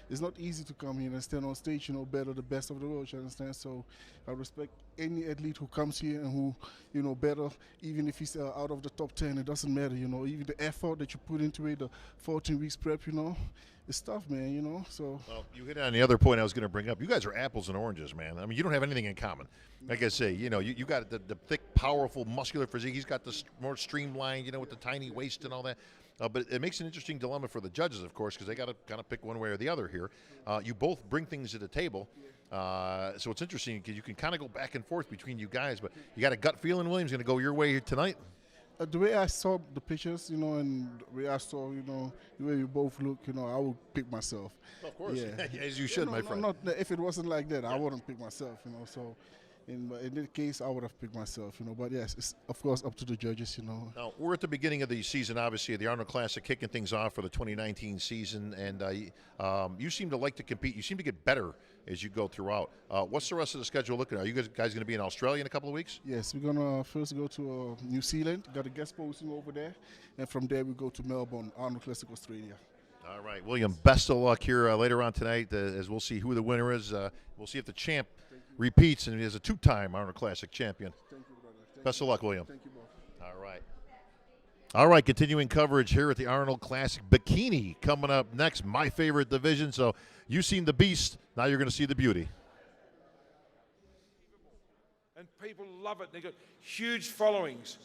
it's not easy to come here and stand on stage, you know, battle the best of the world, you understand, so I respect any athlete who comes here and who, you know, battle, even if he's out of the top 10, it doesn't matter, you know, even the effort that you put into it, the 14 weeks prep, you know, it's tough, man, you know, so. Well, you hit on the other point I was going to bring up. You guys are apples and oranges, man. I mean, you don't have anything in common. Like I say, you know, you got the thick, powerful, muscular physique. He's got the more streamlined, you know, with the tiny waist and all that. But it makes an interesting dilemma for the judges, of course, because they got to kind of pick one way or the other here. You both bring things to the table. So it's interesting because you can kind of go back and forth between you guys. But you got a gut feeling William's going to go your way here tonight? The way I saw the pictures, you know, and the way I saw, you know, the way we both look, you know, I would pick myself. Of course, yeah. As you should, no, my friend. Not, if it wasn't like that, I wouldn't pick myself, you know. So in that case, I would have picked myself, you know. But yes, it's of course up to the judges, you know. Now, we're at the beginning of the season, obviously, the Arnold Classic kicking things off for the 2019 season, and you seem to like to compete. You seem to get better as you go throughout. What's the rest of the schedule looking at? Are you guys going to be in Australia in a couple of weeks? Yes, we're going to first go to New Zealand, got a guest posting over there, and from there we go to Melbourne, Arnold Classic, Australia. All right, William, best of luck here later on tonight as we'll see who the winner is. We'll see if the champ repeats and is a 2-time Arnold Classic champion. Thank you, brother. Best of luck, William. Thank you both. All right. All right, continuing coverage here at the Arnold Classic. Bikini coming up next, my favorite division. So you've seen the beast, now you're going to see the beauty. And people love it. They've got huge followings.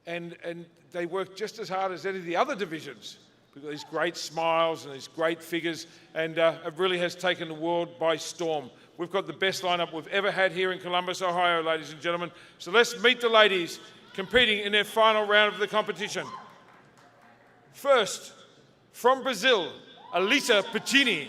And they work just as hard as any of the other divisions. We've got these great smiles and these great figures, and it really has taken the world by storm. We've got the best lineup we've ever had here in Columbus, Ohio, ladies and gentlemen. So let's meet the ladies. competing in their final round of the competition. First, from Brazil, Alisa Piccini.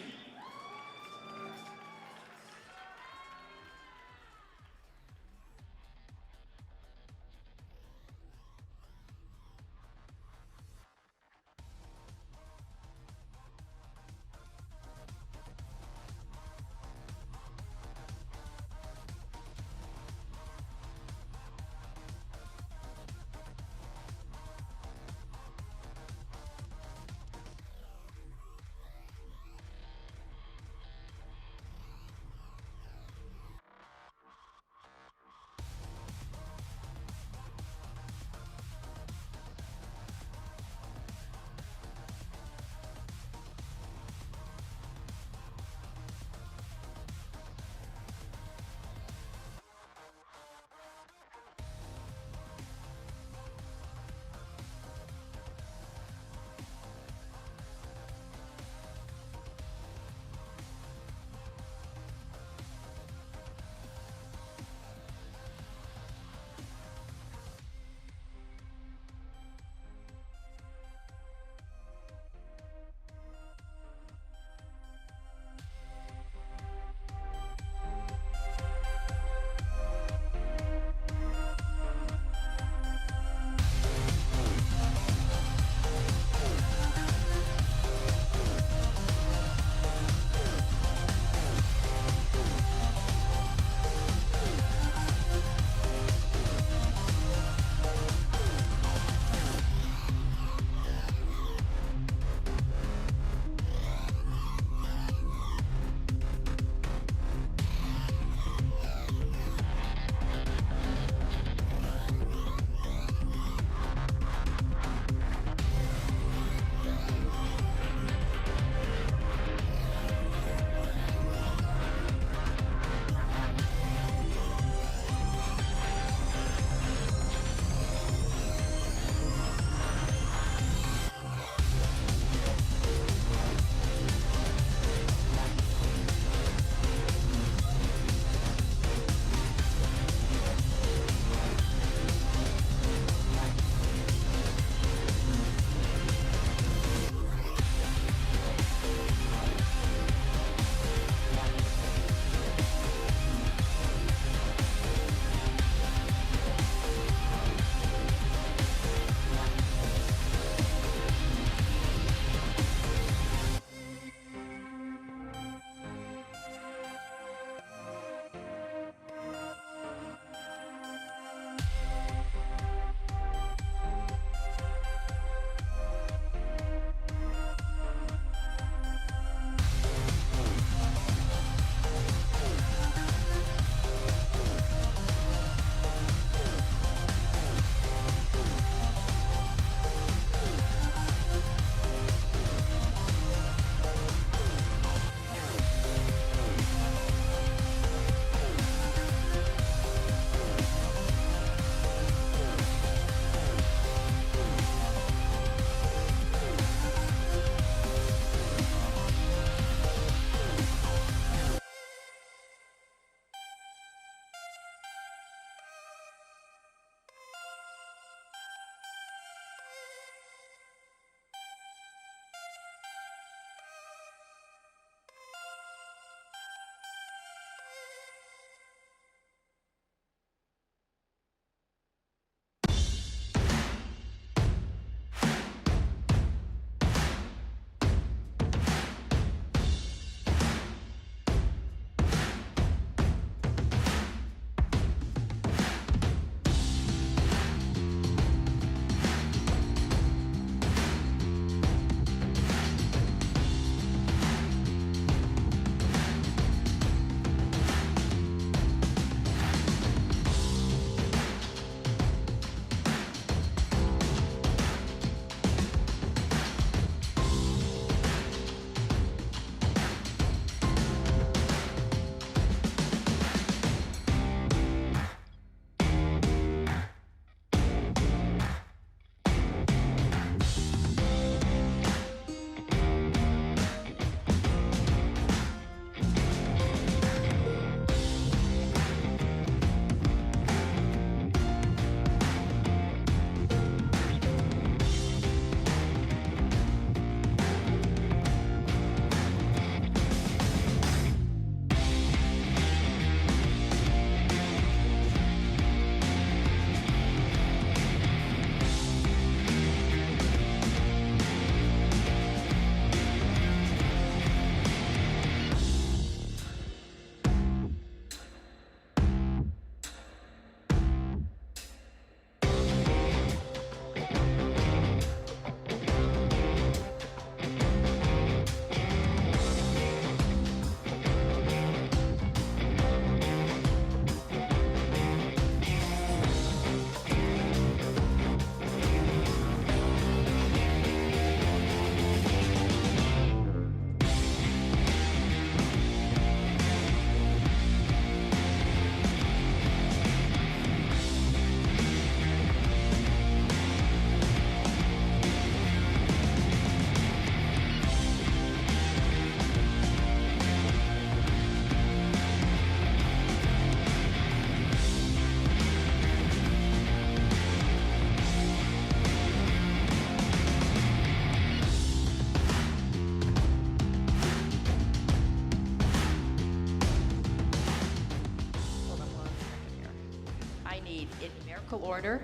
need, in numerical order,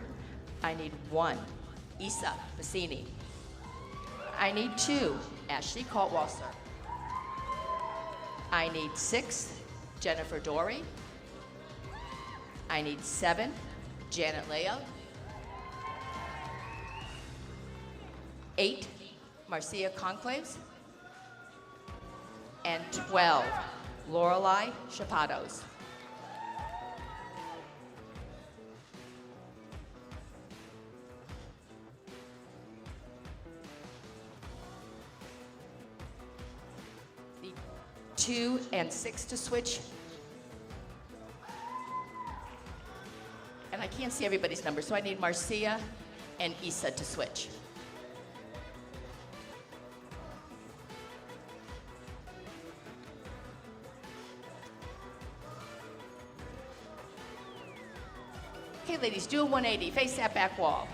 I need 1, Isa Bassini. I need 2, Ashley Kaltwasser. I need 6, Jennifer Dory. I need 7, Janet Leo. 8, Marcia Conclaves. And 12, Lorelei Chapados. The 2 and 6 to switch. And I can't see everybody's number, so I need Marcia and Isa to switch. Okay, ladies, do a 180, face that back wall.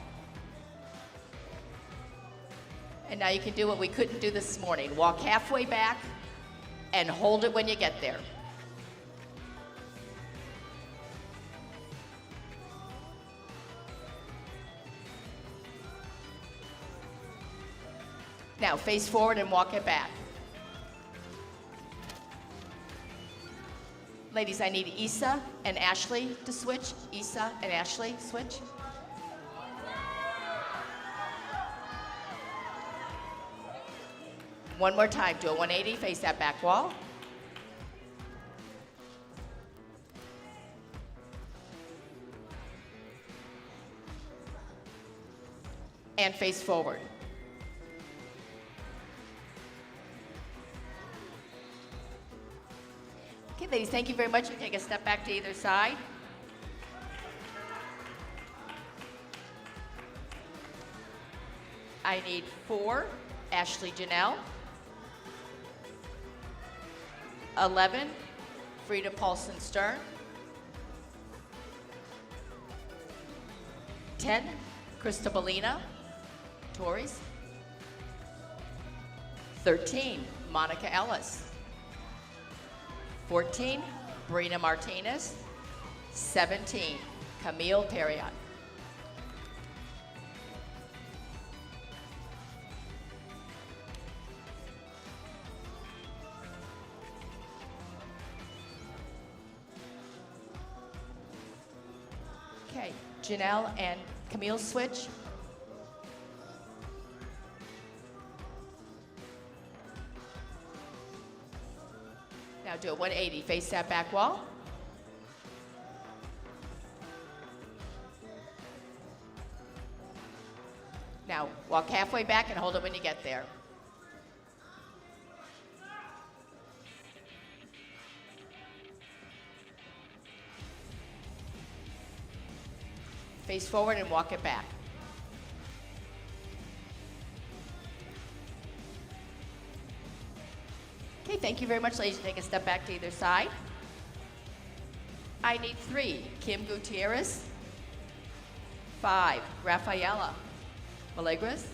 And now you can do what we couldn't do this morning. Walk halfway back and hold it when you get there. Now face forward and walk it back. Ladies, I need Isa and Ashley to switch. Isa and Ashley, switch. One more time, do a 180, face that back wall. And face forward. Okay, ladies, thank you very much. You take a step back to either side. I need 4, Ashley Janelle. 11, Frida Paulson Stern. 10, Krista Bellina, Tories. 13, Monica Ellis. 14, Brina Martinez. 17, Camille Perriot. Okay, Janelle and Camille switch. Now do a 180, face that back wall. Now walk halfway back and hold it when you get there. Face forward and walk it back. Okay, thank you very much, ladies. Take a step back to either side. I need 3, Kim Gutierrez. 5, Rafaela Malegras.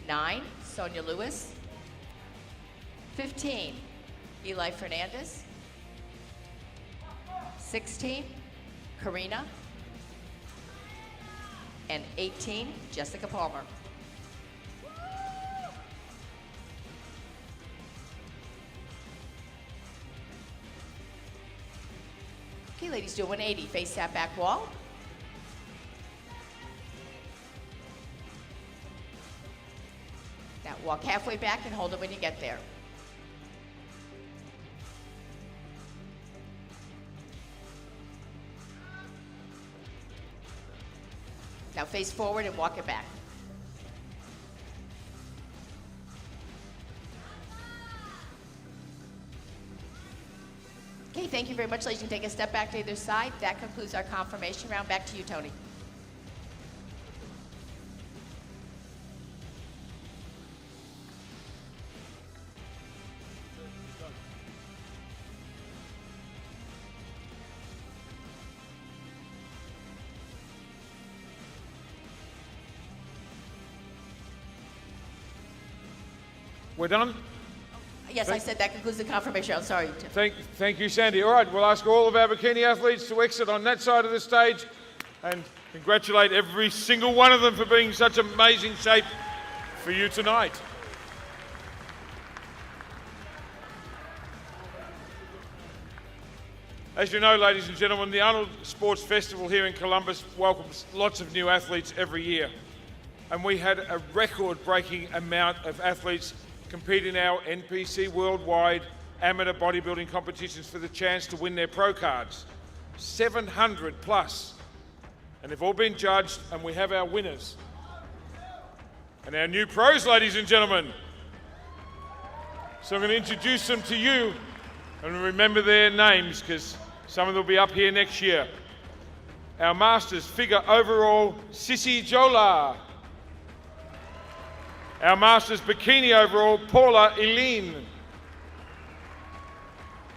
9, Sonia Lewis. 15, Eli Fernandez. 16, Karina. And 18, Jessica Palmer. Okay, ladies, do a 180, face that back wall. Now walk halfway back and hold it when you get there. Now face forward and walk it back. Okay, thank you very much, ladies. You can take a step back to either side. That concludes our confirmation round. Back to you, Tony. We're done? Yes, I said that concludes the confirmation. I'm sorry, Tim. Thank you, Sandy. All right, we'll ask all of our bikini athletes to exit on that side of the stage and congratulate every single one of them for being in such amazing shape for you tonight. As you know, ladies and gentlemen, the Arnold Sports Festival here in Columbus welcomes lots of new athletes every year. And we had a record-breaking amount of athletes compete in our NPC Worldwide Amateur Bodybuilding competitions for the chance to win their pro cards. 700 plus. And they've all been judged, and we have our winners. And our new pros, ladies and gentlemen. So I'm going to introduce them to you, and remember their names, because some of them will be up here next year. Our Masters Figure Overall, Sissy Jola. Our Masters Bikini Overall, Paula Eileen.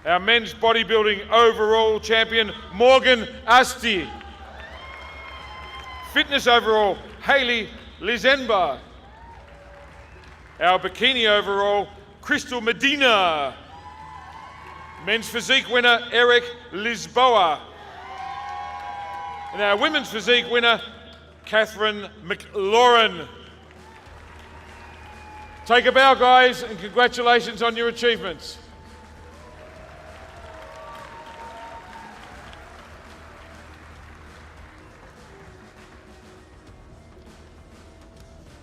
Our Men's Bodybuilding Overall Champion, Morgan Asti. Fitness Overall, Hayley Lizenba. Our Bikini Overall, Crystal Medina. Men's Physique winner, Eric Lisboa. And our Women's Physique winner, Catherine McLaurin. Take a bow, guys, and congratulations on your achievements.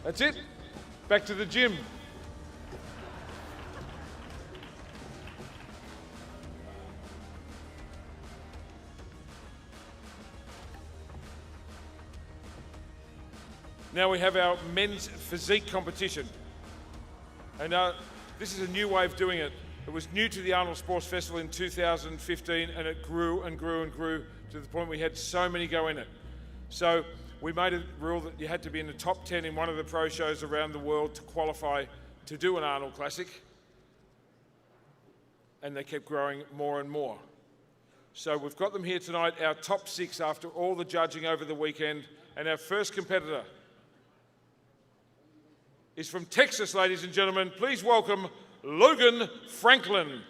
That's it. Back to the gym. Now we have our men's physique competition. And this is a new way of doing it. It was new to the Arnold Sports Festival in 2015, and it grew and grew and grew to the point we had so many go in it. So we made a rule that you had to be in the top 10 in one of the pro shows around the world to qualify to do an Arnold Classic. And they kept growing more and more. So we've got them here tonight, our top 6 after all the judging over the weekend. And our first competitor is from Texas, ladies and gentlemen. Please welcome Logan Franklin.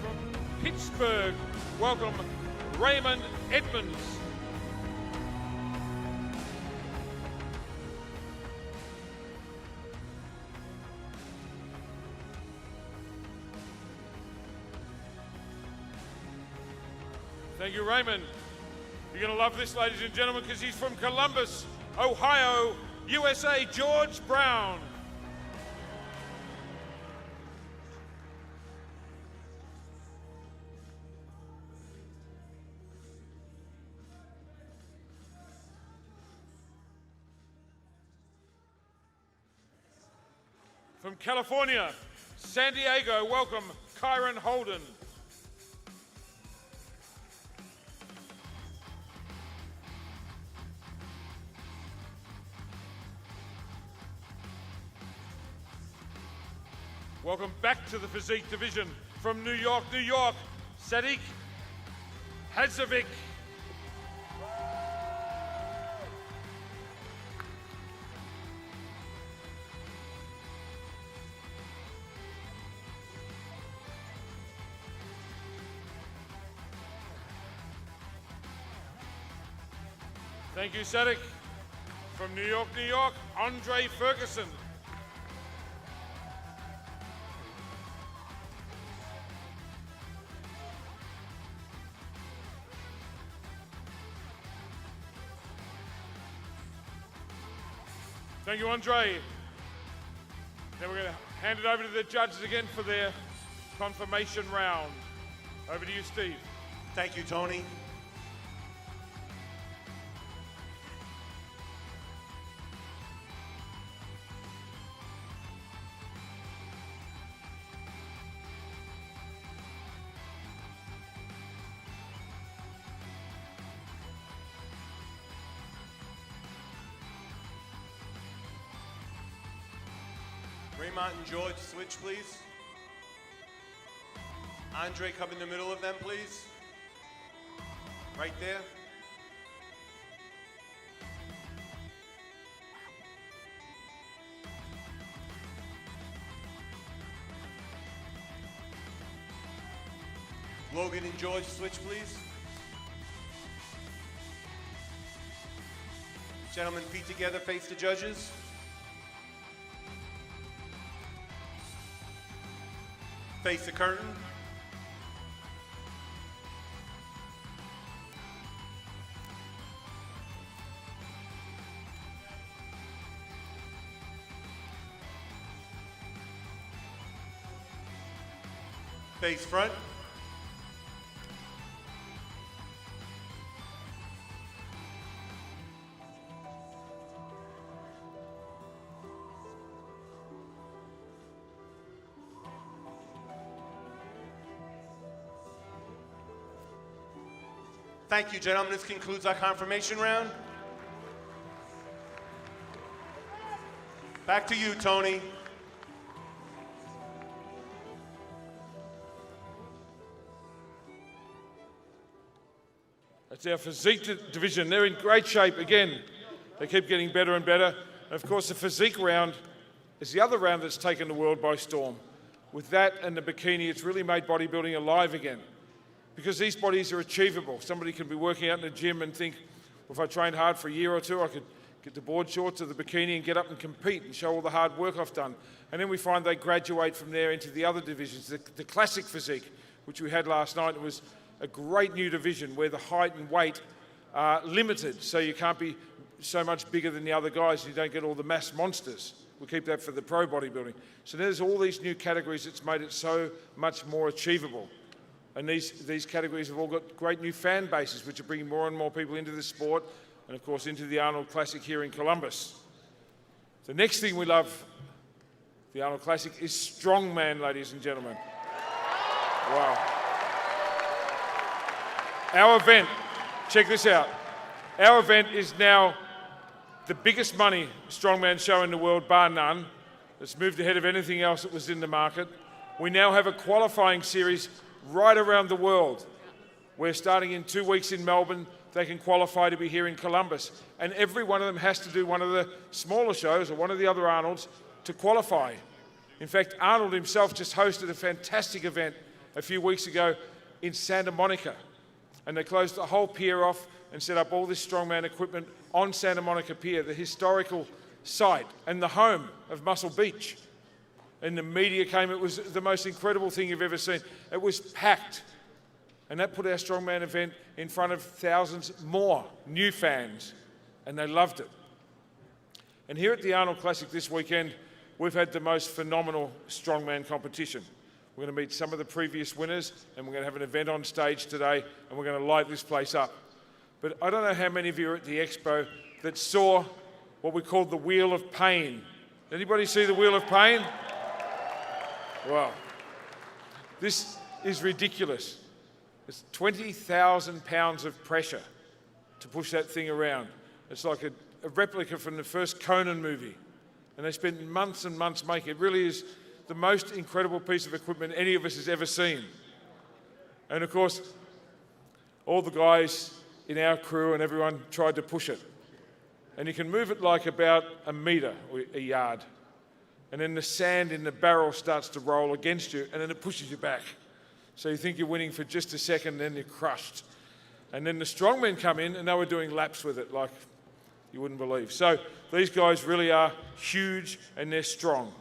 From Pittsburgh, welcome Raymond Edmonds. Thank you, Raymond. You're going to love this, ladies and gentlemen, because he's from Columbus, Ohio, USA, George Brown. From California, San Diego, welcome Kyron Holden. Welcome back to the physique division from New York, New York, Sadiq Hadzovic. Thank you, Sadiq. From New York, New York, Andre Ferguson. Thank you, Andre. Now we're going to hand it over to the judges again for their confirmation round. Over to you, Steve. Thank you, Tony. Raymond and George, switch, please. Andre, come in the middle of them, please. Right there. Logan and George, switch, please. Gentlemen, feet together, face the judges. Face the curtain. Face front. Thank you, gentlemen. This concludes our confirmation round. Back to you, Tony. That's our physique division. They're in great shape again. They keep getting better and better. And of course, the physique round is the other round that's taken the world by storm. With that and the bikini, it's really made bodybuilding alive again. Because these bodies are achievable. Somebody can be working out in the gym and think, well, if I trained hard for a year or two, I could get the board shorts or the bikini and get up and compete and show all the hard work I've done. And then we find they graduate from there into the other divisions. The classic physique, which we had last night, it was a great new division where the height and weight are limited, so you can't be so much bigger than the other guys and you don't get all the mass monsters. We keep that for the pro bodybuilding. So there's all these new categories that's made it so much more achievable. And these categories have all got great new fan bases, which are bringing more and more people into the sport, and of course into the Arnold Classic here in Columbus. The next thing we love, the Arnold Classic, is strongman, ladies and gentlemen. Wow. Our event, check this out. Our event is now the biggest money strongman show in the world, bar none. It's moved ahead of anything else that was in the market. We now have a qualifying series right around the world. We're starting in 2 weeks in Melbourne. They can qualify to be here in Columbus. And every one of them has to do one of the smaller shows or one of the other Arnolds to qualify. In fact, Arnold himself just hosted a fantastic event a few weeks ago in Santa Monica. And they closed the whole pier off and set up all this strongman equipment on Santa Monica Pier, the historical site and the home of Muscle Beach. And the media came. It was the most incredible thing you've ever seen. It was packed. And that put our strongman event in front of thousands more new fans. And they loved it. And here at the Arnold Classic this weekend, we've had the most phenomenal strongman competition. We're going to meet some of the previous winners, and we're going to have an event on stage today, and we're going to light this place up. But I don't know how many of you are at the expo that saw what we called the Wheel of Pain. Anybody see the Wheel of Pain? Wow. This is ridiculous. It's 20,000 pounds of pressure to push that thing around. It's like a replica from the first Conan movie. And they spent months and months making it. It really is the most incredible piece of equipment any of us has ever seen. And of course, all the guys in our crew and everyone tried to push it. And you can move it like about a metre or a yard. And then the sand in the barrel starts to roll against you, and then it pushes you back. So you think you're winning for just a second, then you're crushed. And then the strongmen come in, and they were doing laps with it like you wouldn't believe. So these guys really are huge, and they're strong.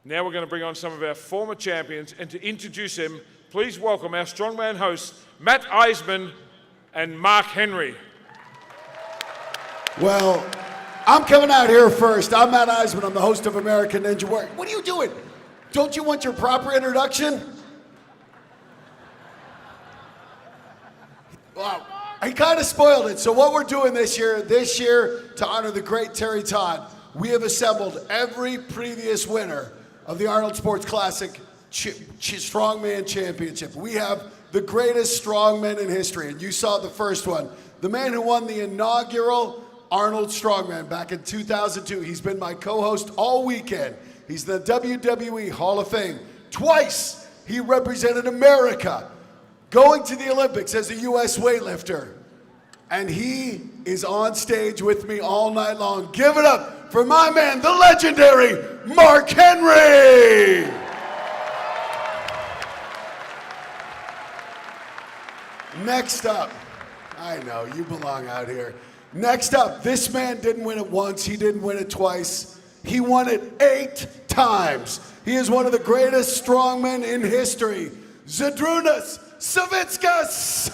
Now we're going to bring on some of our former champions, and to introduce them, please welcome our strongman hosts, Matt Eisman and Mark Henry. Well, I'm coming out here first. I'm Matt Eisman. I'm the host of American Ninja Warrior. What are you doing? Don't you want your proper introduction? Well, I kind of spoiled it. So what we're doing this year, to honor the great Terry Todd, we have assembled every previous winner of the Arnold Sports Classic Strongman Championship. We have the greatest strongmen in history, and you saw the first one. The man who won the inaugural Arnold Strongman back in 2002. He's been my co-host all weekend. He's the WWE Hall of Fame. Twice he represented America, going to the Olympics as a U.S. weightlifter. And he is on stage with me all night long. Give it up for my man, the legendary Mark Henry. Next up, I know, you belong out here. Next up, this man didn't win it once, he didn't win it twice. He won it 8 times. He is one of the greatest strongmen in history, Zydrunas Savickas.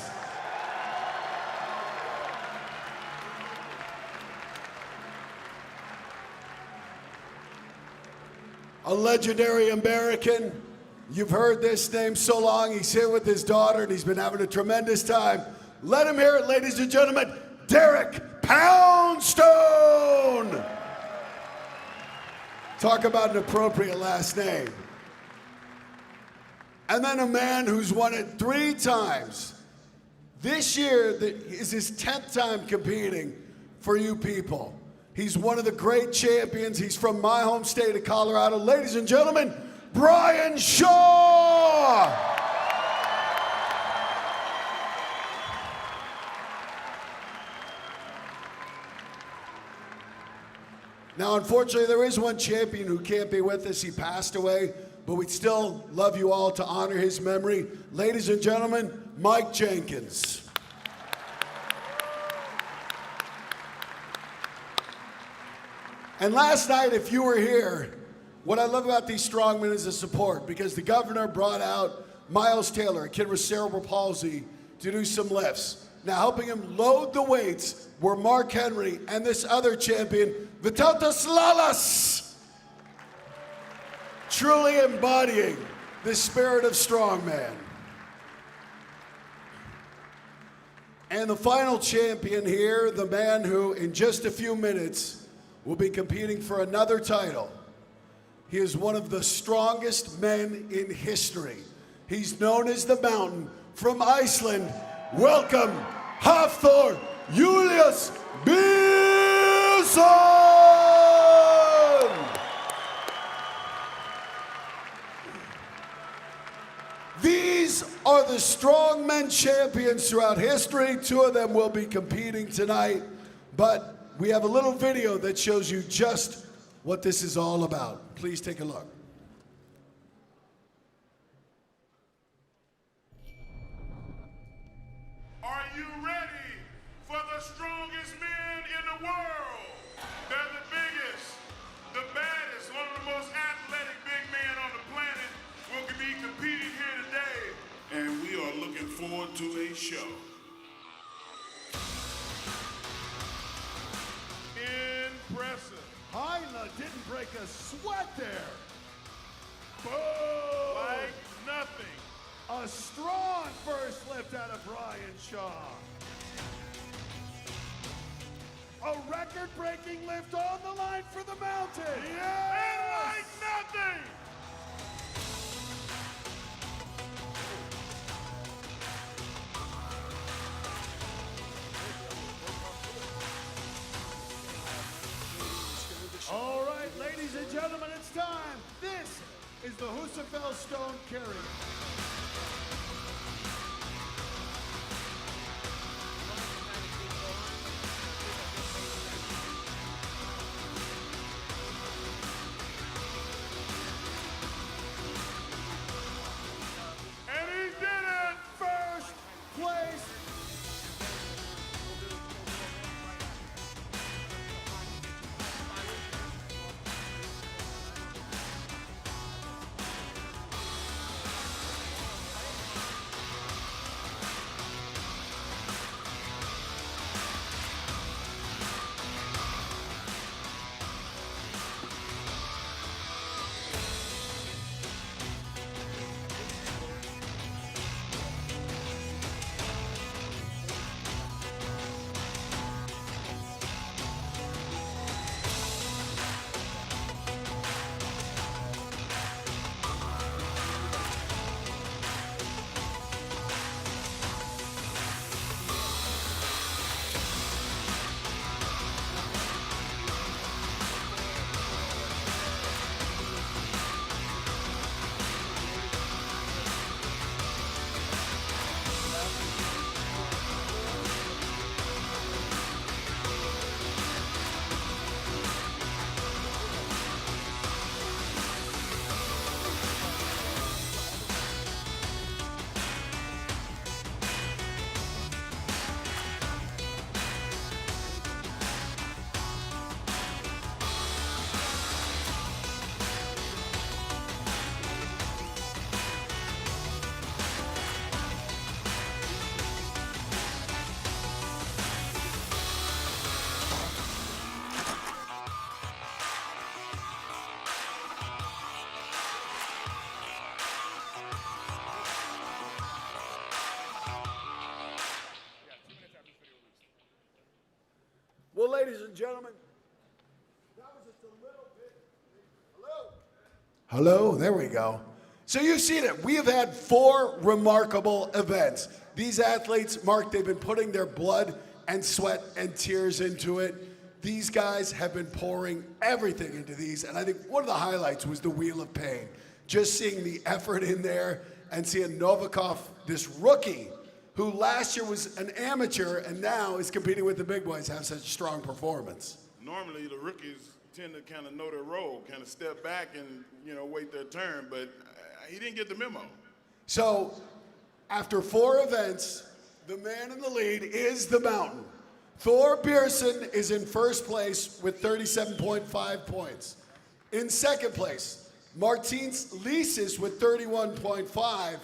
A legendary American. You've heard this name so long. He's here with his daughter, and he's been having a tremendous time. Let him hear it, ladies and gentlemen. Derek Poundstone. Talk about an appropriate last name. And then a man who's won it 3 times. This year is his 10th time competing for you people. He's one of the great champions. He's from my home state of Colorado. Ladies and gentlemen, Brian Shaw! Now, unfortunately, there is one champion who can't be with us. He passed away, but we'd still love you all to honor his memory. Ladies and gentlemen, Mike Jenkins. And last night, if you were here, what I love about these strongmen is the support, because the governor brought out Miles Taylor, a kid with cerebral palsy, to do some lifts. Now, helping him load the weights were Mark Henry and this other champion, Vytautas Lalas, truly embodying the spirit of strongman. And the final champion here, the man who in just a few minutes will be competing for another title. He is one of the strongest men in history. He's known as the Mountain. From Iceland, welcome, Hafþór Julius Björnsson! These are the strongmen champions throughout history. 2 of them will be competing tonight, but we have a little video that shows you just what this is all about. Please take a look. Are you ready for the strongest men in the world? They're the biggest, the baddest, one of the most athletic big men on the planet will be competing here today. And we are looking forward to a show. Impressive. Hyla didn't break a sweat there. Boom! Like nothing. A strong first lift out of Brian Shaw. A record-breaking lift on the line for the Mountain. Yes! And like nothing. All right, ladies and gentlemen, it's time. This is the Husafell Stone Carrier. And he did it! First place. So, ladies and gentlemen, that was just a little bit. Hello, there we go. So you've seen it. We have had 4 remarkable events. These athletes, Mark, they've been putting their blood and sweat and tears into it. These guys have been pouring everything into these, and I think one of the highlights was the Wheel of Pain. Just seeing the effort in there and seeing Novikov, this rookie, who last year was an amateur and now is competing with the big boys, have such strong performance. Normally, the rookies tend to kind of know their role, kind of step back and, you know, wait their turn, but he didn't get the memo. So, after 4 events, the man in the lead is the Mountain. Thor Pearson is in first place with 37.5 points. In second place, Martins Lisis with 31.5.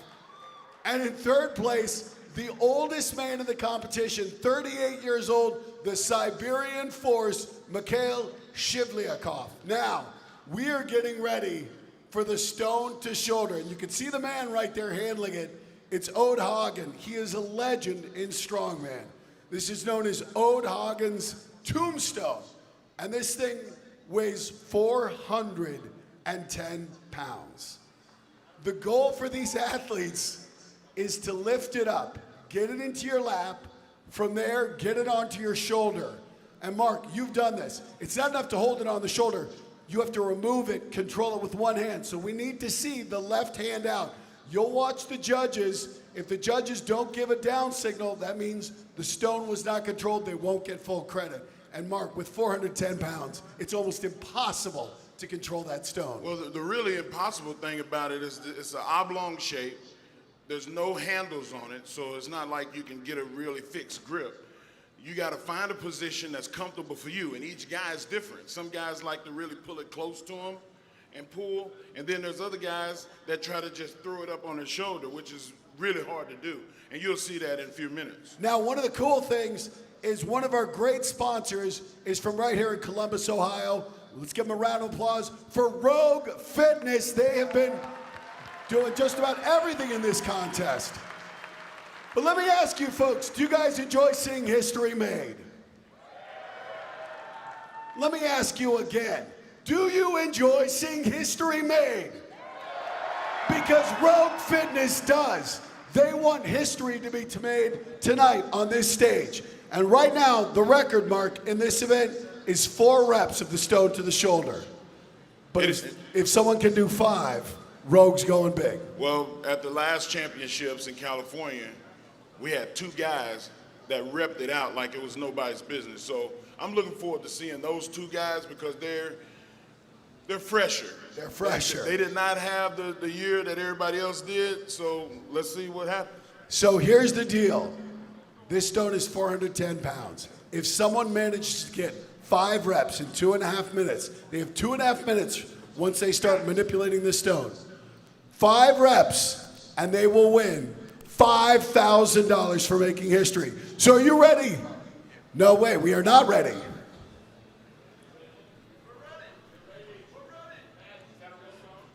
And in third place, the oldest man in the competition, 38 years old, the Siberian Force, Mikhail Shivlyakov. Now, we are getting ready for the stone to shoulder. And you can see the man right there handling it. It's Ode Hagen. He is a legend in strongman. This is known as Ode Hagen's tombstone. And this thing weighs 410 pounds. The goal for these athletes is to lift it up, get it into your lap, from there, get it onto your shoulder. And Mark, you've done this. It's not enough to hold it on the shoulder. You have to remove it, control it with one hand. So we need to see the left hand out. You'll watch the judges. If the judges don't give a down signal, that means the stone was not controlled. They won't get full credit. And Mark, with 410 pounds, it's almost impossible to control that stone. Well, the really impossible thing about it is it's an oblong shape. There's no handles on it, so it's not like you can get a really fixed grip. You got to find a position that's comfortable for you, and each guy is different. Some guys like to really pull it close to them and pull, and then there's other guys that try to just throw it up on their shoulder, which is really hard to do, and you'll see that in a few minutes. Now, one of the cool things is one of our great sponsors is from right here in Columbus, Ohio. Let's give them a round of applause for Rogue Fitness. They have been doing just about everything in this contest. But let me ask you folks, do you guys enjoy seeing history made? Let me ask you again, do you enjoy seeing history made? Because Rogue Fitness does. They want history to be made tonight on this stage. And right now, the record mark in this event is 4 reps of the stone to the shoulder. But if someone can do 5, Rogue's going big. Well, at the last championships in California, we had 2 guys that repped it out like it was nobody's business. So I'm looking forward to seeing those 2 guys because they're fresher. They're fresher. They did not have the year that everybody else did, so let's see what happens. So here's the deal. This stone is 410 pounds. If someone manages to get 5 reps in 2.5 minutes, they have 2.5 minutes once they start manipulating this stone. 5 reps, and they will win $5,000 for making history. So are you ready? No way, we are not ready.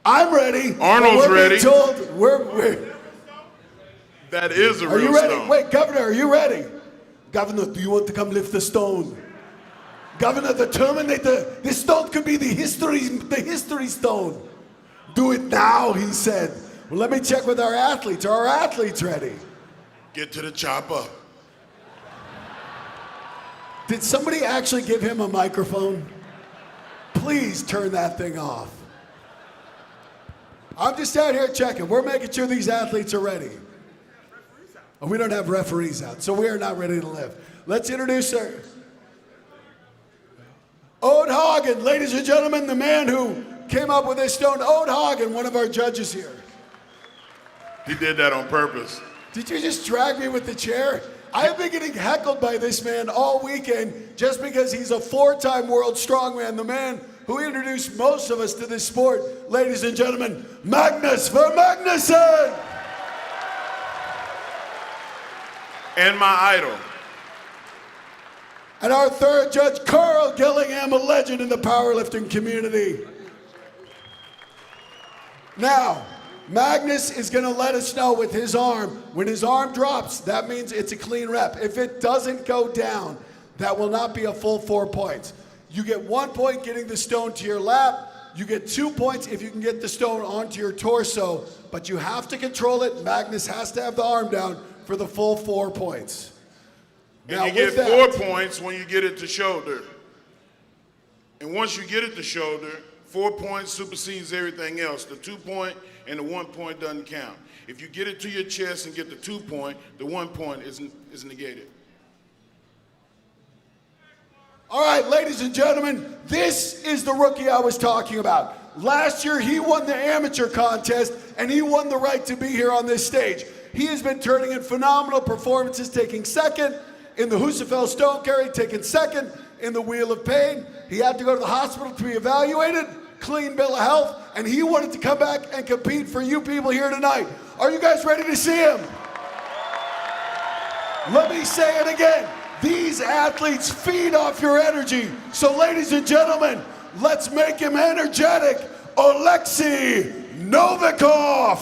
I'm ready. Arnold's ready. Told that is a real Are you ready? stone. Wait, Governor, are you ready? Governor, do you want to come lift the stone? Governor, the Terminator, this stone could be the history stone. Do it now, he said. Well, let me check with our athletes. Are our athletes ready? Get to the chopper. Did somebody actually give him a microphone? Please turn that thing off. I'm just out here checking. We're making sure these athletes are ready. Oh, we don't have referees out, so we are not ready to lift. Let's introduce her. Ode Hagen, ladies and gentlemen, the man who came up with this stone. Ode Hagen, one of our judges here. He did that on purpose. Did you just drag me with the chair? I have been getting heckled by this man all weekend just because he's a 4-time world strongman, the man who introduced most of us to this sport. Ladies and gentlemen, Magnus for Magnuson! And my idol. And our third judge, Carl Gillingham, a legend in the powerlifting community. Now, Magnus is going to let us know with his arm. When his arm drops, that means it's a clean rep. If it doesn't go down, that will not be a full 4 points. You get 1 point getting the stone to your lap. You get 2 points if you can get the stone onto your torso, but you have to control it. Magnus has to have the arm down for the full 4 points. And now, you get 4 points when you get it to shoulder. And once you get it to shoulder, 4 points supersedes everything else. The 2 point and the 1 point doesn't count. If you get it to your chest and get the 2 point, the 1 point is negated. All right, ladies and gentlemen, this is the rookie I was talking about. Last year, he won the amateur contest, and he won the right to be here on this stage. He has been turning in phenomenal performances, taking second in the Husafell Stone Carry, taking second in the Wheel of Pain. He had to go to the hospital to be evaluated, clean bill of health, and he wanted to come back and compete for you people here tonight. Are you guys ready to see him? Let me say it again. These athletes feed off your energy. So ladies and gentlemen, let's make him energetic. Oleksiy Novikov.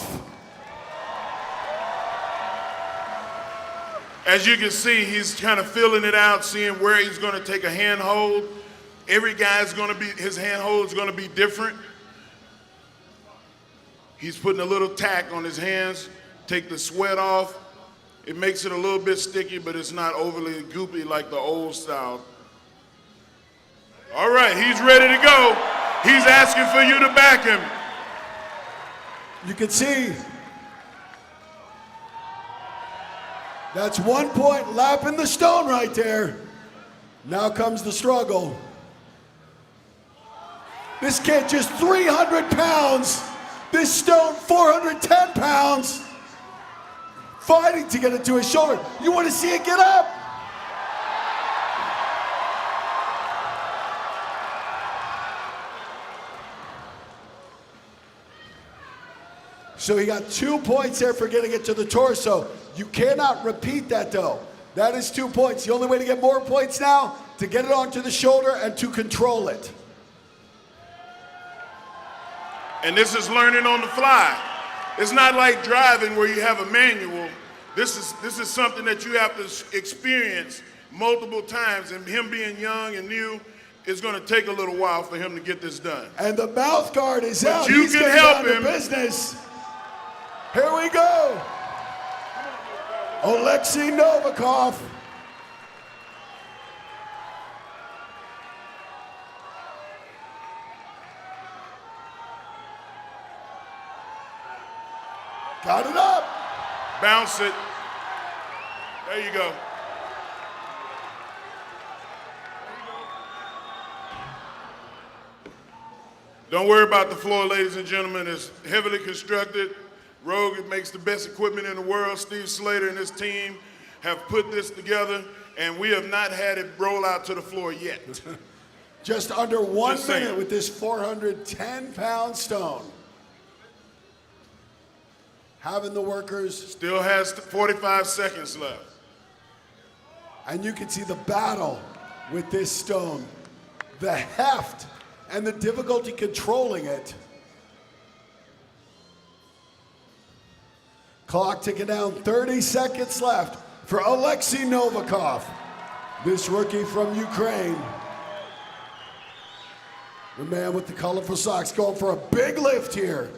As you can see, he's kind of filling it out, seeing where he's going to take a handhold. Every guy's going to be, his handhold is going to be different. He's putting a little tack on his hands, take the sweat off. It makes it a little bit sticky, but it's not overly goopy like the old style. All right, he's ready to go. He's asking for you to back him. You can see that's 1 point lapping the stone right there. Now comes the struggle. This kid just 300 pounds. This stone 410 pounds. Fighting to get it to his shoulder. You want to see it get up? So he got 2 points there for getting it to the torso. You cannot repeat that though. That is 2 points. The only way to get more points now, to get it onto the shoulder and to control it. And this is learning on the fly. It's not like driving where you have a manual. This is something that you have to experience multiple times, and him being young and new, it's going to take a little while for him to get this done. And the mouth guard is but out. You He's can getting help down him. to business. Here we go. Oleksiy Novikov. Got it up. Bounce it. There you go. Don't worry about the floor, ladies and gentlemen. It's heavily constructed. Rogue makes the best equipment in the world. Steve Slater and his team have put this together, and we have not had it roll out to the floor yet. Just under 1 Just minute saying. with this 410-pound stone. Having the workers. Still has 45 seconds left. And you can see the battle with this stone. The heft and the difficulty controlling it. Clock ticking down, 30 seconds left for Oleksiy Novikov, this rookie from Ukraine. The man with the colorful socks going for a big lift here.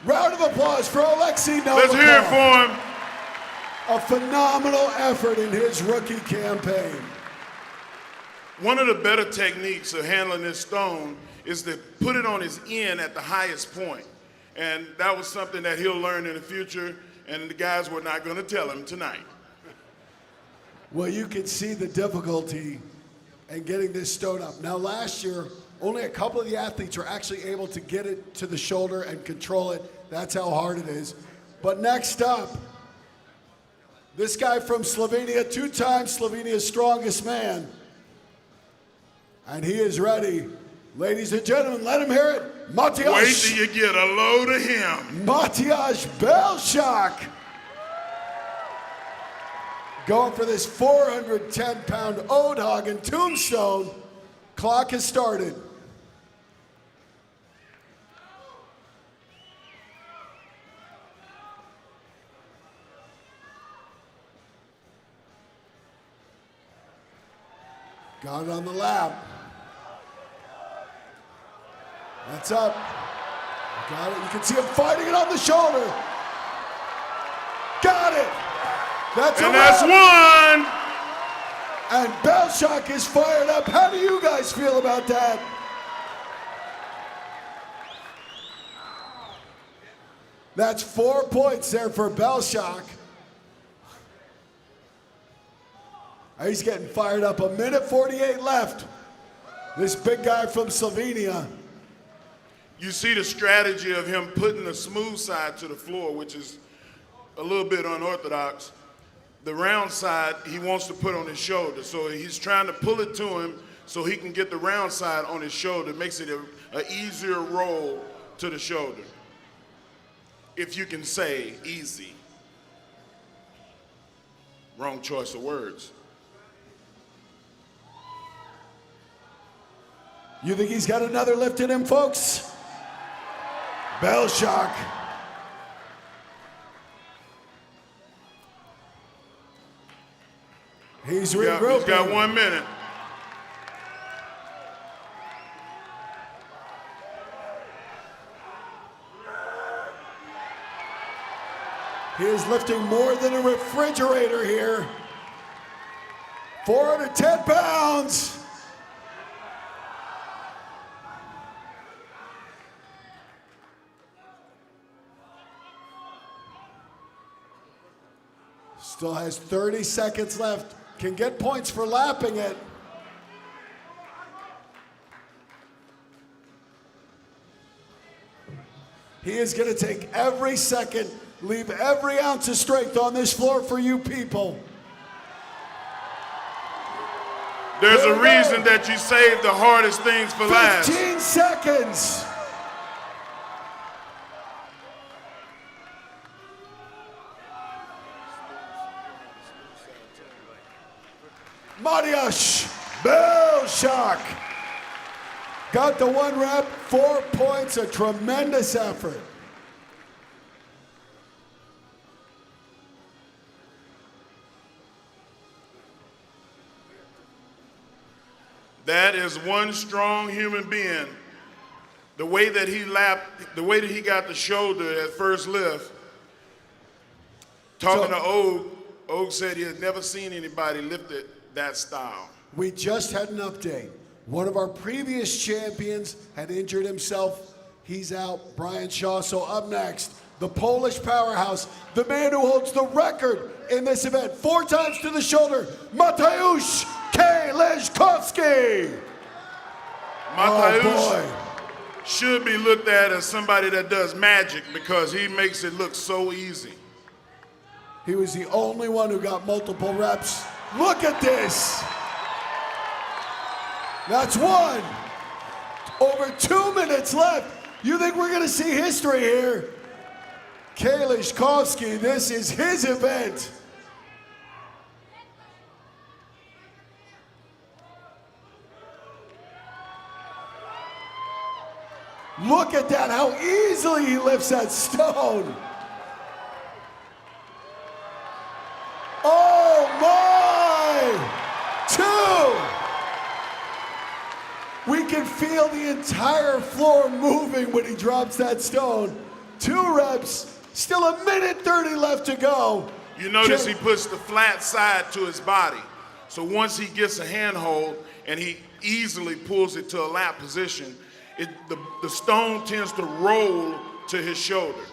Round of applause for Oleksiy Novikov. Let's hear it for him. A phenomenal effort in his rookie campaign. One of the better techniques of handling this stone is to put it on his end at the highest point. And that was something that he'll learn in the future, and the guys were not going to tell him tonight. Well, you can see the difficulty in getting this stone up. Now, last year, only a couple of the athletes were actually able to get it to the shoulder and control it. That's how hard it is. But next up, this guy from Slovenia, 2-time Slovenia's strongest man. And he is ready. Ladies and gentlemen, let him hear it. Matjaž. Wait till you get a load of him. Matjaž Belšak. Going for this 410-pound Old Hagen tombstone. Clock has started. Got it on the lap. That's up. Got it. You can see him fighting it on the shoulder. Got it. That's one. And Belshock is fired up. How do you guys feel about that? That's 4 points there for Belshock. He's getting fired up. 1:48 left. This big guy from Slovenia. You see the strategy of him putting the smooth side to the floor, which is a little bit unorthodox. The round side he wants to put on his shoulder. So he's trying to pull it to him so he can get the round side on his shoulder. Makes it an easier roll to the shoulder. If you can say easy. Wrong choice of words. You think he's got another lift in him, folks? Belshock. He's regrouping. He's got 1 minute. He is lifting more than a refrigerator here. 410 pounds. Still has 30 seconds left. Can get points for lapping it. He is going to take every second, leave every ounce of strength on this floor for you people. There's a reason that you save the hardest things for last. 15 seconds. Mariusz Belshock got the 1 rep, 4 points, a tremendous effort. That is one strong human being. The way that he lapped, the way that he got the shoulder at first lift. Talking to Og said he had never seen anybody lift it that style. We just had an update. One of our previous champions had injured himself. He's out, Brian Shaw. So up next, the Polish powerhouse, the man who holds the record in this event, 4 times to the shoulder, Mateusz Kaliszkowski. Mateusz should be looked at as somebody that does magic because he makes it look so easy. He was the only one who got multiple reps. Look at this. That's 1. Over 2 minutes left. You think we're going to see history here? Kaliszkowski, this is his event. Look at that, how easily he lifts that stone. Oh my! 2! We can feel the entire floor moving when he drops that stone. 2 reps, still 1:30 left to go. You notice he puts the flat side to his body. So once he gets a handhold and he easily pulls it to a lap position, the stone tends to roll to his shoulder.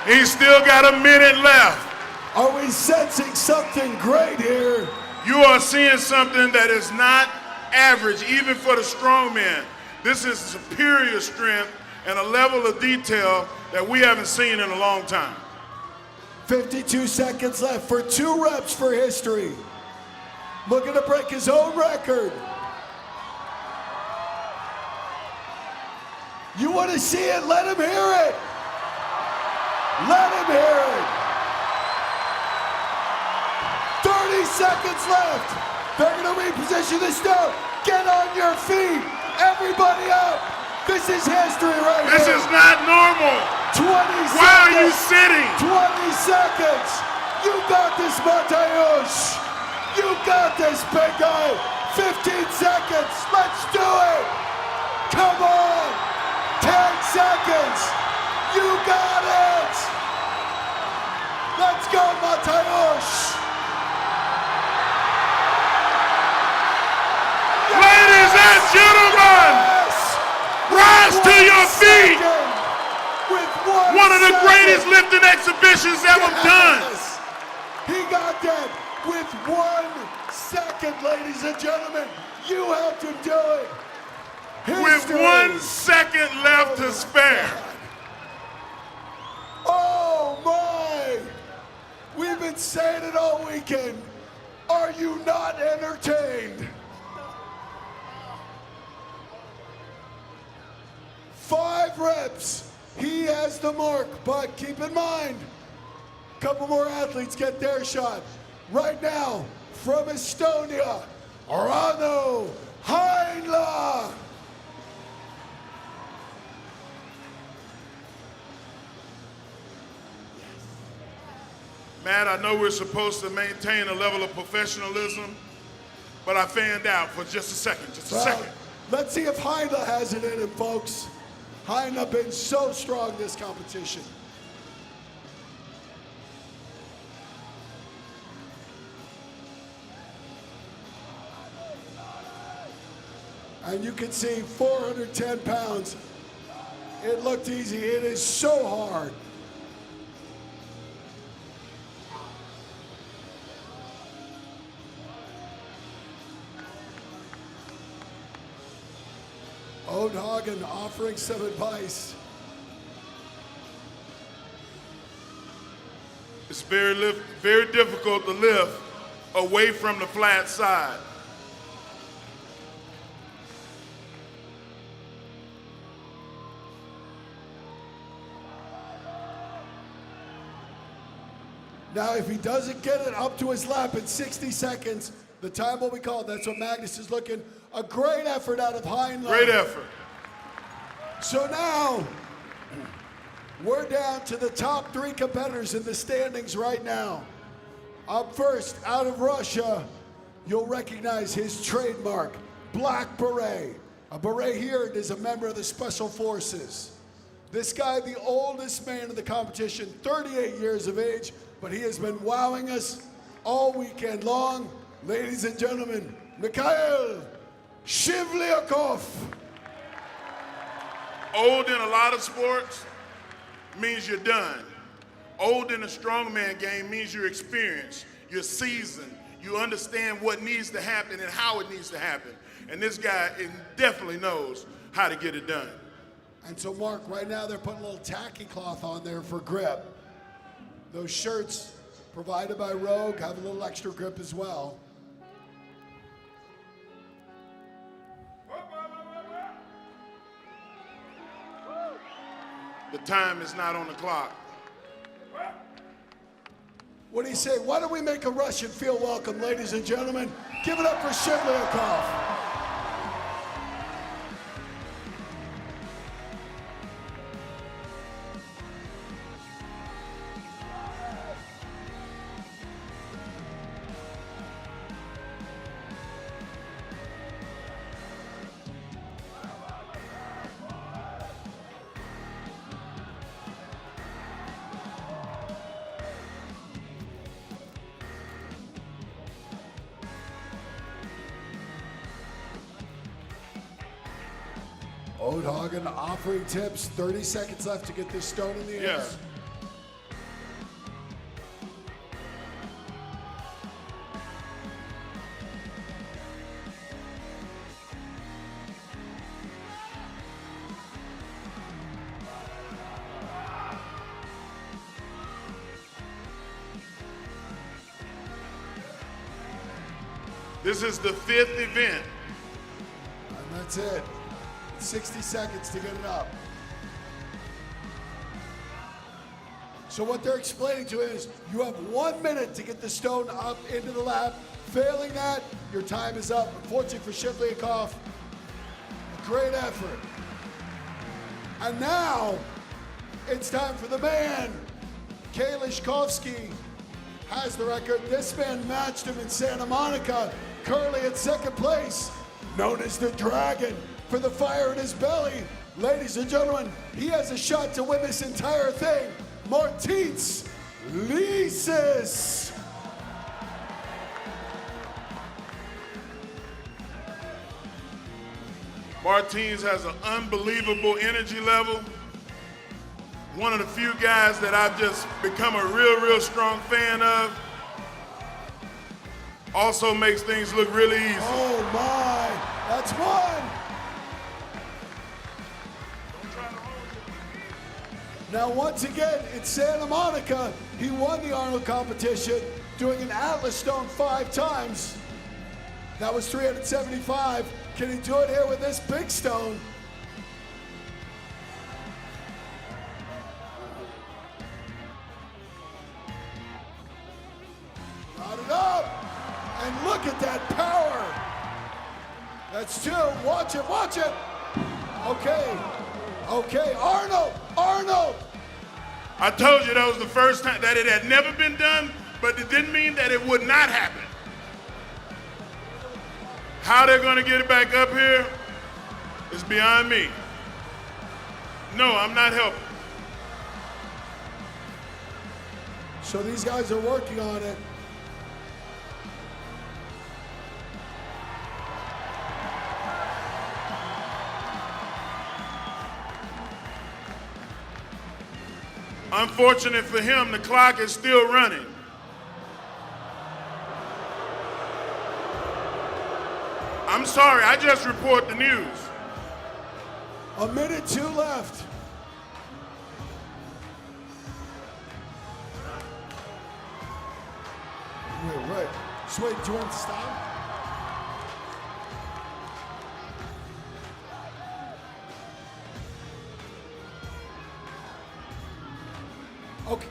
He's still got a minute left. Are we sensing something great here? You are seeing something that is not average, even for the strongman. This is superior strength and a level of detail that we haven't seen in a long time. 52 seconds left for 2 reps for history. Looking to break his own record. You want to see it? Let him hear it. Let him hear it. 30 seconds left. They're going to reposition the stone. Get on your feet Everybody up. This is history right This here. is not normal. 20 seconds. Why are you sitting? 20 seconds. You got this, Mateusz. You got this, big guy. 15 seconds. Let's do it. Come on. 10 seconds. You got it. Let's go, Mateusz. Ladies and gentlemen, rise to your feet. One of the greatest lifting exhibitions ever done. He got that with 1 second, ladies and gentlemen. You helped him do it. With 1 second left to spare. Oh my! We've been saying it all weekend. Are you not entertained? 5 reps. He has the mark, but keep in mind, a couple more athletes get their shot. Right now, from Estonia, Arnold Classic. Matt, I know we're supposed to maintain a level of professionalism, but I fanned out for just a second, just a second. Let's see if Heinla has it in him, folks. Heinla been so strong this competition. And you can see 410 pounds. It looked easy. It is so hard. Hagen offering some advice. It's very difficult to lift away from the flat side. Now, if he doesn't get it up to his lap in 60 seconds, the time will be called. That's what Magnus is looking. A great effort out of Heinlein. Great effort. So now, we're down to the top 3 competitors in the standings right now. Up first, out of Russia, you'll recognize his trademark, black beret. A beret here is a member of the Special Forces. This guy, the oldest man in the competition, 38 years of age, but he has been wowing us all weekend long. Ladies and gentlemen, Mikhail Shivlyakov. Old in a lot of sports means you're done. Old in the strongman game means you're experienced, you're seasoned, you understand what needs to happen and how it needs to happen. And this guy definitely knows how to get it done. And so, Mark, right now they're putting a little tacky cloth on there for grip. Those shirts provided by Rogue have a little extra grip as well. The time is not on the clock. What do you say? Why don't we make a Russian feel welcome, ladies and gentlemen? Give it up for Shivlyakov. Hagen offering tips. 30 seconds left to get this stone in the air. Yes. This is the 5th event. And that's it. 60 seconds to get it up. So what they're explaining to is you have 1 minute to get the stone up into the lap. Failing that, your time is up. Unfortunately for Shivlyakov, Great effort. And now, it's time for the man. Kalishkovsky has the record. This man matched him in Santa Monica, currently in second place, known as the Dragon for the fire in his belly. Ladies and gentlemen, he has a shot to win this entire thing. Martins Lisis. Martins has an unbelievable energy level. One of the few guys that I've just become a real strong fan of. Also makes things look really easy. Oh my, that's one. Now once again, in Santa Monica, he won the Arnold competition, doing an Atlas Stone 5 times. That was 375. Can he do it here with this big stone? Got it up, and look at that power. That's 2, watch it, watch it. Okay, Arnold. I told you that was the first time, that it had never been done, but it didn't mean that it would not happen. How they're gonna get it back up here is beyond me. No, I'm not helping. So these guys are working on it. Unfortunate for him, the clock is still running. I'm sorry, I just report the news. 1 minute 2 left. Wait. Just wait, do you want to stop? Okay.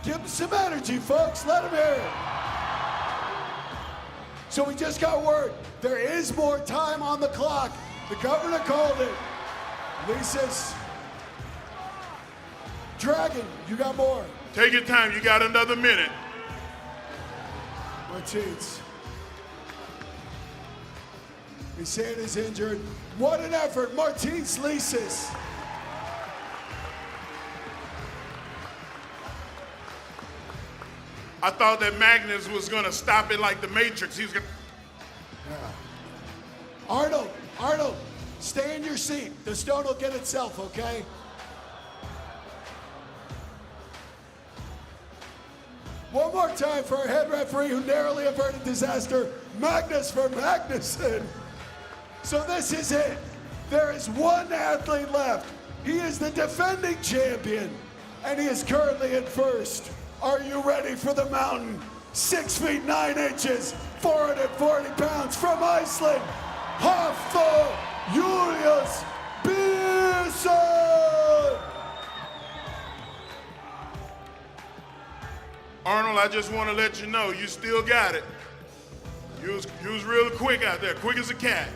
Give him some energy, folks. Let him hear it. So we just got word. There is more time on the clock. The governor called it. Lisa's Dragon, you got more. Take your time. You got another minute. Martins. His hand is injured. What an effort, Martins Lisis. I thought that Magnus was gonna stop it like the Matrix. He was gonna. Yeah. Arnold, stay in your seat. The stone will get itself, okay? One more time for our head referee who narrowly averted disaster, Magnus for Magnuson. So this is it. There is one athlete left. He is the defending champion, and he is currently in first. Are you ready for the mountain? 6 feet 9 inches, 440 pounds from Iceland, Hafthor Julius Björnsson. Arnold, I just want to let you know you still got it. You was real quick out there, quick as a cat.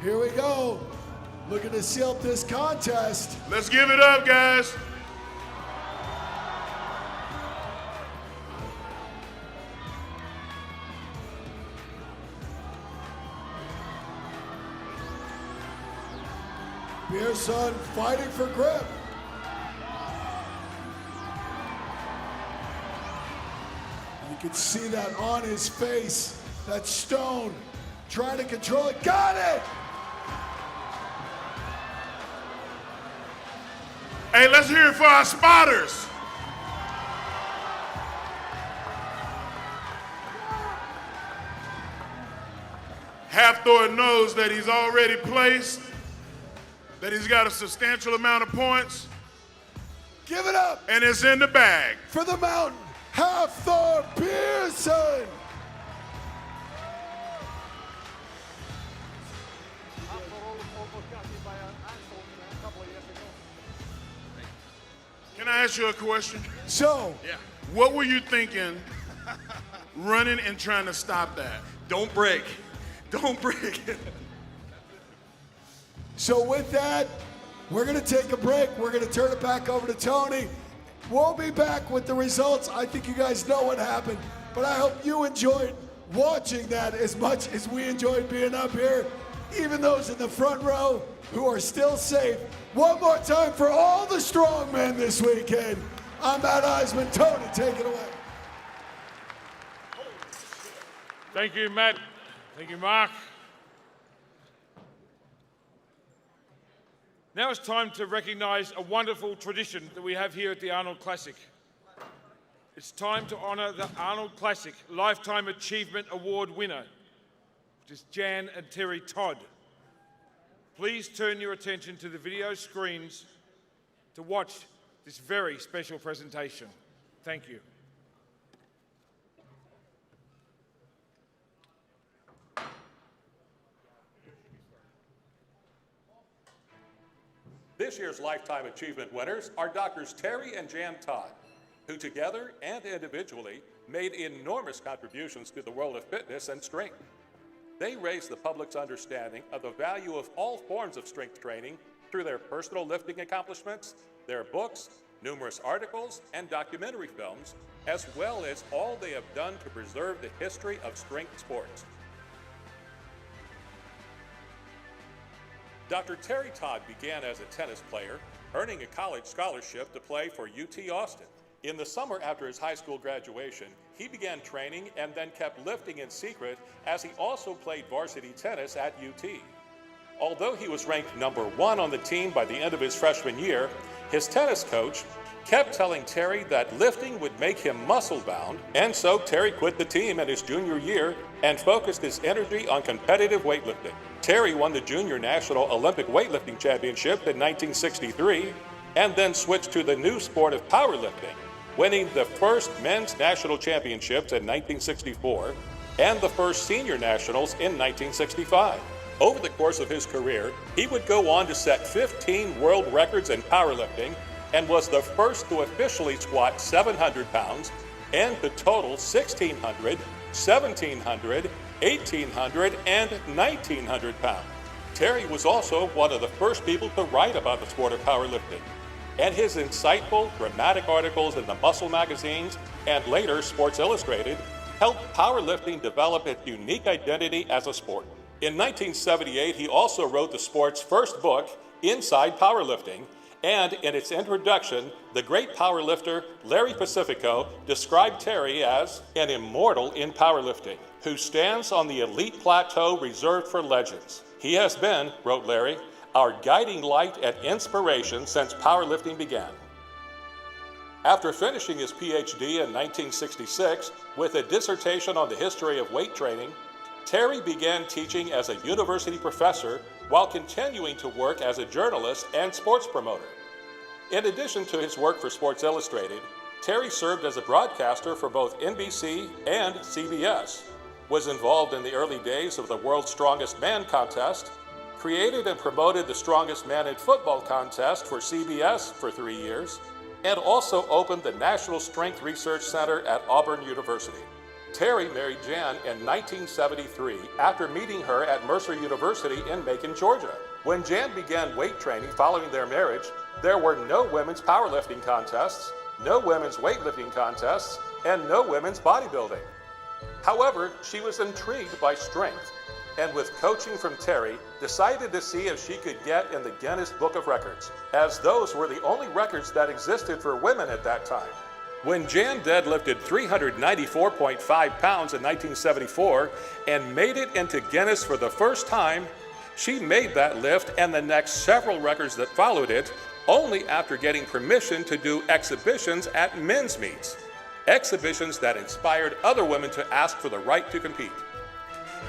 Here we go. Looking to seal up this contest. Let's give it up, guys. Björnsson fighting for grip. You can see that on his face. That stone trying to control it. Got it! Hey, let's hear it for our spotters. Hafthor knows that he's already placed, that he's got a substantial amount of points. Give it up. And it's in the bag. For the mountain, Hafthor Björnsson. Can I ask you a question? So, What were you thinking running and trying to stop that? Don't break. Don't break. So with that, we're going to take a break. We're going to turn it back over to Tony. We'll be back with the results. I think you guys know what happened, but I hope you enjoyed watching that as much as we enjoyed being up here. Even those in the front row who are still safe. One more time for all the strongmen this weekend. I'm Matt Eisman. Tony, take it away. Thank you, Matt. Thank you, Mark. Now it's time to recognise a wonderful tradition that we have here at the Arnold Classic. It's time to honour the Arnold Classic Lifetime Achievement Award winner, which is Jan and Terry Todd. Please turn your attention to the video screens to watch this very special presentation. Thank you. This year's Lifetime Achievement winners are Drs. Terry and Jan Todd, who together and individually made enormous contributions to the world of fitness and strength. They raised the public's understanding of the value of all forms of strength training through their personal lifting accomplishments, their books, numerous articles, and documentary films, as well as all they have done to preserve the history of strength sports. Dr. Terry Todd began as a tennis player, earning a college scholarship to play for UT Austin. In the summer after his high school graduation, he began training and then kept lifting in secret as he also played varsity tennis at UT. Although he was ranked #1 on the team by the end of his freshman year, his tennis coach kept telling Terry that lifting would make him muscle-bound, and so Terry quit the team in his junior year and focused his energy on competitive weightlifting. Terry won the Junior National Olympic Weightlifting Championship in 1963 and then switched to the new sport of powerlifting, winning the first men's national championships in 1964 and the first senior nationals in 1965. Over the course of his career, he would go on to set 15 world records in powerlifting and was the first to officially squat 700 pounds and to total 1,600, 1,700, 1,800, and 1,900 pounds. Terry was also one of the first people to write about the sport of powerlifting, and his insightful, dramatic articles in the Muscle magazines and later Sports Illustrated helped powerlifting develop its unique identity as a sport. In 1978, he also wrote the sport's first book, Inside Powerlifting, and in its introduction, the great powerlifter Larry Pacifico described Terry as an immortal in powerlifting who stands on the elite plateau reserved for legends. He has been, wrote Larry, our guiding light and inspiration since powerlifting began. After finishing his PhD in 1966 with a dissertation on the history of weight training, Terry began teaching as a university professor while continuing to work as a journalist and sports promoter. In addition to his work for Sports Illustrated, Terry served as a broadcaster for both NBC and CBS, was involved in the early days of the World's Strongest Man contest, created and promoted the Strongest Man in Football contest for CBS for 3 years, and also opened the National Strength Research Center at Auburn University. Terry married Jan in 1973 after meeting her at Mercer University in Macon, Georgia. When Jan began weight training following their marriage, there were no women's powerlifting contests, no women's weightlifting contests, and no women's bodybuilding. However, she was intrigued by strength, and with coaching from Terry, decided to see if she could get in the Guinness Book of Records, as those were the only records that existed for women at that time. When Jan deadlifted 394.5 pounds in 1974 and made it into Guinness for the first time, she made that lift and the next several records that followed it only after getting permission to do exhibitions at men's meets, exhibitions that inspired other women to ask for the right to compete.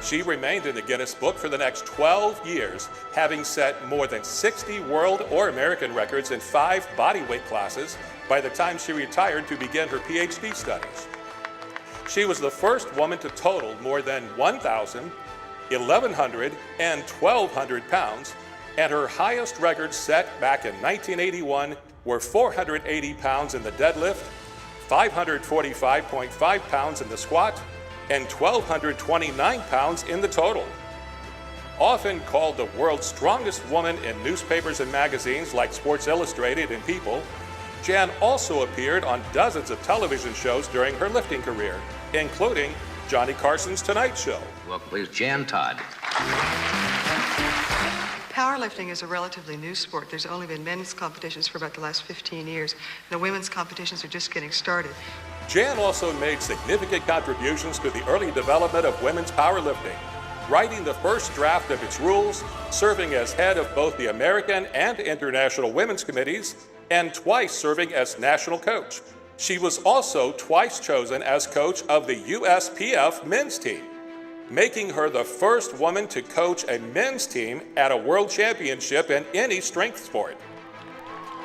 She remained in the Guinness Book for the next 12 years, having set more than 60 world or American records in 5 bodyweight classes by the time she retired to begin her PhD studies. She was the first woman to total more than 1,000, 1,100, and 1,200 pounds, and her highest record set back in 1981 were 480 pounds in the deadlift, 545.5 pounds in the squat, and 1,229 pounds in the total. Often called the world's strongest woman in newspapers and magazines like Sports Illustrated and People, Jan also appeared on dozens of television shows during her lifting career, including Johnny Carson's Tonight Show. Welcome, please, Jan Todd. Powerlifting is a relatively new sport. There's only been men's competitions for about the last 15 years. The women's competitions are just getting started. Jan also made significant contributions to the early development of women's powerlifting, writing the first draft of its rules, serving as head of both the American and International Women's Committees, and twice serving as national coach. She was also twice chosen as coach of the USPF men's team, making her the first woman to coach a men's team at a world championship in any strength sport.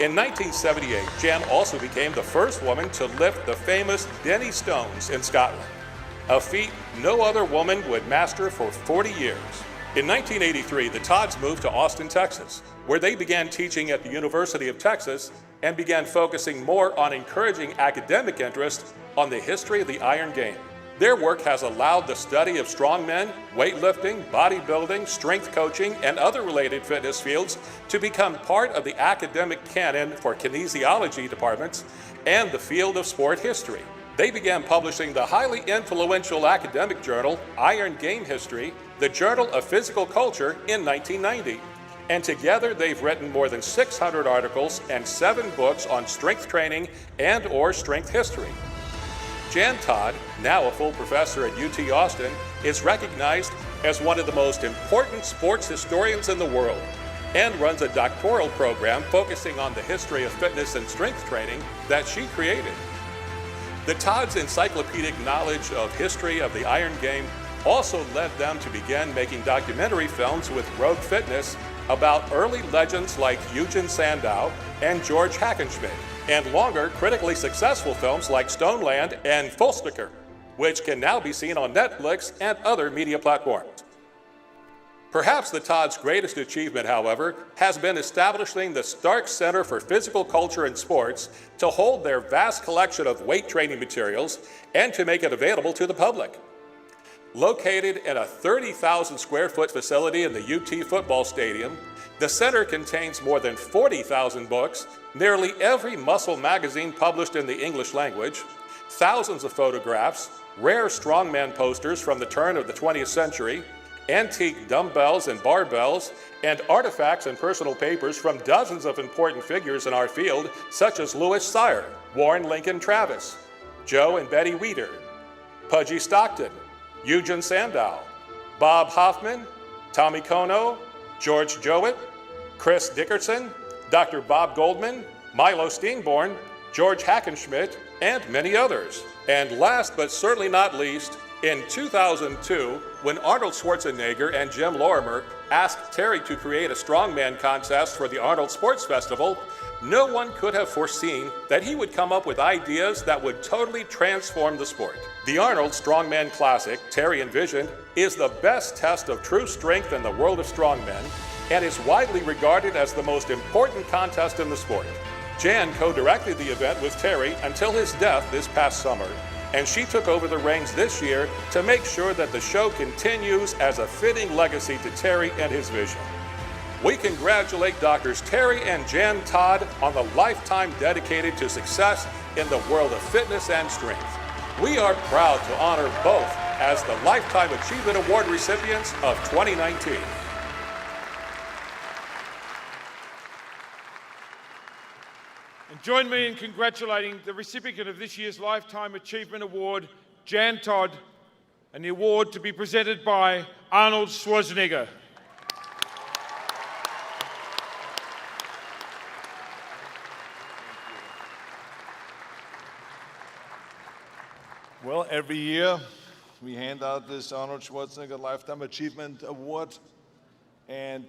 In 1978, Jan also became the first woman to lift the famous Denny Stones in Scotland, a feat no other woman would master for 40 years. In 1983, the Todds moved to Austin, Texas, where they began teaching at the University of Texas and began focusing more on encouraging academic interest on the history of the iron game. Their work has allowed the study of strongmen, weightlifting, bodybuilding, strength coaching, and other related fitness fields to become part of the academic canon for kinesiology departments and the field of sport history. They began publishing the highly influential academic journal, Iron Game History, the Journal of Physical Culture, in 1990. And together they've written more than 600 articles and 7 books on strength training and/or strength history. Jan Todd, now a full professor at UT Austin, is recognized as one of the most important sports historians in the world and runs a doctoral program focusing on the history of fitness and strength training that she created. The Todds' encyclopedic knowledge of history of the iron game also led them to begin making documentary films with Rogue Fitness about early legends like Eugen Sandow and George Hackenschmidt, and longer, critically successful films like Stoneland and Fulstaker, which can now be seen on Netflix and other media platforms. Perhaps the Todds' greatest achievement, however, has been establishing the Stark Center for Physical Culture and Sports to hold their vast collection of weight training materials and to make it available to the public. Located in a 30,000 square foot facility in the UT football stadium, the center contains more than 40,000 books, nearly every muscle magazine published in the English language, thousands of photographs, rare strongman posters from the turn of the 20th century, antique dumbbells and barbells, and artifacts and personal papers from dozens of important figures in our field, such as Louis Cyr, Warren Lincoln Travis, Joe and Betty Weeder, Pudgy Stockton, Eugen Sandow, Bob Hoffman, Tommy Kono, George Jowett, Chris Dickerson, Dr. Bob Goldman, Milo Steenborn, George Hackenschmidt, and many others. And last but certainly not least, in 2002, when Arnold Schwarzenegger and Jim Lorimer asked Terry to create a strongman contest for the Arnold Sports Festival, no one could have foreseen that he would come up with ideas that would totally transform the sport. The Arnold Strongman Classic, Terry envisioned, is the best test of true strength in the world of strongmen and is widely regarded as the most important contest in the sport. Jan co-directed the event with Terry until his death this past summer, and she took over the reins this year to make sure that the show continues as a fitting legacy to Terry and his vision. We congratulate Drs. Terry and Jan Todd on the lifetime dedicated to success in the world of fitness and strength. We are proud to honor both as the Lifetime Achievement Award recipients of 2019. And join me in congratulating the recipient of this year's Lifetime Achievement Award, Jan Todd, and the award to be presented by Arnold Schwarzenegger. Well, every year we hand out this Arnold Schwarzenegger Lifetime Achievement Award, and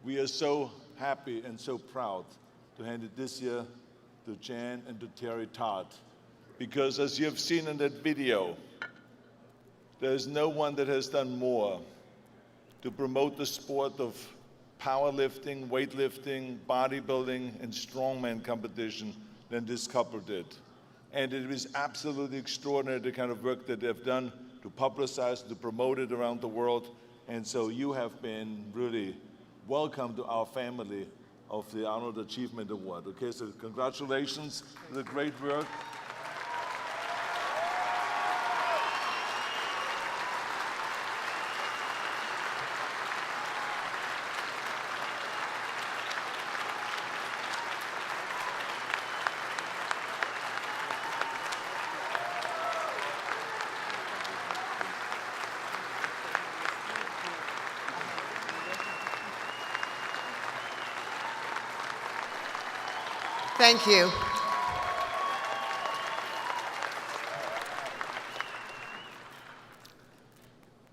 we are so happy and so proud to hand it this year to Jan and to Terry Todd. Because as you have seen in that video, there is no one that has done more to promote the sport of powerlifting, weightlifting, bodybuilding, and strongman competition than this couple did. And it is absolutely extraordinary the kind of work that they've done to publicize, to promote it around the world. And so you have been really welcome to our family of the Arnold Achievement Award. Okay, so congratulations on the great work. Thank you.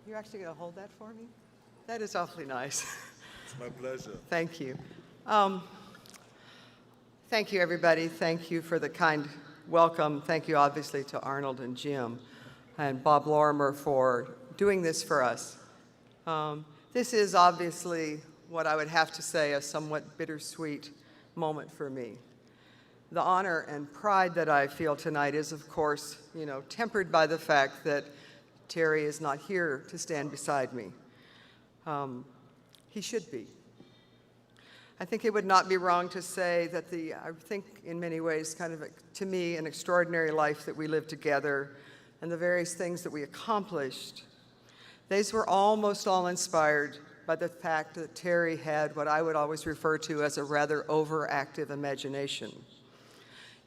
You're actually going to hold that for me? That is awfully nice. It's my pleasure. Thank you. Thank you, everybody. Thank you for the kind welcome. Thank you, obviously, to Arnold and Jim and Bob Lorimer for doing this for us. This is obviously what I would have to say a somewhat bittersweet moment for me. The honor and pride that I feel tonight is, of course, tempered by the fact that Terry is not here to stand beside me. He should be. I think it would not be wrong to say that I think in many ways kind of, to me, an extraordinary life that we lived together and the various things that we accomplished, these were almost all inspired by the fact that Terry had what I would always refer to as a rather overactive imagination.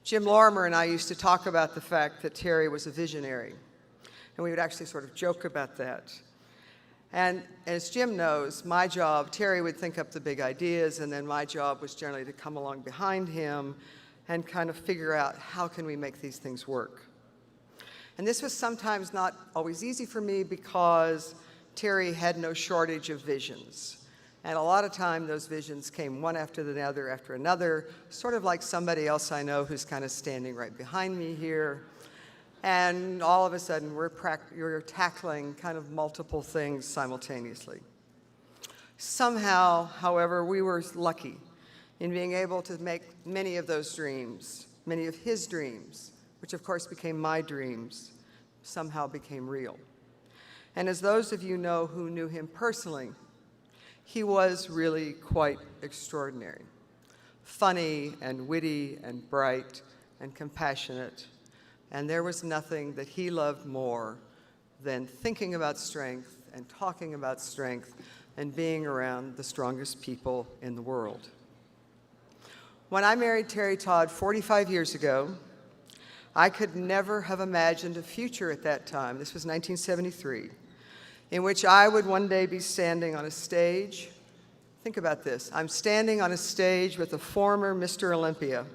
Jim Lorimer and I used to talk about the fact that Terry was a visionary, and we would actually sort of joke about that. And as Jim knows, my job, Terry would think up the big ideas, and then my job was generally to come along behind him and kind of figure out how can we make these things work. And this was sometimes not always easy for me because Terry had no shortage of visions. And a lot of time those visions came one after another, sort of like somebody else I know who's kind of standing right behind me here. And all of a sudden you're tackling kind of multiple things simultaneously. Somehow, however, we were lucky in being able to make many of those dreams, many of his dreams, which of course became my dreams, somehow became real. And as those of you know who knew him personally, he was really quite extraordinary. Funny and witty and bright and compassionate. And there was nothing that he loved more than thinking about strength and talking about strength and being around the strongest people in the world. When I married Terry Todd 45 years ago, I could never have imagined a future at that time, this was 1973, in which I would one day be standing on a stage. Think about this. I'm standing on a stage with a former Mr. Olympia,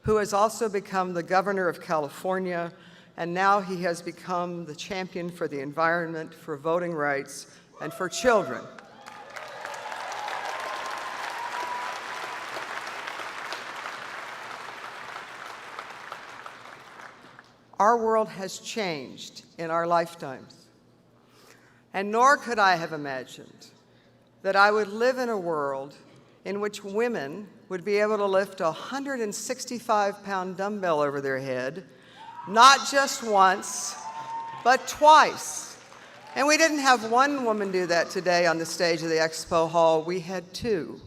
who has also become the governor of California, and now he has become the champion for the environment, for voting rights, and for children. Our world has changed in our lifetimes. And nor could I have imagined that I would live in a world in which women would be able to lift a 165-pound dumbbell over their head, not just once, but twice. And we didn't have one woman do that today on the stage of the Expo Hall, we had two.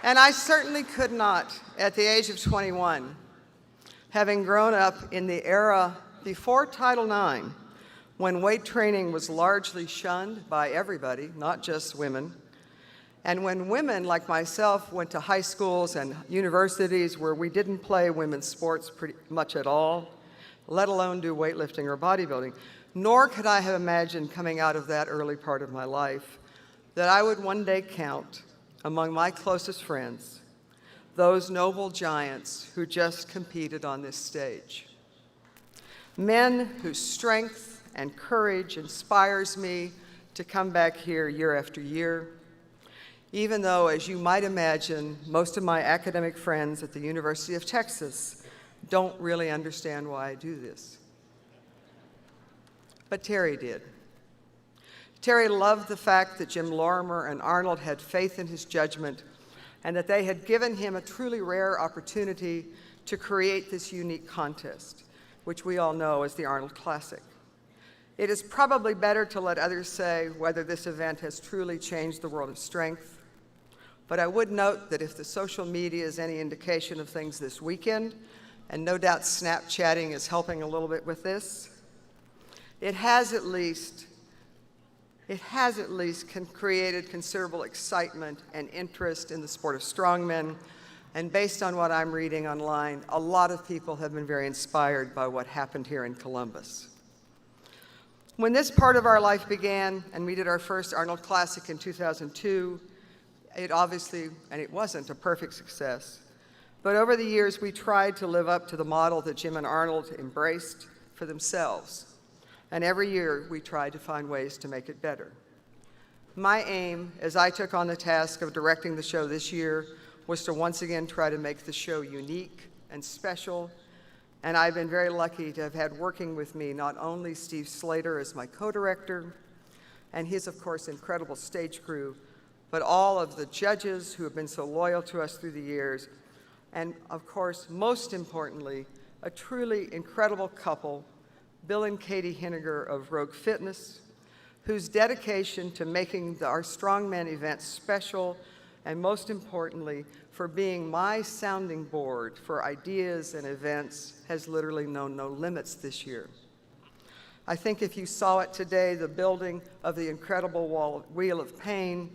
And I certainly could not, at the age of 21, having grown up in the era before Title IX, when weight training was largely shunned by everybody, not just women, and when women like myself went to high schools and universities where we didn't play women's sports pretty much at all, let alone do weightlifting or bodybuilding, nor could I have imagined coming out of that early part of my life that I would one day count among my closest friends those noble giants who just competed on this stage. Men whose strength and courage inspires me to come back here year after year, even though, as you might imagine, most of my academic friends at the University of Texas don't really understand why I do this. But Terry did. Terry loved the fact that Jim Lorimer and Arnold had faith in his judgment and that they had given him a truly rare opportunity to create this unique contest, which we all know as the Arnold Classic. It is probably better to let others say whether this event has truly changed the world of strength, but I would note that if the social media is any indication of things this weekend, and no doubt Snapchatting is helping a little bit with this, it has at least created considerable excitement and interest in the sport of strongmen. And based on what I'm reading online, a lot of people have been very inspired by what happened here in Columbus. When this part of our life began and we did our first Arnold Classic in 2002, it obviously, and it wasn't a perfect success, but over the years we tried to live up to the model that Jim and Arnold embraced for themselves. And every year we tried to find ways to make it better. My aim, as I took on the task of directing the show this year, was to once again try to make the show unique and special. And I've been very lucky to have had working with me not only Steve Slater as my co-director, and his, of course, incredible stage crew, but all of the judges who have been so loyal to us through the years, and of course, most importantly, a truly incredible couple, Bill and Katie Henniger of Rogue Fitness, whose dedication to making our strongman event special, and most importantly, for being my sounding board for ideas and events, has literally known no limits this year. I think if you saw it today, the building of the incredible Wheel of Pain,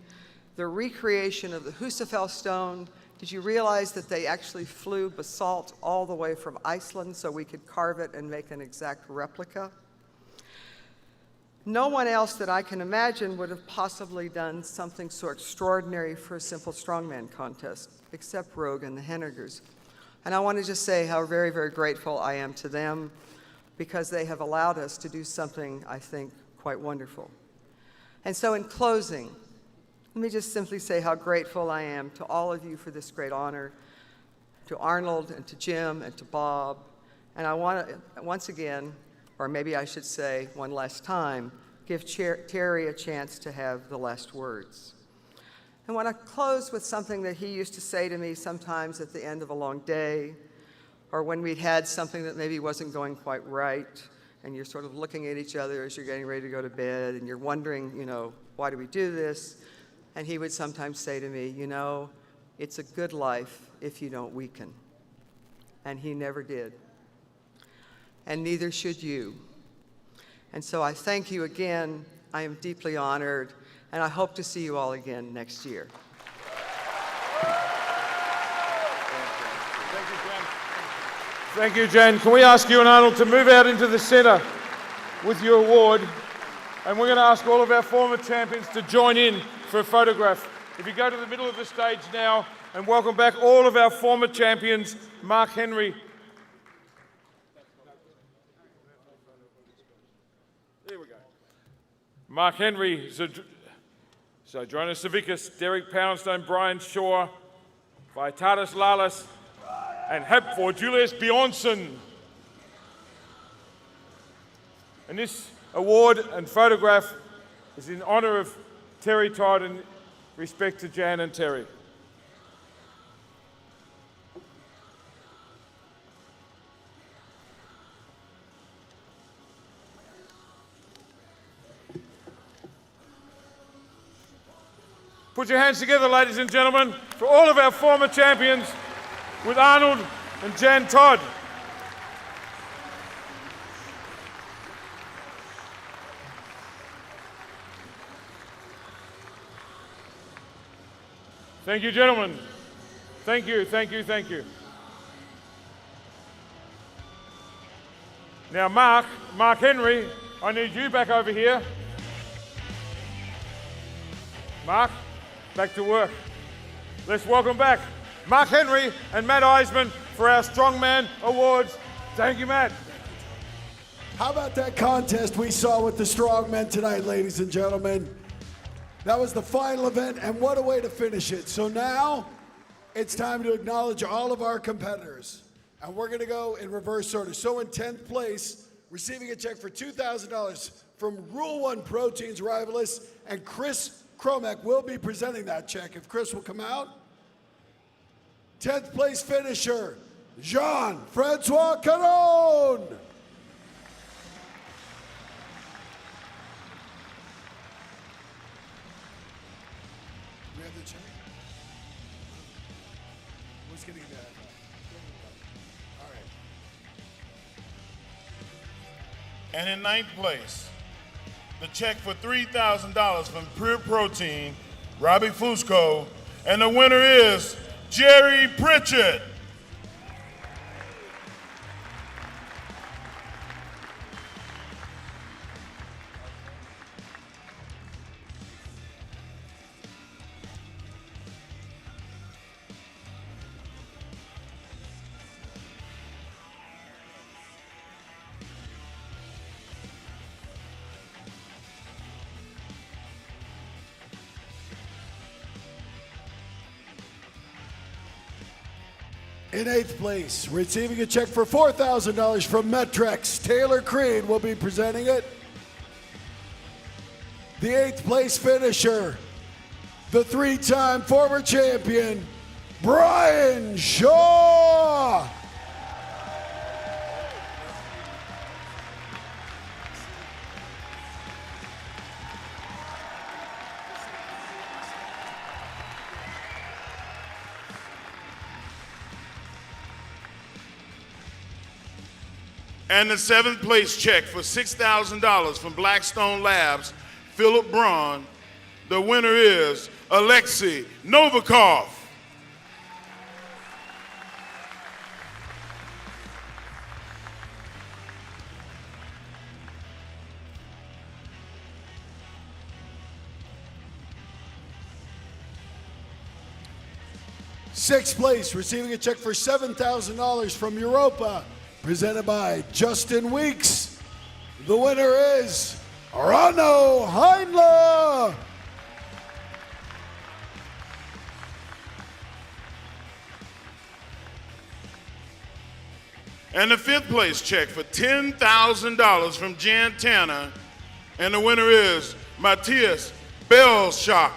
the recreation of the Husafell stone, did you realize that they actually flew basalt all the way from Iceland so we could carve it and make an exact replica? No one else that I can imagine would have possibly done something so extraordinary for a simple strongman contest, except Rogue and the Hennigers. And I want to just say how very, very grateful I am to them, because they have allowed us to do something, I think, quite wonderful. And so in closing, let me just simply say how grateful I am to all of you for this great honor, to Arnold and to Jim and to Bob. And I want to, once again, or maybe I should say one last time, give Terry a chance to have the last words. I want to close with something that he used to say to me sometimes at the end of a long day, or when we'd had something that maybe wasn't going quite right, and you're sort of looking at each other as you're getting ready to go to bed, and you're wondering, why do we do this? And he would sometimes say to me, it's a good life if you don't weaken. And he never did. And neither should you. And so I thank you again. I am deeply honored, and I hope to see you all again next year. Thank you, Jen. Can we ask you and Arnold to move out into the center with your award? And we're going to ask all of our former champions to join in for a photograph. If you go to the middle of the stage now, and welcome back all of our former champions, Mark Henry. There we go. Mark Henry, Zydrunas Savickas, Derek Poundstone, Brian Shaw, Vitalis Lalas, and Hep for Julius Bjornsson. And this award and photograph is in honor of Terry Todd and respect to Jan and Terry. Put your hands together, ladies and gentlemen, for all of our former champions with Arnold and Jan Todd. Thank you, gentlemen. Thank you, thank you, thank you. Now, Mark Henry, I need you back over here. Mark, back to work. Let's welcome back Mark Henry and Matt Eisman for our Strongman Awards. Thank you, Matt. How about that contest we saw with the Strongmen tonight, ladies and gentlemen? That was the final event, and what a way to finish it. So now, it's time to acknowledge all of our competitors. And we're gonna go in reverse order. So in 10th place, receiving a check for $2,000 from Rule 1 Proteins Rivalist, and Chris Kromek will be presenting that check. If Chris will come out. 10th place finisher, Jean-Francois Caron. We have the check? Who's getting that? All right. And in 9th place, the check for $3,000 from Pure Protein, Robbie Fusco, and the winner is Jerry Pritchett. In 8th place, receiving a check for $4,000 from Metrex, Taylor Creed will be presenting it. The 8th place finisher, the 3-time former champion, Brian Shaw. And the 7th place check for $6,000 from Blackstone Labs, Philip Braun. The winner is Alexei Novikov. Sixth place, receiving a check for $7,000 from Europa, presented by Justin Weeks. The winner is Rano Heinla. And the 5th place check for $10,000 from Jan Tanner. And the winner is Matthias Belschock.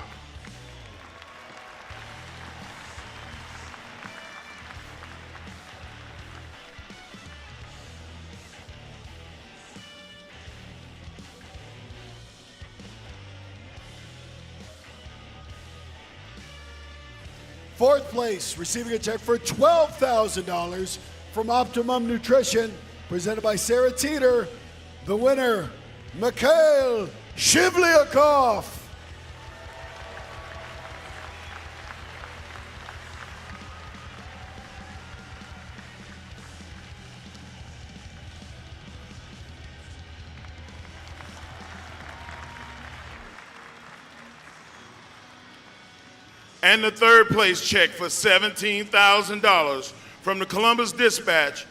Fourth place, receiving a check for $12,000 from Optimum Nutrition, presented by Sarah Teeter. The winner, Mikhail Shivlyakov. And the 3rd place check for $17,000 from the Columbus Dispatch,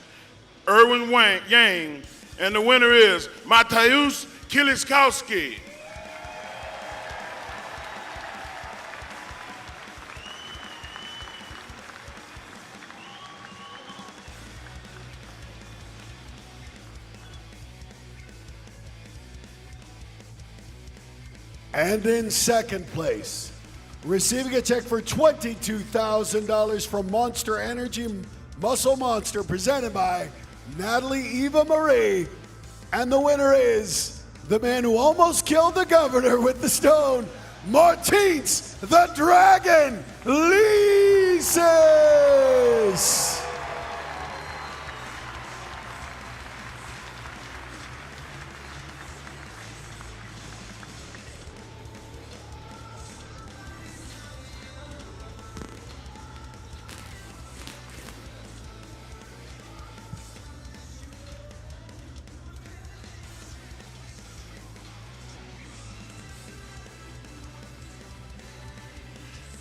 Erwin Yang, and the winner is Mateusz Kiliskowski. And in second place, receiving a check for $22,000 from Monster Energy Muscle Monster, presented by Natalie Eva Marie. And the winner is the man who almost killed the governor with the stone, Martins the Dragon Lises.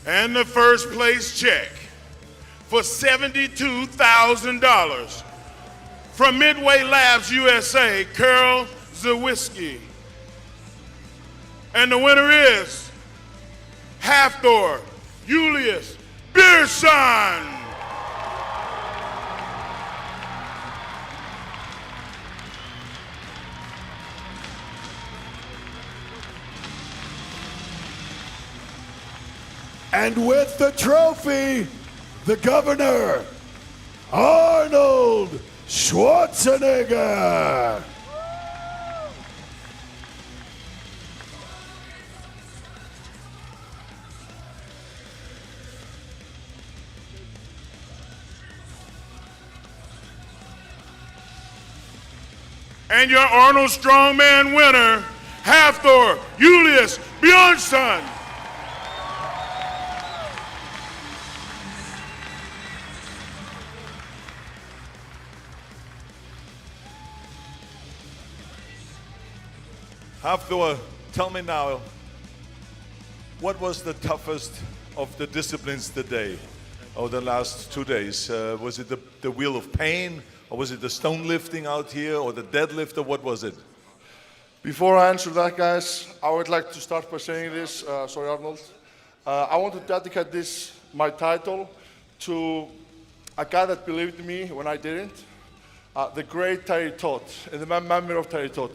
And the 1st place check for $72,000 from Midway Labs USA, Carol Zawiski. And the winner is Hafthor Julius Bierson. And with the trophy, the governor, Arnold Schwarzenegger. And your Arnold Strongman winner, Hafthor Julius Bjornsson. Hafthor, tell me now, what was the toughest of the disciplines today, or the last 2 days? Was it the wheel of pain, or was it the stone lifting out here, or the deadlift, or what was it? Before I answer that, guys, I would like to start by saying this. Sorry, Arnold. I want to dedicate my title, to a guy that believed in me when I didn't, the great Terry Todd, in the memory of Terry Todd.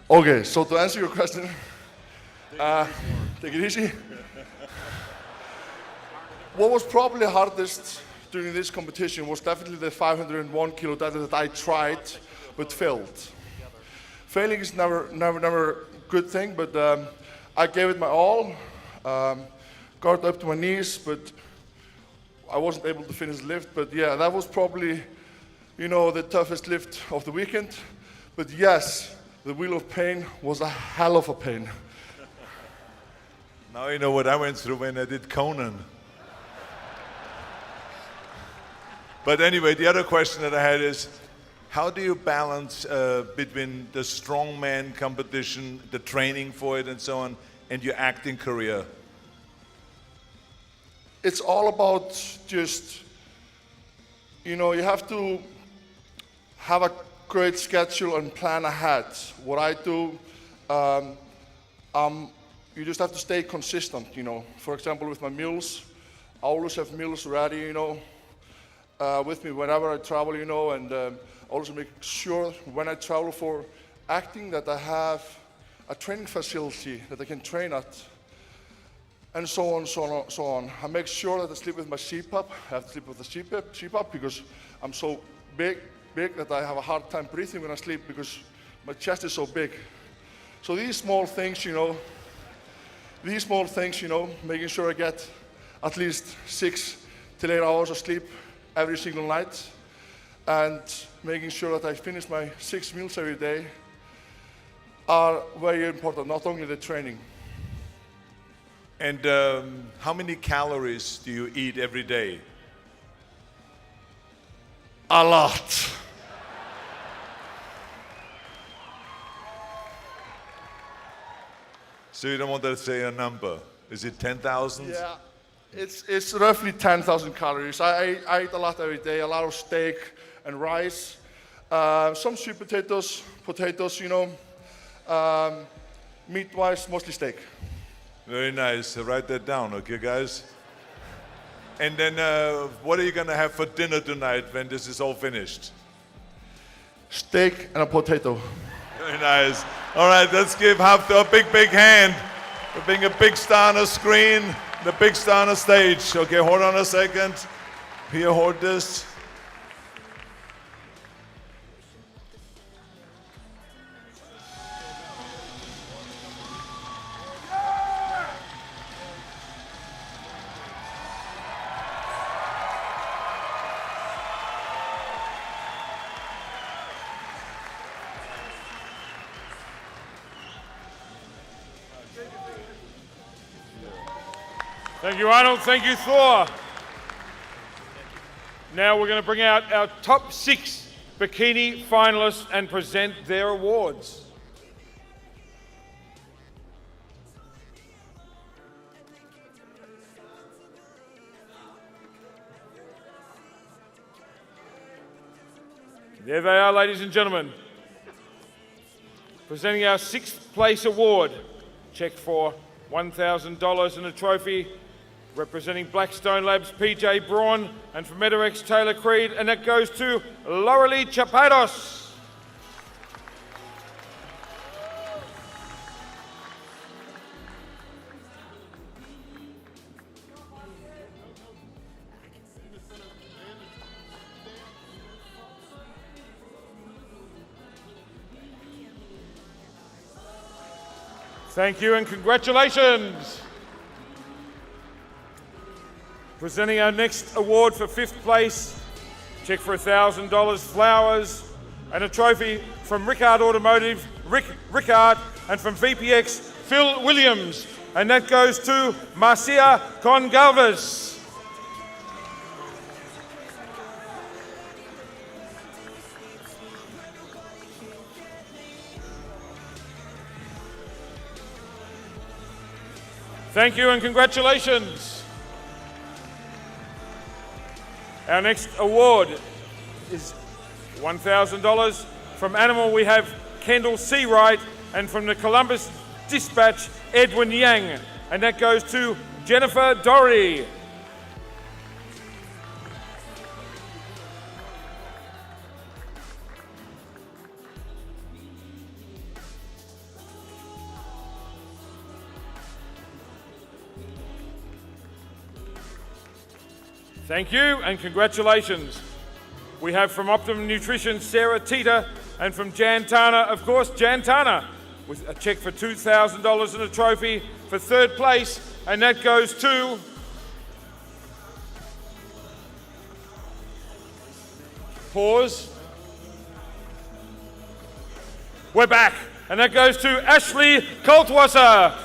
Okay, so to answer your question, take it easy. What was probably hardest during this competition was definitely the 501 kilo deadlift that I tried but failed. Failing is never a good thing, but I gave it my all. Got up to my knees, but I wasn't able to finish the lift. But yeah, that was probably, the toughest lift of the weekend. But yes, the wheel of pain was a hell of a pain. Now you know what I went through when I did Conan. But anyway, the other question that I had is, how do you balance between the strongman competition, the training for it and so on, and your acting career? It's all about just, you have to have a great schedule and plan ahead. What I do, you just have to stay consistent, For example, with my meals, I always have meals ready, with me whenever I travel, and also make sure when I travel for acting that I have a training facility that I can train at, and so on, so on, so on. I make sure that I sleep with my CPAP. I have to sleep with the CPAP because I'm so big that I have a hard time breathing when I sleep because my chest is so big. So these small things, making sure I get at least 6 to 8 hours of sleep every single night, and making sure that I finish my 6 meals every day are very important, not only the training. And how many calories do you eat every day? A lot. So you don't want to say a number. Is it 10,000? Yeah, it's roughly 10,000 calories. I eat a lot every day, a lot of steak and rice, some sweet potatoes, meat-wise, mostly steak. Very nice. Write that down, okay, guys? And then what are you going to have for dinner tonight when this is all finished? Steak and a potato. Very nice. All right, let's give Hafthor a big hand for being a big star on the screen, the big star on the stage. Okay, hold on a second. Here, hold this. Thank you, Arnold. Thank you, Thor. Now we're going to bring out our top 6 bikini finalists and present their awards. There they are, ladies and gentlemen. Presenting our 6th place award, check for $1,000 and a trophy Representing Blackstone Labs, PJ Braun, and from MetaX, Taylor Creed, and that goes to Laurelie Chapados. Thank you and congratulations. Presenting our next award for 5th place, check for $1,000, flowers, and a trophy from Rickard Automotive, Rickard, and from VPX, Phil Williams. And that goes to Marcia Congalvez. Thank you and congratulations. Our next award is $1,000. From Animal, we have Kendall Seawright, and from the Columbus Dispatch, Edwin Yang. And that goes to Jennifer Doherty. Thank you and congratulations. We have from Optimum Nutrition, Sarah Tita, and from Jantana, of course, Jantana, with a check for $2,000 and a trophy for 3rd place, and that goes to pause. We're back, and that goes to Ashley Coltwasser.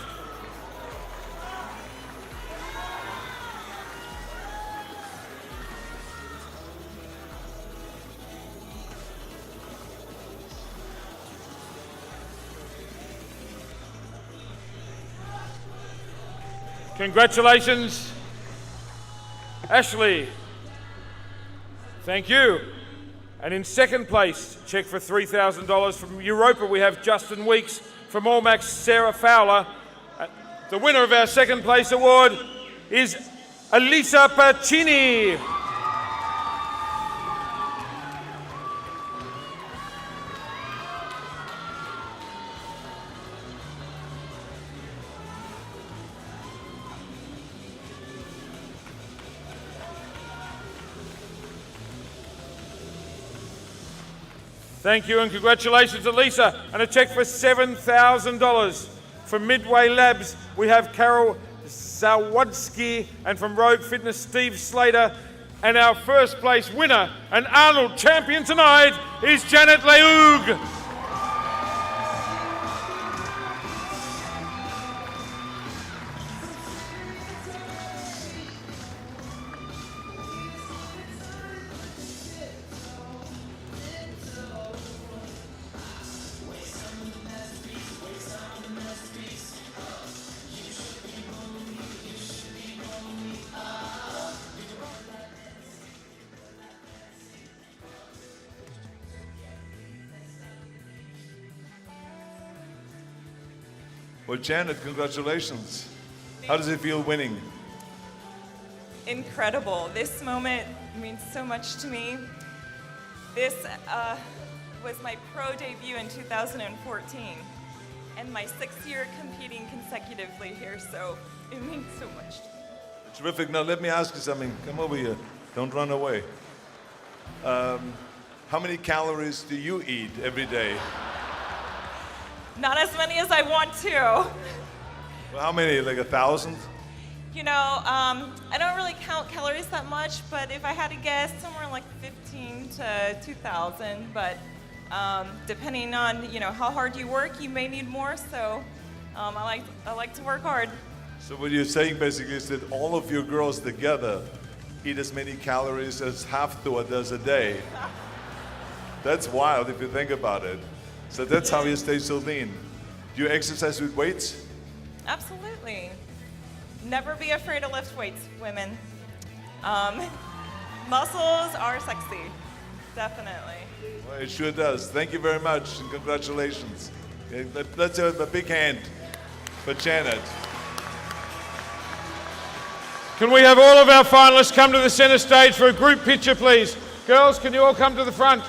Congratulations, Ashley. Thank you. And in 2nd place, check for $3,000 from Europa, we have Justin Weeks. From Allmax, Sarah Fowler. The winner of our 2nd place award is Elisa Pacini. Thank you and congratulations, Elisa. And a check for $7,000. From Midway Labs, we have Carol Zawodsky, and from Rogue Fitness, Steve Slater. And our 1st place winner and Arnold champion tonight is Janet Leug. Well, Janet, congratulations. How does it feel winning? Incredible. This moment means so much to me. This was my pro debut in 2014 and my 6th year competing consecutively here, so it means so much to me. Terrific. Now, let me ask you something. Come over here. Don't run away. How many calories do you eat every day? Not as many as I want to. Well, how many? Like 1,000? You know, I don't really count calories that much, but if I had to guess, somewhere like 15 to 2,000. But depending on, you know, how hard you work, you may need more. So I like to work hard. So what you're saying basically is that all of your girls together eat as many calories as Hafthor does a day. That's wild if you think about it. So that's how you stay so lean. Do you exercise with weights? Absolutely. Never be afraid to lift weights, women. Muscles are sexy, definitely. Well, it sure does. Thank you very much and congratulations. Let's have a big hand for Janet. Can we have all of our finalists come to the center stage for a group picture, please? Girls, can you all come to the front?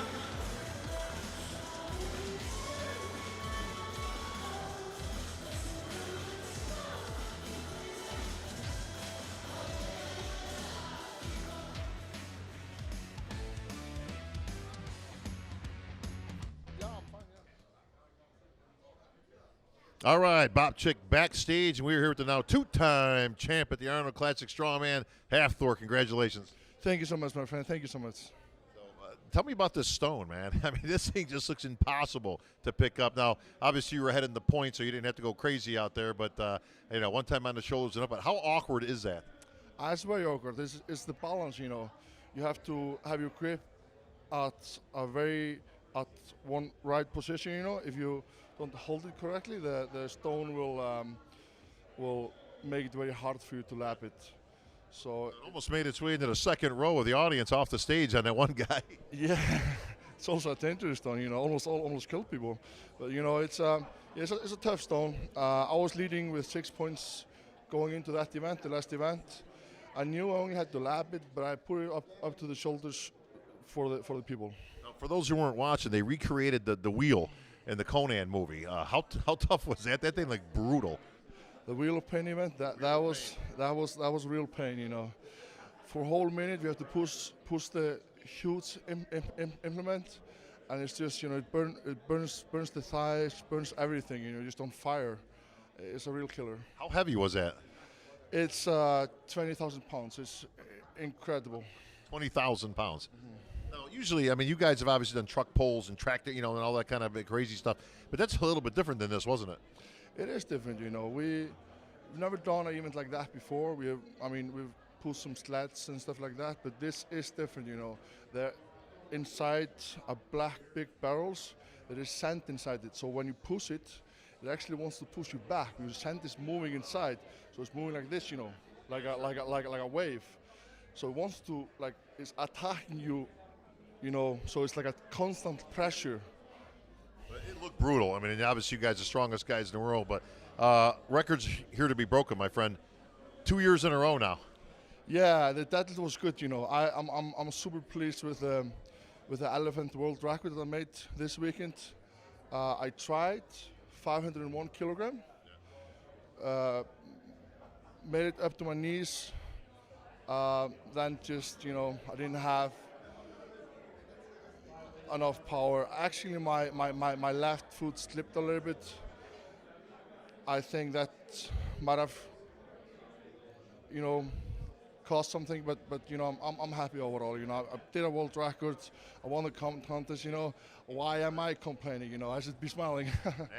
All right, Bob Chick backstage, and we're here with the now two-time champ at the Arnold Classic Strongman, Hafthor. Congratulations. Thank you so much, my friend. Thank you so much. Tell me about this stone, man. I mean, this thing just looks impossible to pick up. Now, obviously, you were ahead in the point, so you didn't have to go crazy out there. But, you know, one time on the shoulders and up. But how awkward is that? It's very awkward. It's the balance, you know. You have to have your grip at one right position, you know. If you don't hold it correctly, the stone will make it very hard for you to lap it. So it almost made its way into the second row of the audience off the stage on that one guy. Yeah, it's also a dangerous stone, you know, almost killed people. But you know, it's a tough stone. I was leading with 6 points going into that event, the last event. I knew I only had to lap it, but I put it up to the shoulders for the people. Now, for those who weren't watching, they recreated the wheel in the Conan movie. How tough was that? That thing looked brutal. The wheel of pain event, that was real pain, you know. For a whole minute, we have to push the huge implement, and it's just, you know, it burns the thighs, burns everything, you know, just on fire. It's a real killer. How heavy was that? It's 20,000 pounds. It's incredible. 20,000 pounds. Now, usually, I mean, you guys have obviously done truck pulls and tractor, you know, and all that kind of crazy stuff, but that's a little bit different than this, wasn't it? It is different, you know. We've never done an event like that before. We've pulled some sleds and stuff like that, but this is different, you know. They're inside a black big barrels. There is sand inside it, so when you push it, it actually wants to push you back because sand is moving inside, so it's moving like this, you know, like a wave. So it wants to, like, it's attacking you, you know. So it's like a constant pressure. It looked brutal. I mean, obviously you guys are the strongest guys in the world, but records here to be broken, my friend. 2 years in a row now. Yeah, that was good. You know, I'm super pleased with the elephant world record that I made this weekend. I tried 501 kilogram. Made it up to my knees. Then just, you know, I didn't have enough power. Actually, my left foot slipped a little bit. I think that might have, you know, caused something, but you know, I'm happy overall. You know, I did a world record. I won the contest. You know, why am I complaining? You know, I should be smiling.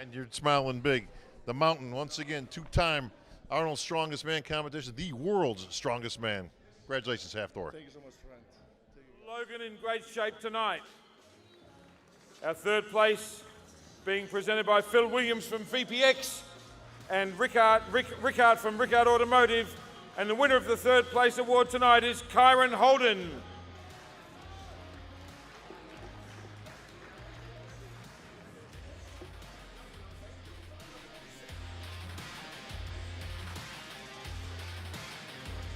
And you're smiling big. The Mountain, once again, two-time Arnold's Strongest Man competition, the world's strongest man. Congratulations, Hafthor. Thank you so much, friend. Logan in great shape tonight. Our third place being presented by Phil Williams from VPX and Rickard from Rickard Automotive. And the winner of the third place award tonight is Kyron Holden.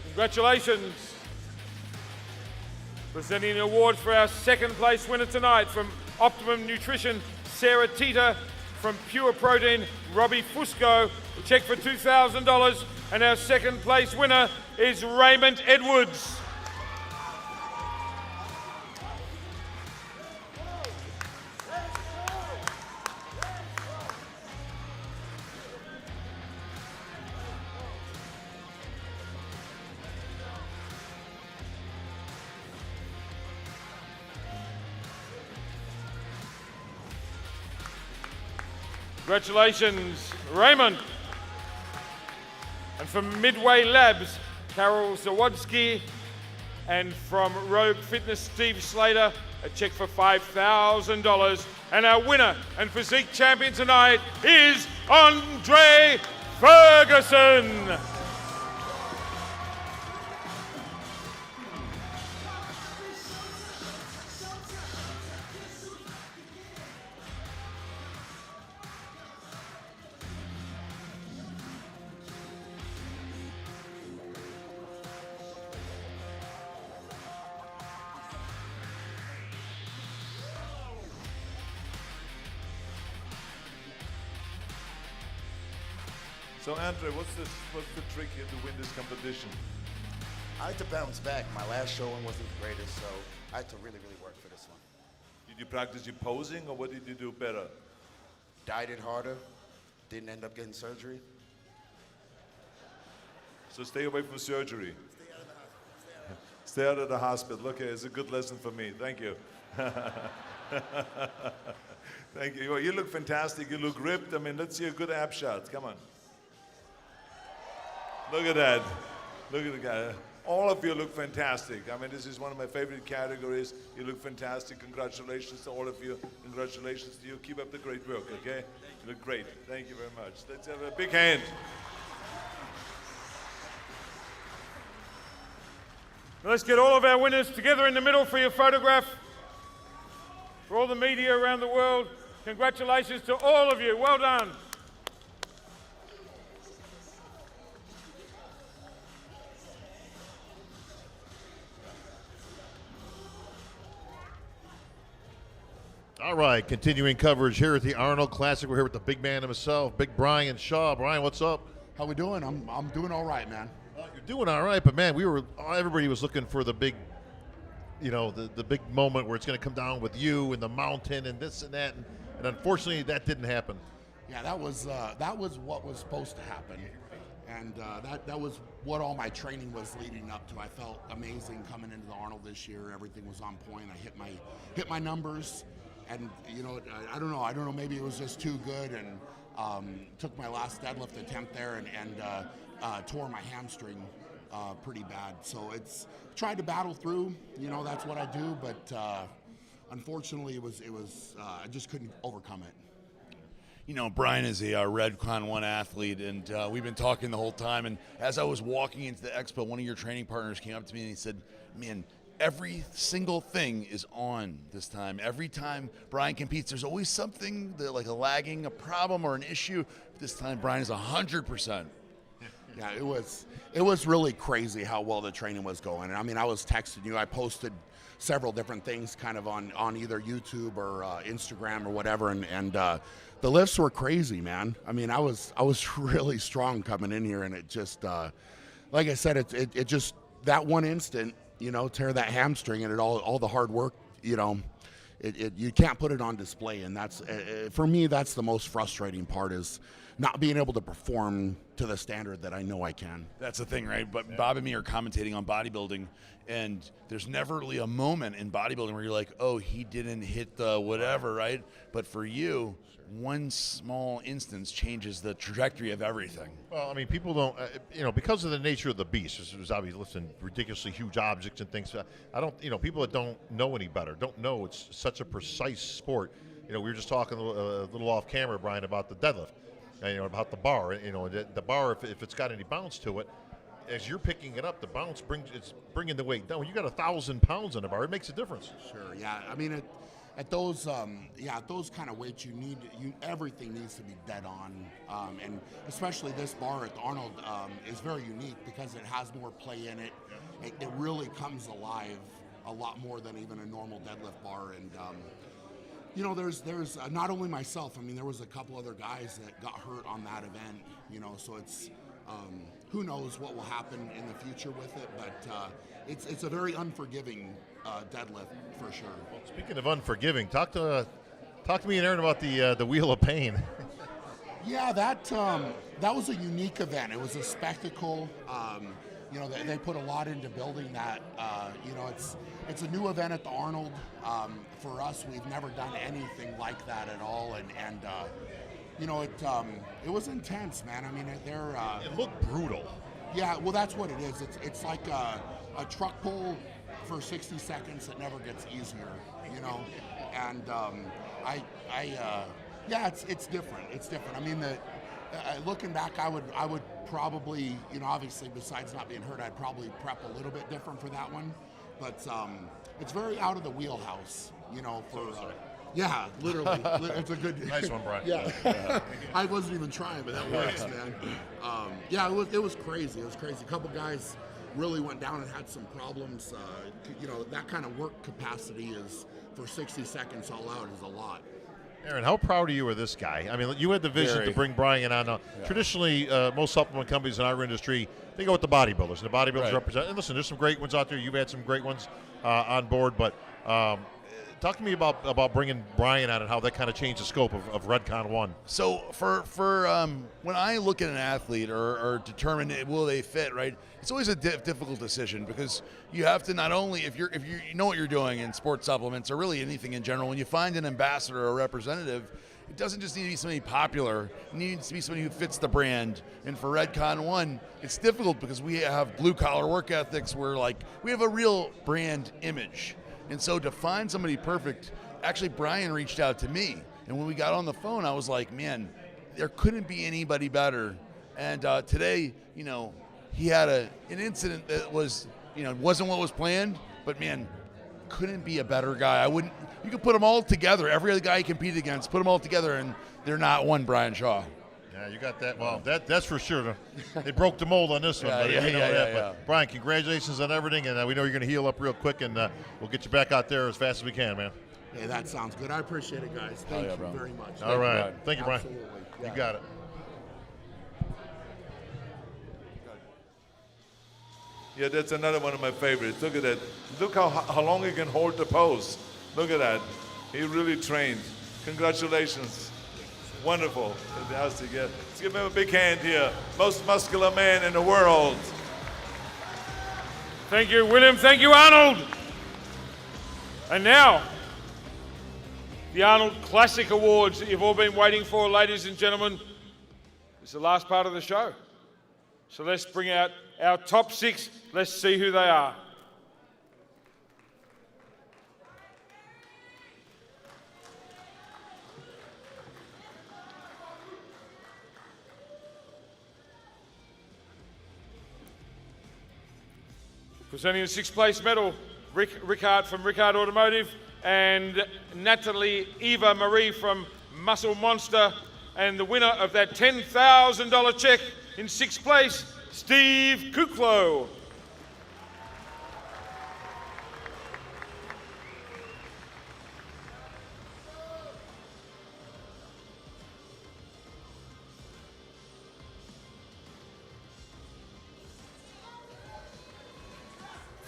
Congratulations. Presenting the award for our second place winner tonight from Optimum Nutrition, Sarah Tita. From Pure Protein, Robbie Fusco. A check for $2,000. And our second place winner is Raymond Edwards. Congratulations, Raymond. And from Midway Labs, Carol Zawodzki. And from Rogue Fitness, Steve Slater, a check for $5,000. And our winner and physique champion tonight is Andre Ferguson. So Andre, what's the trick here to win this competition? I had to bounce back. My last showing wasn't the greatest, so I had to really, really work for this one. Did you practice your posing, or what did you do better? Dieted harder, didn't end up getting surgery. So stay away from surgery. Stay out of the hospital. Okay, it's a good lesson for me. Thank you. Thank you. Well, you look fantastic. You look ripped. I mean, let's see a good ab shot. Come on. Look at that. Look at the guy. All of you look fantastic. I mean, this is one of my favorite categories. You look fantastic. Congratulations to all of you. Congratulations to you. Keep up the great work, okay? You look great. Thank you very much. Let's have a big hand. Let's get all of our winners together in the middle for your photograph. For all the media around the world, congratulations to all of you. Well done. All right, continuing coverage here at the Arnold Classic. We're here with the big man himself, Big Brian Shaw. Brian, what's up? How we doing? I'm doing all right, man. You're doing all right, but man, everybody was looking for the big, the big moment where it's going to come down with you and the mountain and this and that, and unfortunately that didn't happen. Yeah, that was what was supposed to happen, and that was what all my training was leading up to. I felt amazing coming into the Arnold this year. Everything was on point. I hit my numbers, and I don't know. Maybe it was just too good, and took my last deadlift attempt there and tore my hamstring pretty bad. So it's tried to battle through. That's what I do, but unfortunately, it was I just couldn't overcome it. Brian is a Red Con 1 athlete, and we've been talking the whole time. And as I was walking into the expo, one of your training partners came up to me and he said, man, every single thing is on this time. Every time Brian competes, there's always something like a problem or an issue. This time, Brian is 100%. Yeah, it was really crazy how well the training was going. I mean, I was texting you. I posted several different things kind of on either YouTube or Instagram or whatever, and the lifts were crazy, man. I mean, I was really strong coming in here, and it just like I said, it just that one instant, tear that hamstring, and all the hard work, you can't put it on display, and that's for me, that's the most frustrating part, is not being able to perform to the standard that I know I can. That's the thing, right? But Bob and me are commentating on bodybuilding, and there's never really a moment in bodybuilding where you're like, oh, he didn't hit the whatever, right? But for you, one small instance changes the trajectory of everything. Well, I mean, people don't, because of the nature of the beast, it was obviously lifting ridiculously huge objects and things. I don't, people that don't know any better don't know it's such a precise sport. We were just talking a little off camera, Brian, about the deadlift. About the bar, the bar, if it's got any bounce to it, as you're picking it up, the bounce it's bringing the weight down. When you got 1,000 pounds on the bar, it makes a difference. Sure, yeah. I mean, at those kind of weights, everything needs to be dead on, and especially this bar at the Arnold is very unique because it has more play in it. It really comes alive a lot more than even a normal deadlift bar, and. There's not only myself. I mean, there was a couple other guys that got hurt on that event. So it's who knows what will happen in the future with it, but it's a very unforgiving deadlift for sure. Well, speaking of unforgiving, talk to me and Aaron about the Wheel of Pain. Yeah, that was a unique event. It was a spectacle. They put a lot into building that. It's a new event at the Arnold. For us, we've never done anything like that at all, and it was intense, man. I mean, it looked brutal. Yeah, well, that's what it is. It's like a truck pull for 60 seconds that never gets easier, And it's different. It's different. I mean, looking back, I would probably, obviously besides not being hurt, I'd probably prep a little bit different for that one. But it's very out of the wheelhouse, yeah, literally. It's a good. Nice one, Brian. Yeah. I wasn't even trying, but that works, man. It was crazy. It was crazy. A couple guys really went down and had some problems. That kind of work capacity is, for 60 seconds all out, is a lot. Aaron, how proud are you of this guy? I mean, you had the vision to bring Brian on. Traditionally, most supplement companies in our industry, they go with the bodybuilders. The bodybuilders represent. And listen, there's some great ones out there. You've had some great ones on board. But talk to me about bringing Brian on and how that kind of changed the scope of Redcon 1. So for when I look at an athlete or determine will they fit, right? It's always a difficult decision because you have to not only if you know what you're doing in sports supplements or really anything in general, when you find an ambassador or representative, it doesn't just need to be somebody popular. It needs to be somebody who fits the brand. And for Redcon 1, it's difficult because we have blue collar work ethics where we have a real brand image. And so to find somebody perfect, actually Brian reached out to me. And when we got on the phone, I was like, man, there couldn't be anybody better. And today, he had an incident that was, wasn't what was planned, but man, couldn't be a better guy. You could put them all together. Every other guy he competed against, put them all together, and they're not one Brian Shaw. Yeah, you got that. Well, that's for sure. They broke the mold on this one. But Brian, congratulations on everything, and we know you're going to heal up real quick, and we'll get you back out there as fast as we can, man. Hey, that sounds good. I appreciate it, guys. Thank you very much. All right. Thank you, Brian. Absolutely. You got it. Yeah, that's another one of my favorites. Look at that. Look how long he can hold the pose. Look at that. He really trained. Congratulations. Wonderful. Fantastic. Yeah. Let's give him a big hand here. Most muscular man in the world. Thank you, William. Thank you, Arnold. And now, the Arnold Classic Awards that you've all been waiting for, ladies and gentlemen. It's the last part of the show. So let's bring out our top 6. Let's see who they are. Presenting the 6th place medal, Rickard from Rickard Automotive and Natalie Eva Marie from Muscle Monster. And the winner of that $10,000 check in 6th place, Steve Kuklo.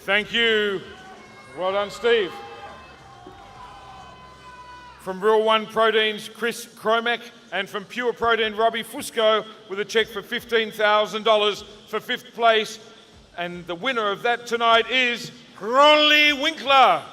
Thank you. Well done, Steve. From Real One Proteins, Chris Kromek, and from Pure Protein, Robbie Fusco, with a check for $15,000 for 5th place. And the winner of that tonight is Ronley Winkler.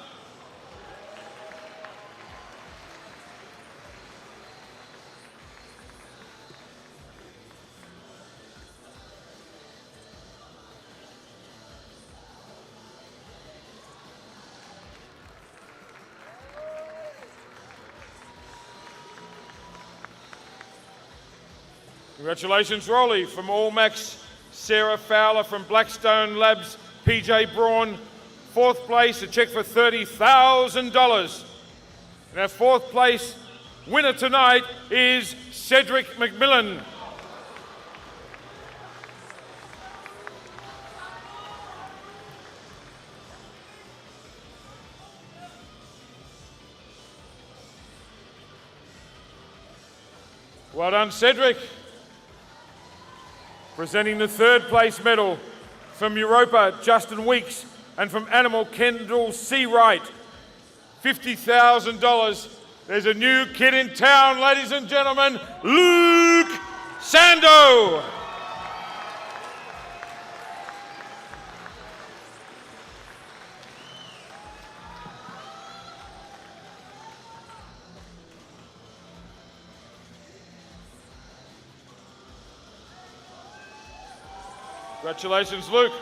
Congratulations, Rolly. From Allmax, Sarah Fowler. From Blackstone Labs, PJ Braun. 4th place, a check for $30,000. And our 4th place winner tonight is Cedric McMillan. Well done, Cedric. Presenting the 3rd place medal from Europa, Justin Weeks, and from Animal, Kendall C. Wright. $50,000. There's a new kid in town, ladies and gentlemen, Luke Sando. Congratulations, Luke.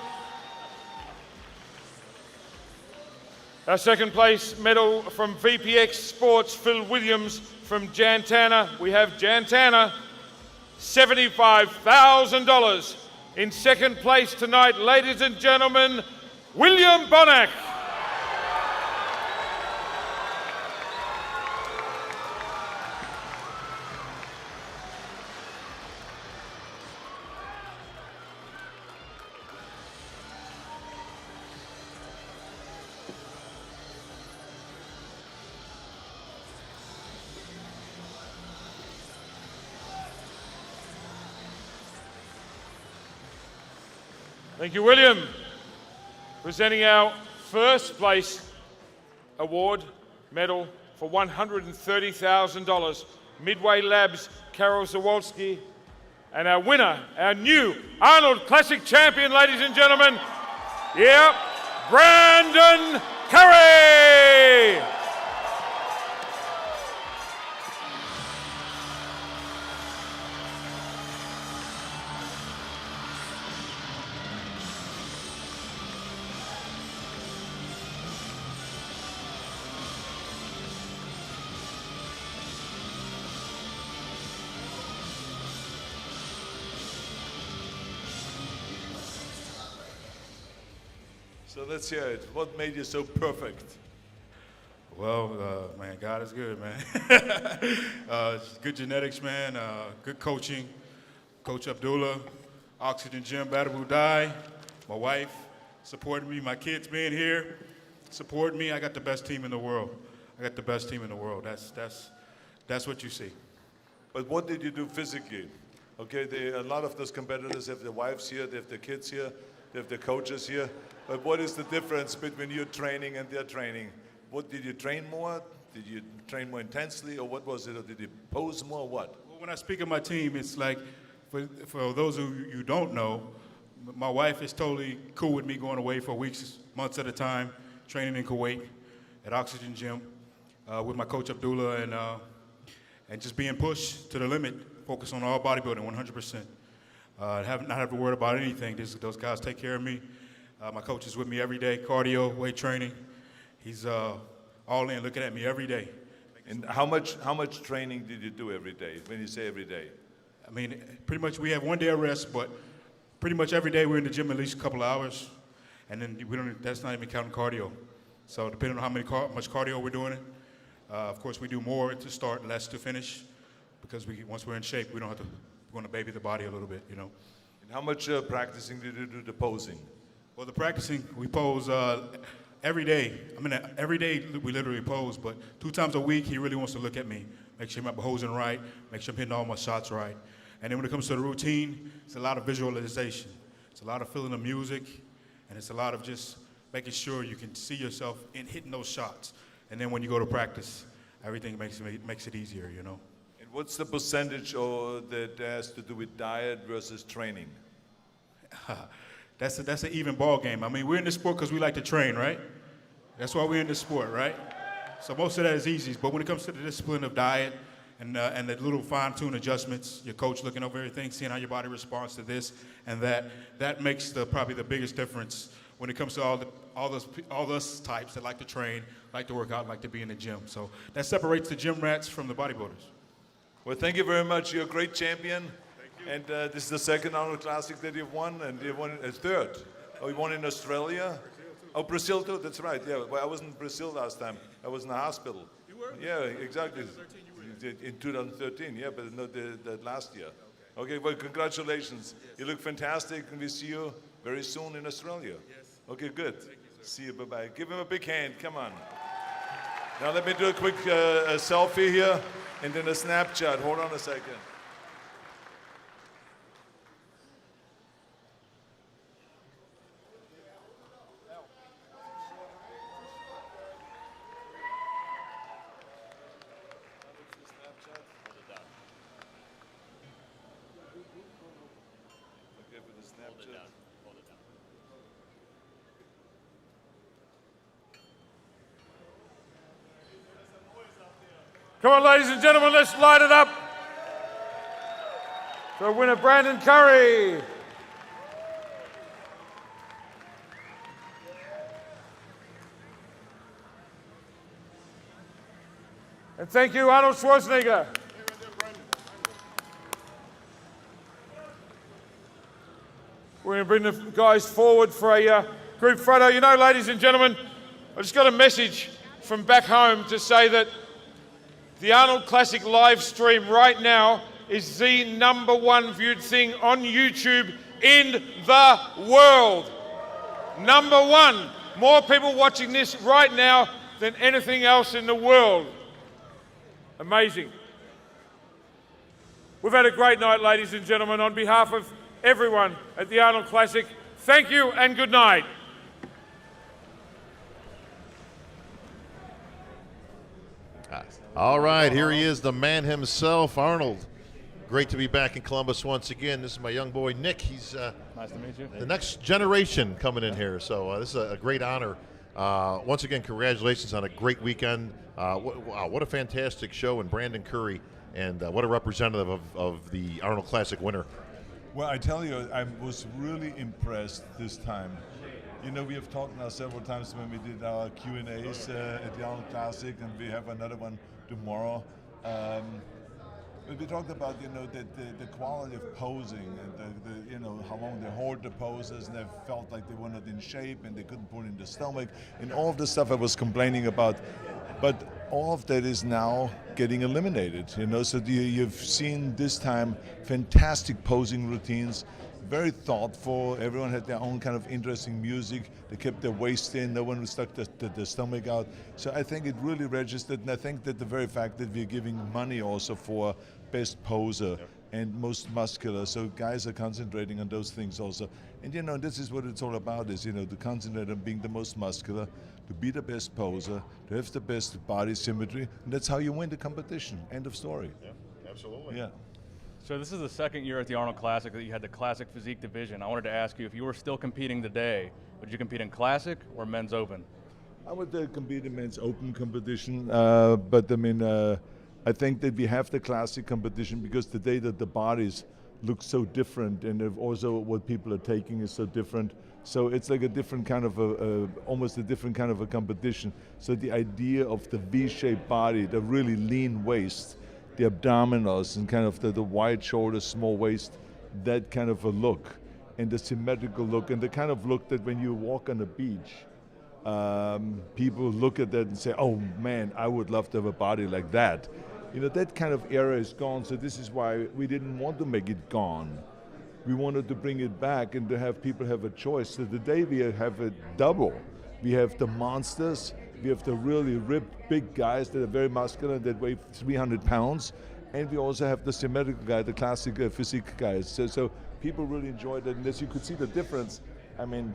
Our 2nd place medal from VPX Sports, Phil Williams. From Jantana, we have Jantana, $75,000. In 2nd place tonight, ladies and gentlemen, William Bonack. Thank you, William. Presenting our first place award medal for $130,000, Midway Labs, Karol Zawalski, and our winner, our new Arnold Classic champion, ladies and gentlemen, Brandon Curry. So let's hear it. What made you so perfect? Well, man, God is good, man. Good genetics, man. Good coaching. Coach Abdullah, Oxygen Gym, Battle Die. My wife supporting me. My kids being here supporting me. I got the best team in the world. I got the best team in the world. That's what you see. But what did you do physically? Okay, a lot of those competitors have their wives here, they have their kids here, they have their coaches here. But what is the difference between your training and their training? What did you train more? Did you train more intensely, or what was it? Or did you pose more? Or what? Well, when I speak of my team, it's like, for those of you don't know, my wife is totally cool with me going away for weeks, months at a time, training in Kuwait at Oxygen Gym with my coach Abdullah, and just being pushed to the limit, focus on all bodybuilding 100%. Not have to worry about anything. Those guys take care of me. My coach is with me every day, cardio, weight training. He's all in, looking at me every day. And how much training did you do every day, when you say every day? I mean, pretty much we have one day of rest, but pretty much every day we're in the gym at least a couple of hours. And then that's not even counting cardio. So depending on how much cardio we're doing, of course we do more to start, less to finish, because once we're in shape, we're going to baby the body a little bit, you know. And how much practicing did you do the posing? Well, the practicing, we pose every day. I mean, every day we literally pose, but 2 times a week he really wants to look at me, make sure I'm posing right, make sure I'm hitting all my shots right. And then when it comes to the routine, it's a lot of visualization. It's a lot of feeling the music, and it's a lot of just making sure you can see yourself in hitting those shots. And then when you go to practice, everything makes it easier, you know. And what's the percentage that has to do with diet versus training? That's an even ball game. I mean, we're in this sport because we like to train, right? That's why we're in this sport, right? So most of that is easy. But when it comes to the discipline of diet and the little fine-tuned adjustments, your coach looking over everything, seeing how your body responds to this and that makes probably the biggest difference when it comes to all those types that like to train, like to work out, like to be in the gym. So that separates the gym rats from the bodybuilders. Well, thank you very much. You're a great champion. And this is the second Arnold Classic that you've won, and you won a third. Oh, you won in Australia? Oh, Brazil too, that's right, yeah. Well, I was in Brazil last time. I was in the hospital. You were? Yeah, exactly. In 2013, yeah, but not the last year. Okay, well, congratulations. You look fantastic, and we see you very soon in Australia. Yes. Okay, good. See you, bye-bye. Give him a big hand, come on. Now let me do a quick selfie here, and then a Snapchat. Hold on a second. Come on, ladies and gentlemen, let's light it up for winner Brandon Curry. And thank you, Arnold Schwarzenegger. We're going to bring the guys forward for a group photo. You know, ladies and gentlemen, I just got a message from back home to say that the Arnold Classic live stream right now is the #1 viewed thing on YouTube in the world. #1. More people watching this right now than anything else in the world. Amazing. We've had a great night, ladies and gentlemen. On behalf of everyone at the Arnold Classic, Thank you and good night. All right, here he is, the man himself, Arnold. Great to be back in Columbus once again. This is my young boy, Nick. He's nice to meet you. The next generation coming in here, so this is a great honor. Once again, congratulations on a great weekend. Wow, what a fantastic show, and Brandon Curry, and what a representative of the Arnold Classic winner. Well, I tell you, I was really impressed this time. You know, we have talked now several times when we did our Q&As at the Arnold Classic, and we have another one tomorrow. But we talked about, you know, the quality of posing and the you know, how long they hold the poses, and they felt like they were not in shape and they couldn't put in the stomach, and all of the stuff I was complaining about. But all of that is now getting eliminated, you know, so you've seen this time fantastic posing routines, very thoughtful. Everyone had their own kind of interesting music. They kept their waist in. No one stuck the stomach out. So I think it really registered, and I think that the very fact that we're giving money also for best poser and most muscular, so guys are concentrating on those things also. And you know, this is what it's all about, is, you know, to concentrate on being the most muscular, to be the best poser, to have the best body symmetry, and that's how you win the competition. End of story. Yeah, absolutely. Yeah. So this is the second year at the Arnold Classic that you had the Classic Physique division. I wanted to ask you, if you were still competing today, would you compete in Classic or Men's Open? I would compete in Men's Open competition, but I mean, I think that we have the Classic competition because today that the bodies look so different, and also what people are taking is so different. So it's like a different kind of almost a different kind of a competition. So the idea of the V-shaped body, the really lean waist, the abdominals, and kind of the wide shoulders, small waist, that kind of a look, and the symmetrical look, and the kind of look that when you walk on the beach, people look at that and say, oh man, I would love to have a body like that. You know, that kind of era is gone, so this is why we didn't want to make it gone. We wanted to bring it back and to have people have a choice. So today we have a double. We have the monsters, we have the really ripped big guys that are very muscular, that weigh 300 pounds, and we also have the symmetrical guy, the classic physique guys. So people really enjoyed it, and as you could see the difference, I mean,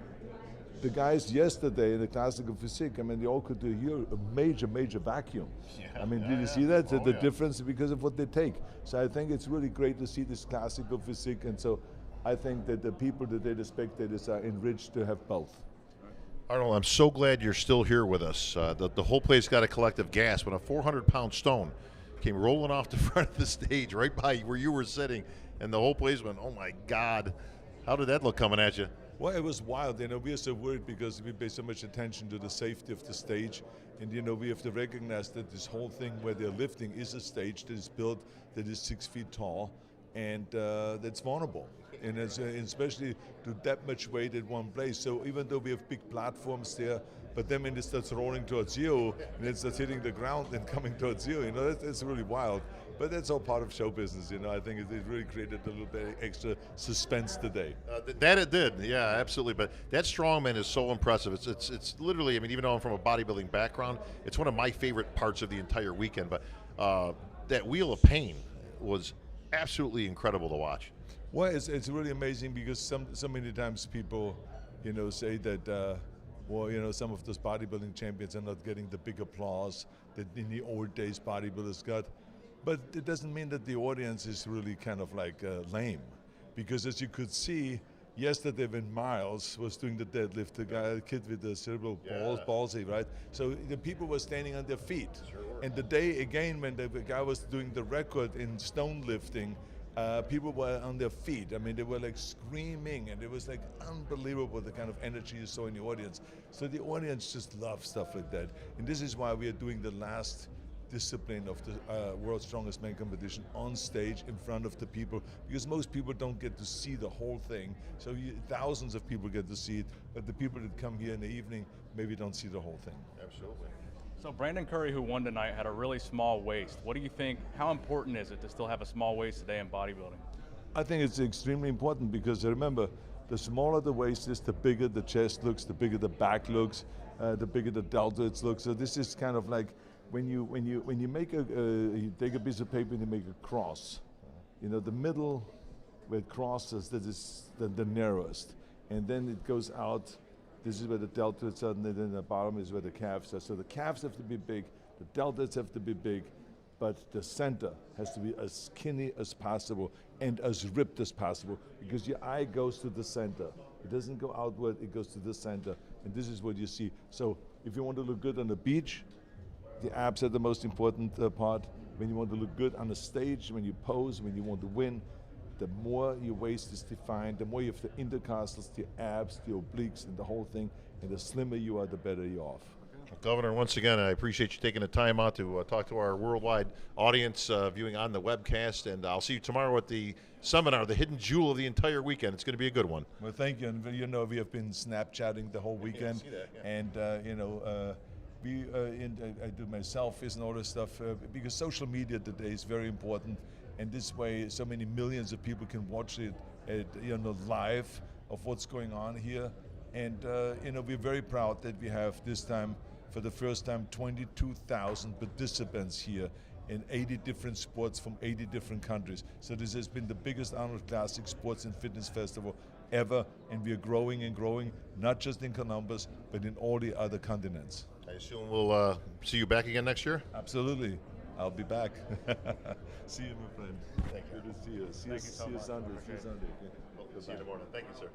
the guys yesterday in the classical physique, I mean, they all could hear a major vacuum. Yeah, I mean, did you see that? The difference because of what they take. So I think it's really great to see this classical physique, and so I think that the people today, the spectators, are enriched to have both. Arnold, I'm so glad you're still here with us. The whole place got a collective gasp when a 400-pound stone came rolling off the front of the stage right by where you were sitting, and the whole place went, oh my God. How did that look coming at you? Well, it was wild. You know, we are so worried because we pay so much attention to the safety of the stage. And, you know, we have to recognize that this whole thing where they're lifting is a stage that is built, that is 6 feet tall, and that's vulnerable. And it's, especially to that much weight at one place. So even though we have big platforms there, but then when it starts rolling towards you, and it starts hitting the ground and coming towards you, you know, that's really wild. But that's all part of show business, you know. I think it really created a little bit extra suspense today. That it did, yeah, absolutely. But that strongman is so impressive. It's literally, I mean, even though I'm from a bodybuilding background, it's one of my favorite parts of the entire weekend. But that Wheel of Pain was absolutely incredible to watch. Well, it's really amazing because so many times people, you know, say that, well, you know, some of those bodybuilding champions are not getting the big applause that in the old days bodybuilders got. But it doesn't mean that the audience is really kind of like lame. Because as you could see, yesterday when Miles was doing the deadlift, the kid with the cerebral palsy, right? So the people were standing on their feet. Sure. And the day again when the guy was doing the record in stone lifting, people were on their feet. I mean, they were like screaming, and it was like unbelievable the kind of energy you saw in the audience. So the audience just loves stuff like that. And this is why we are doing the last discipline of the World's Strongest Man competition on stage in front of the people, because most people don't get to see the whole thing. So thousands of people get to see it, but the people that come here in the evening maybe don't see the whole thing. Absolutely. So Brandon Curry, who won tonight, had a really small waist. What do you think, how important is it to still have a small waist today in bodybuilding? I think it's extremely important because remember, the smaller the waist is, the bigger the chest looks, the bigger the back looks, the bigger the deltoids look. So this is kind of like when you make you take a piece of paper and you make a cross, you know, the middle where it crosses, that is the narrowest. and then it goes out. This is where the delta is, and then the bottom is where the calves are. So the calves have to be big, the deltas have to be big, but the center has to be as skinny as possible and as ripped as possible, because your eye goes to the center. It doesn't go outward, it goes to the center, and this is what you see. So if you want to look good on the beach, the abs are the most important part. When you want to look good on the stage, when you pose, when you want to win, the more your waist is defined, the more you have the intercostals, the abs, the obliques, and the whole thing, and the slimmer you are, the better you're off. Governor, once again, I appreciate you taking the time out to talk to our worldwide audience viewing on the webcast, and I'll see you tomorrow at the seminar, the hidden jewel of the entire weekend. It's going to be a good one. Well, thank you. And you know, we have been Snapchatting the whole weekend, and you know, I do my selfies and all this stuff because social media today is very important, and this way, so many millions of people can watch it, you know, live of what's going on here, and you know, we're very proud that we have this time, for the first time, 22,000 participants here in 80 different sports from 80 different countries. So this has been the biggest Arnold Classic Sports and Fitness Festival ever, and we are growing and growing, not just in Columbus, but in all the other continents. I assume we'll see you back again next year? Absolutely. I'll be back. See you, my friend. Thank you. Good to see you. See you Sunday. See you Sunday. See you in the morning. Thank you, sir.